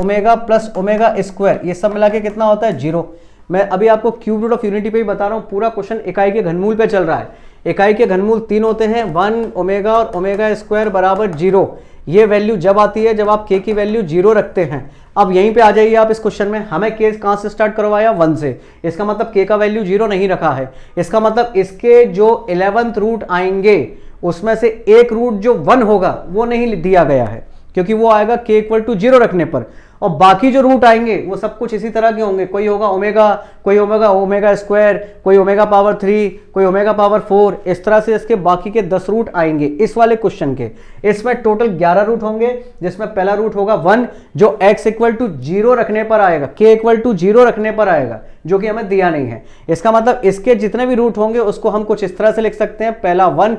ओमेगा स्क्वायर, ये सब मिला के कितना होता है 0। मैं अभी आपको क्यूब रूट ऑफ यूनिटी पे ही बता रहा हूँ, पूरा क्वेश्चन इकाई के घनमूल पे चल रहा है। इकाई के घनमूल 3 होते हैं, 1 ओमेगा और ओमेगा स्क्वायर बराबर 0। ये वैल्यू जब आती है जब आप k की वैल्यू 0 रखते हैं। अब यहीं पे आ जाइए आप इस क्वेश्चन में, हमें k कहां से स्टार्ट करवाया 1 से, इसका मतलब k का वैल्यू 0 नहीं रखा है। इसका मतलब इसके जो 11th रूट आएंगे उसमें से एक रूट जो 1 होगा वो नहीं दिया गया है, क्योंकि वो आएगा k = 0 रखने पर, और बाकी जो रूट आएंगे वो सब कुछ इसी तरह के होंगे। कोई होगा ओमेगा, कोई ओमेगा स्क्वायर, कोई ओमेगा पावर 3, कोई ओमेगा पावर 4, इस तरह से इसके बाकी के 10 रूट आएंगे इस वाले क्वेश्चन के। इसमें टोटल 11 रूट होंगे, जिसमें पहला रूट होगा 1 जो x = 0 रखने पर आएगा, k = 0 रखने पर आएगा, जो कि हमें दिया नहीं है। इसका मतलब इसके जितने भी रूट होंगे उसको हम कुछ इस तरह से लिख सकते हैं, पहला 1,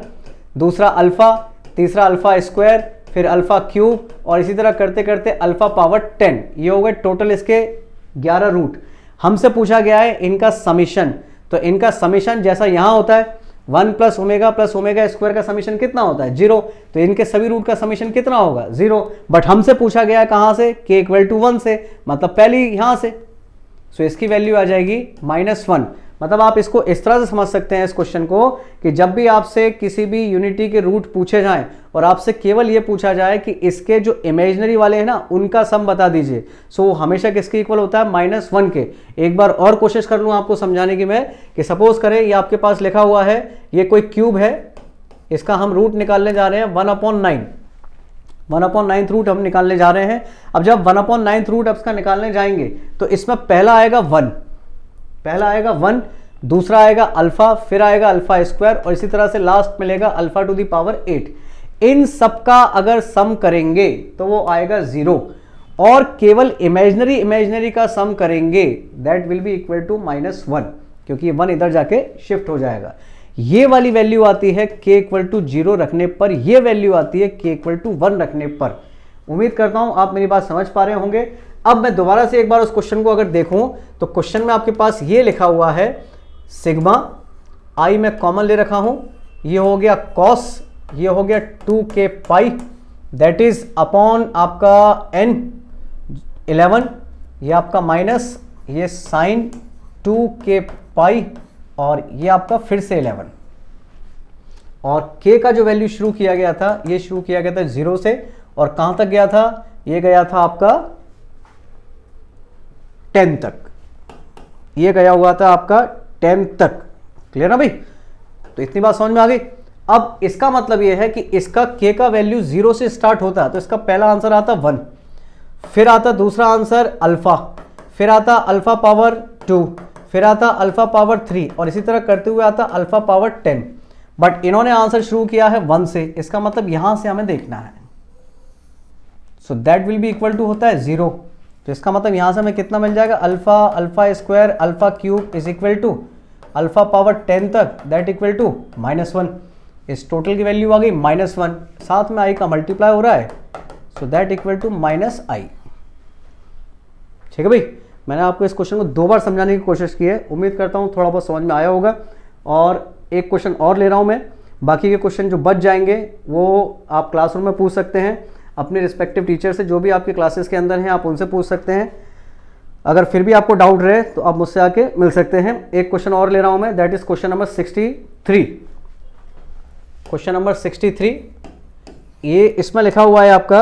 दूसरा अल्फा, तीसरा अल्फा स्क्वायर, फिर अल्फा क्यूब, और इसी तरह करते करते अल्फा पावर 10। ये हो गए टोटल इसके 11 रूट। हमसे पूछा गया है इनका समीशन, तो इनका समीशन जैसा यहां होता है 1 प्लस ओमेगा स्क्वायर का समीशन कितना होता है 0, तो इनके सभी रूट का समीशन कितना होगा 0। बट हमसे पूछा गया है कहां से, k = 1 से, मतलब पहली यहां से, सो इसकी वैल्यू आ जाएगी -1। मतलब आप इसको इस तरह से समझ सकते हैं इस क्वेश्चन को कि जब भी आपसे किसी भी यूनिटी के रूट पूछे जाएं और आपसे केवल ये पूछा जाए कि इसके जो इमेजिनरी वाले हैं ना उनका सम बता दीजिए, सो हमेशा किसके इक्वल होता है -1 के। एक बार और कोशिश कर लूँ आपको समझाने की मैं, कि सपोज करें ये आपके पास लिखा हुआ है, ये कोई क्यूब है, इसका हम रूट निकालने जा रहे हैं 1/9, 1/9 रूट हम निकालने जा रहे हैं। अब जब 1/9 रूट इसका निकालने जाएंगे तो इसमें पहला आएगा 1, दूसरा आएगा अल्फा, फिर आएगा अल्फा स्क्वायर, और इसी तरह से लास्ट मिलेगा अल्फा टू द पावर 8। इन सबका अगर सम करेंगे तो वो आएगा 0, और केवल इमेजिनरी का सम करेंगे that will be equal to -1, क्योंकि ये 1 इधर जाके शिफ्ट हो जाएगा। ये वाली वैल्यू आती है k = 0 रखने पर, ये वैल्यू आती है k = 1 रखने पर। उम्मीद करता हूं आप मेरी बात समझ पा रहे होंगे। अब मैं दोबारा से एक बार उस क्वेश्चन को अगर देखूं तो क्वेश्चन में आपके पास ये लिखा हुआ है सिग्मा, आई में कॉमन ले रखा हूं, ये हो गया कॉस, ये हो गया 2k pi, that is upon आपका n 11, ये आपका माइनस ये साइन 2k पाई और ये आपका फिर से 11, और k का जो वैल्यू शुरू किया गया था, ये शुरू किया गया था 0 से, और कहां तक गया था, ये गया था आपका 10 तक, ये गया हुआ था आपका 10 तक। क्लियर ना भाई? तो इतनी बात समझ में आ गई। अब इसका मतलब ये है कि इसका k का वैल्यू 0 से स्टार्ट होता है, तो इसका पहला आंसर आता 1, फिर आता दूसरा आंसर अल्फा, फिर आता अल्फा पावर 2, फिर आता अल्फा पावर 3, और इसी तरह करते हुए आता अल्फा पावर 10। बट इन्होंने आंसर शुरू किया है 1 से, इसका मतलब यहां से हमें देखना है, so that will be equal to होता है 0। तो इसका मतलब यहां से हमें कितना मिल जाएगा, alpha, alpha square, alpha cube is equal to alpha power 10 तक, दैट इक्वल टू -1। इस टोटल की वैल्यू आ गई -1, साथ में i का मल्टीप्लाई हो रहा है, so that equal to -i। ठीक है भाई, मैंने आपको इस क्वेश्चन को 2 बार समझाने की कोशिश की है, उम्मीद करता हूँ थोड़ा बहुत समझ में आया होगा। और एक क्वेश्चन और ले रहा हूँ मैं, बाकी के क्वेश्चन जो बच जाएंगे वो आप क्लासरूम में पूछ सकते हैं अपने रिस्पेक्टिव टीचर से, जो भी आपके क्लासेस के अंदर हैं आप उनसे पूछ सकते हैं। अगर फिर भी आपको डाउट रहे तो आप मुझसे आके मिल सकते हैं। एक क्वेश्चन और ले रहा हूँ मैं, that is question number 63। Question number 63, ये इसमें लिखा हुआ है आपका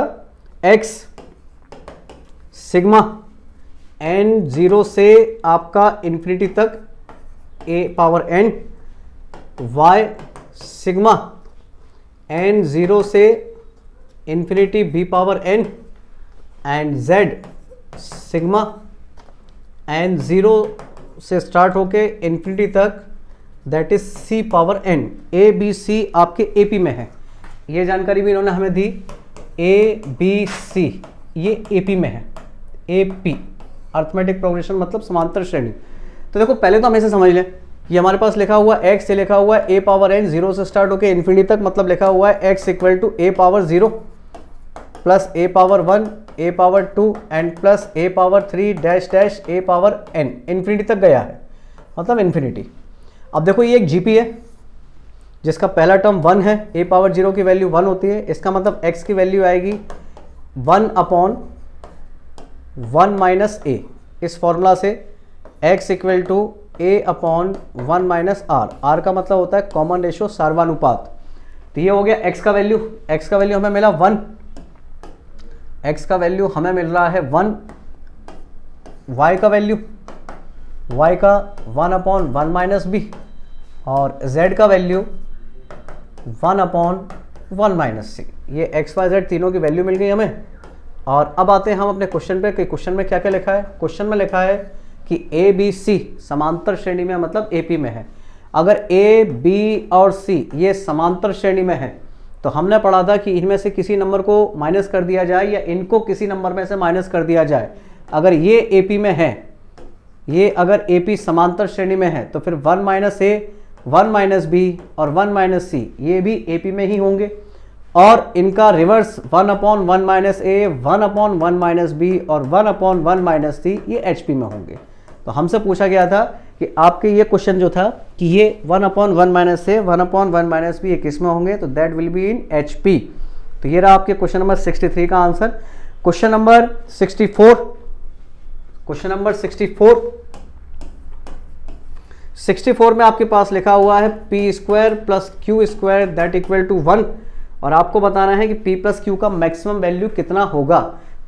x सिग्मा n 0 से आपका इन्फिनिटी तक a power n, y sigma n 0 से infinity b power n, and z sigma n 0 से स्टार्ट होके इन्फिनिटी तक, that is c power n। a b c आपके AP में है, ये जानकारी भी इन्होंने हमें दी। a b c ये AP में है, AP अर्थमेटिक प्रोग्रेशन मतलब समांतर श्रेणी। तो देखो पहले तो हम इसे समझ लें, ये हमारे पास लिखा हुआ x से लिखा हुआ है a पावर n 0 से स्टार्ट होके इन्फिनिटी तक, मतलब लिखा हुआ है x equal to a power 0 plus a power 1, a power 2 and plus a power 3 dash dash a power n, infinity तक गया है, मतलब इन्फिनिटी। अब देखो ये एक GP है जिसका पहला टर्म 1 है, a पावर 0 की वैल्यू 1 होती है, इसका मतलब x की वैल्यू आएगी 1 अपॉन 1 माइनस a। इस फॉर्मूला से x equal to a upon 1 minus r का मतलब होता है कॉमन रेशियो, सार्वनुपात। तो ये हो गया x का वैल्यू, x का वैल्यू हमें मिला 1, x का वैल्यू हमें मिल रहा है 1, y का वैल्यू, y का 1 अपॉन 1 माइनस b, और z का वैल्यू 1 अपॉन 1 माइनस c। ये x y z तीनों की वैल्यू मिल गई हमें। और अब आते हैं हम अपने क्वेश्चन पे कि क्वेश्चन में क्या क्या लिखा है। क्वेश्चन में लिखा है कि a b c समांतर श्रेणी में, मतलब AP में है। अगर a b और c ये समांतर श्रेणी में है तो हमने पढ़ा था कि इनमें से किसी नंबर को माइनस कर दिया जाए या इनको किसी नंबर में से माइनस कर दिया जाए। अगर ये AP में है, ये अगर AP समांतर श्रेणी में है तो फिर 1 माइनस a, 1 माइनस b और 1 माइनस c ये भी AP में ही होंगे, और इनका reverse 1 upon 1 minus a, 1 upon 1 minus b और 1 अपॉन 1 माइनस c ये HP में होंगे। तो हमसे पूछा गया था कि आपके ये क्वेश्चन जो था कि ये 1 upon 1 minus a, 1 upon 1 minus b ये किस में होंगे, तो that will be in HP। तो ये रहा आपके क्वेश्चन नंबर 63 का answer. Question number 64, question number 64 में आपके पास लिखा हुआ है p square plus q square that equal to 1, और आपको बताना है कि p प्लस क्यू का मैक्सिमम वैल्यू कितना होगा।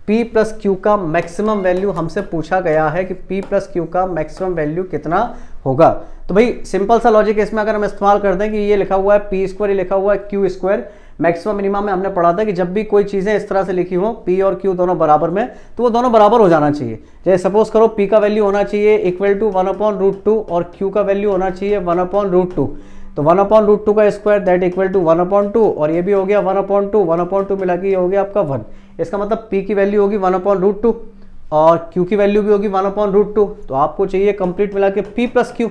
p प्लस क्यू का मैक्सिमम वैल्यू हमसे पूछा गया है कि p प्लस क्यू का मैक्सिमम वैल्यू कितना होगा। तो भाई सिंपल सा लॉजिक है इसमें, अगर हम इस्तेमाल कर दें कि ये लिखा हुआ है p स्क्वायर, ये लिखा हुआ है क्यू स्क्वायर, मैक्सिमम मिनिमम में हमने पढ़ा था कि जब भी कोई चीज़ें इस तरह से लिखी हो p और q दोनों बराबर में, तो वो दोनों बराबर हो जाना चाहिए। जैसे सपोज करो p का वैल्यू होना चाहिए इक्वल टू 1 अपॉन रूट 2 और q का वैल्यू होना चाहिए 1 अपॉन रूट 2, तो 1 अपॉन रूट 2 का square that equal to 1 upon 2, और ये भी हो गया 1 अपॉन 2, 1 अपॉन 2 मिला के ये हो गया आपका 1। इसका मतलब p की वैल्यू होगी 1 अपॉन रूट 2 और q की वैल्यू भी होगी 1 अपॉन रूट 2, तो आपको चाहिए कंप्लीट मिला के p प्लस q।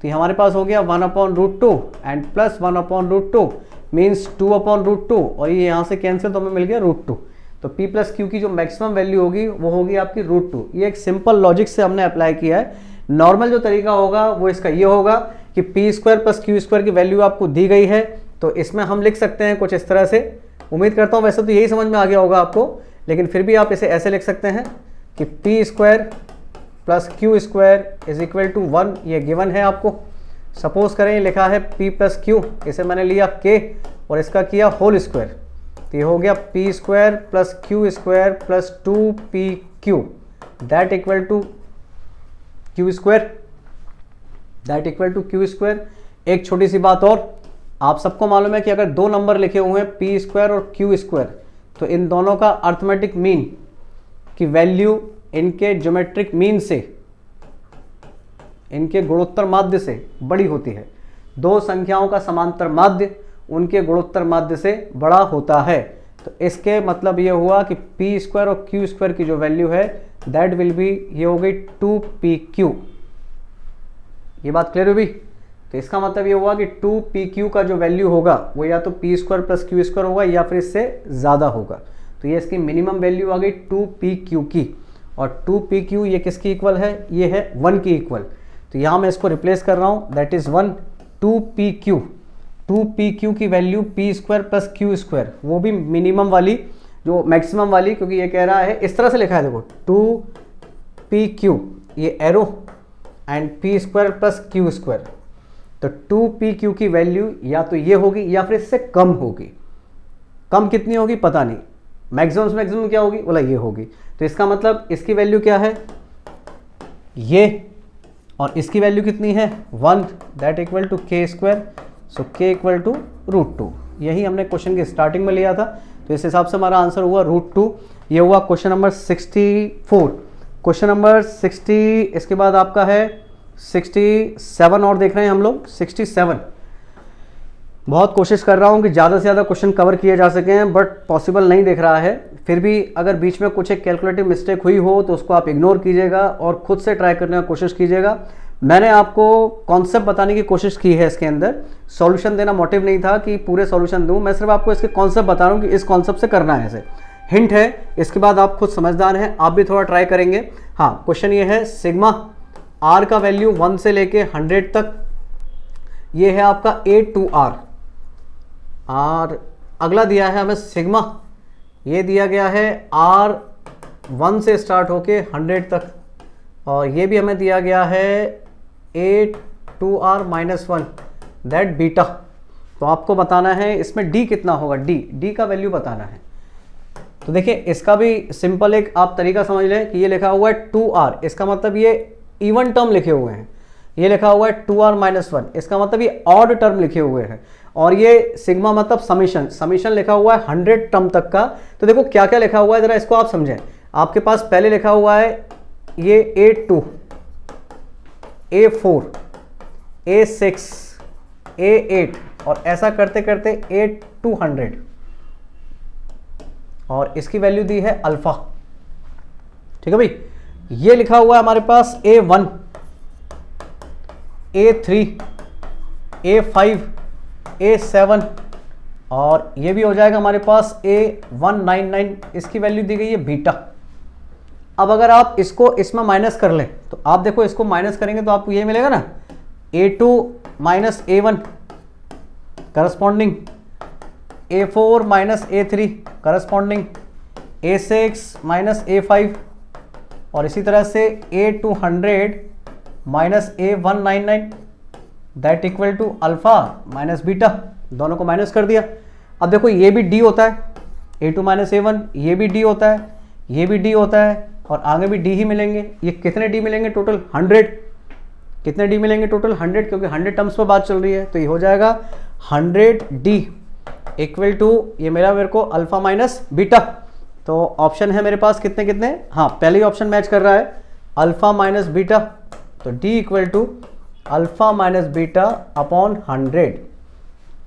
तो ये हमारे पास हो गया 1 upon root 2 and plus 1 upon root 2 means 2 upon root 2, और ये यहाँ से कैंसिल तो हमें मिल गया रूट 2। तो p प्लस क्यू की जो मैक्सिमम वैल्यू होगी वो होगी आपकी रूट 2। ये एक सिंपल लॉजिक से हमने अप्लाई किया है। नॉर्मल जो तरीका होगा वो इसका ये होगा कि कि p square plus q square की वैल्यू आपको दी गई है, तो इसमें हम लिख सकते हैं कुछ इस तरह से। उम्मीद करता हूँ वैसे तो यही समझ में आ गया होगा आपको, लेकिन फिर भी आप इसे ऐसे लिख सकते हैं कि p square plus q square is equal to 1, ये गिवन है आपको। सपोज करें ये लिखा है p प्लस क्यू, इसे मैंने लिया k और इसका किया होल स्क्वायर, तो ये हो गया p square plus q square plus 2pq that equal to q square, that equal to q square. एक छोटी सी बात और, आप सबको मालूम है कि अगर दो नंबर लिखे हुए हैं पी स्क्वायर और क्यू स्क्वायर, तो इन दोनों का अर्थमेटिक मीन की वैल्यू इनके ज्योमेट्रिक मीन से, इनके गुणोत्तर माध्य से बड़ी होती है। दो संख्याओं का समांतर माध्य उनके गुणोत्तर माध्य से बड़ा होता है। तो इसके मतलब ये हुआ कि पी स्क्वायर और क्यू स्क्वायर की जो वैल्यू है दैट विल बी, ये हो गई 2pq। ये बात क्लियर हुई? तो इसका मतलब ये हुआ कि 2pq का जो वैल्यू होगा वो या तो P square plus q square होगा या फिर इससे ज़्यादा होगा। तो ये इसकी मिनिमम वैल्यू आ गई 2pq की, और 2pq ये किसकी इक्वल है? ये है 1 की इक्वल। तो यहाँ मैं इसको रिप्लेस कर रहा हूँ, दैट इज़ 1 2pq। 2pq की value P square plus q square, वो भी मिनिमम वाली, जो मैक्सिमम वाली, क्योंकि ये कह रहा है इस तरह से लिखा है, देखो 2pq ये arrow and P square plus q square. तो 2pq की वैल्यू या तो ये होगी या फिर इससे कम होगी। कम कितनी होगी पता नहीं, मैक्सिमम क्या होगी? बोला ये होगी। तो इसका मतलब इसकी वैल्यू क्या है? ये, और इसकी वैल्यू कितनी है? 1 that equal to k square. So k equal to √2। यही हमने क्वेश्चन की स्टार्टिंग में लिया था, तो इस हिसाब से हमारा आंसर हुआ √2। ये हुआ क्वेश्चन नंबर 64। क्वेश्चन नंबर 60, इसके बाद आपका है 67 और देख रहे हैं हम लोग 67। बहुत कोशिश कर रहा हूँ कि ज़्यादा से ज़्यादा क्वेश्चन कवर किए जा सकें, बट पॉसिबल नहीं दिख रहा है। फिर भी अगर बीच में कुछ एक कैलकुलेटिव मिस्टेक हुई हो तो उसको आप इग्नोर कीजिएगा और खुद से ट्राई करने की कोशिश कीजिएगा। मैंने आपको कॉन्सेप्ट बताने की कोशिश की है, इसके अंदर सॉल्यूशन देना मोटिव नहीं था कि पूरे सॉल्यूशन दूं, मैं सिर्फ आपको इसके कॉन्सेप्ट बता रहा हूँ कि इस कॉन्सेप्ट से करना है। ऐसे हिंट है, इसके बाद आप खुद समझदार हैं, आप भी थोड़ा ट्राई करेंगे। हाँ, क्वेश्चन ये है, सिग्मा आर का वैल्यू 1 से लेके 100 तक, ये है आपका A to R। और अगला दिया है हमें सिग्मा, ये दिया गया है R 1 से स्टार्ट होके 100 तक, और ये भी हमें दिया गया है A to R -1 that beta. तो आपको बताना है इसमें D कितना होगा, D का वैल्यू बताना है। तो देखिए इसका भी सिंपल एक आप तरीका समझ लें कि ये लिखा हुआ है 2R, इसका मतलब ये इवन टर्म लिखे हुए हैं। ये लिखा हुआ है 2R -1, इसका मतलब ये ऑड टर्म लिखे हुए हैं। और ये सिग्मा मतलब समीशन लिखा हुआ है 100 टर्म तक का। तो देखो क्या क्या लिखा हुआ है, जरा इसको आप समझें। आपके पास पहले लिखा हुआ है ये A2, A4, A6, A8, और ऐसा करते करते A to 100, और इसकी वैल्यू दी है अल्फा। ठीक है भाई, ये लिखा हुआ है हमारे पास A1, A3, A5, A7, और ये भी हो जाएगा हमारे पास A199, इसकी वैल्यू दी गई है बीटा। अब अगर आप इसको इसमें माइनस कर लें तो आप देखो, इसको माइनस करेंगे तो आपको ये मिलेगा ना, A2 minus A1 corresponding, A4 minus A3 corresponding, A6 minus A5, और इसी तरह से A to 100 minus A199 that equal to alpha minus beta. दोनों को माइनस कर दिया। अब देखो ये भी D होता है, A2 माइनस A1, ये भी D होता है, ये भी D होता है, और आगे भी D ही मिलेंगे। ये कितने D मिलेंगे टोटल? 100। कितने D मिलेंगे टोटल? 100, क्योंकि 100 टर्म्स पर बात चल रही है। तो ये हो जाएगा 100D इक्वल टू, ये मेरा मेरे को अल्फा माइनस बीटा। तो ऑप्शन है मेरे पास कितने कितने? हाँ, पहले ही ऑप्शन मैच कर रहा है, अल्फा माइनस बीटा। तो D equal to alpha minus beta upon 100।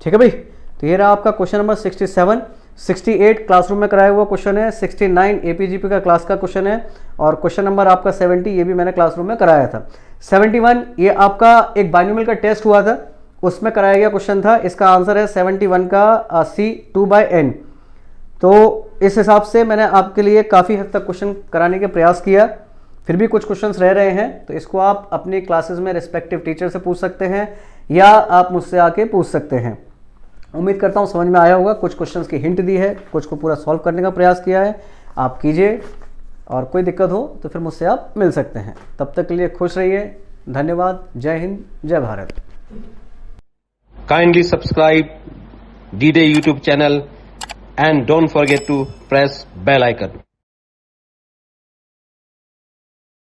ठीक है भाई, तो ये रहा आपका क्वेश्चन नंबर 67। 68 क्लासरूम में कराया हुआ क्वेश्चन है, 69 APGP का क्लास का क्वेश्चन है, और क्वेश्चन नंबर आपका 70 ये भी मैंने क्लासरूम में कराया था। 71 ये आपका एक बाइनोमियल का टेस्ट हुआ था, उसमें कराया गया क्वेश्चन था। इसका आंसर है 71 का C 2/n। तो इस हिसाब से मैंने आपके लिए काफ़ी हद तक क्वेश्चन कराने के प्रयास किया। फिर भी कुछ क्वेश्चंस रह रहे हैं, तो इसको आप अपनी क्लासेस में रिस्पेक्टिव टीचर से पूछ सकते हैं, या आप मुझसे आके पूछ सकते हैं। उम्मीद करता हूँ समझ में आया होगा। कुछ क्वेश्चंस की हिंट दी है, कुछ को पूरा सॉल्व करने का प्रयास किया है। आप कीजिए और कोई दिक्कत हो तो फिर मुझसे आप मिल सकते हैं। तब तक के लिए खुश रहिए। धन्यवाद। जय हिंद, जय Bharat.
Kindly subscribe D-Day YouTube channel and don't forget to press bell icon.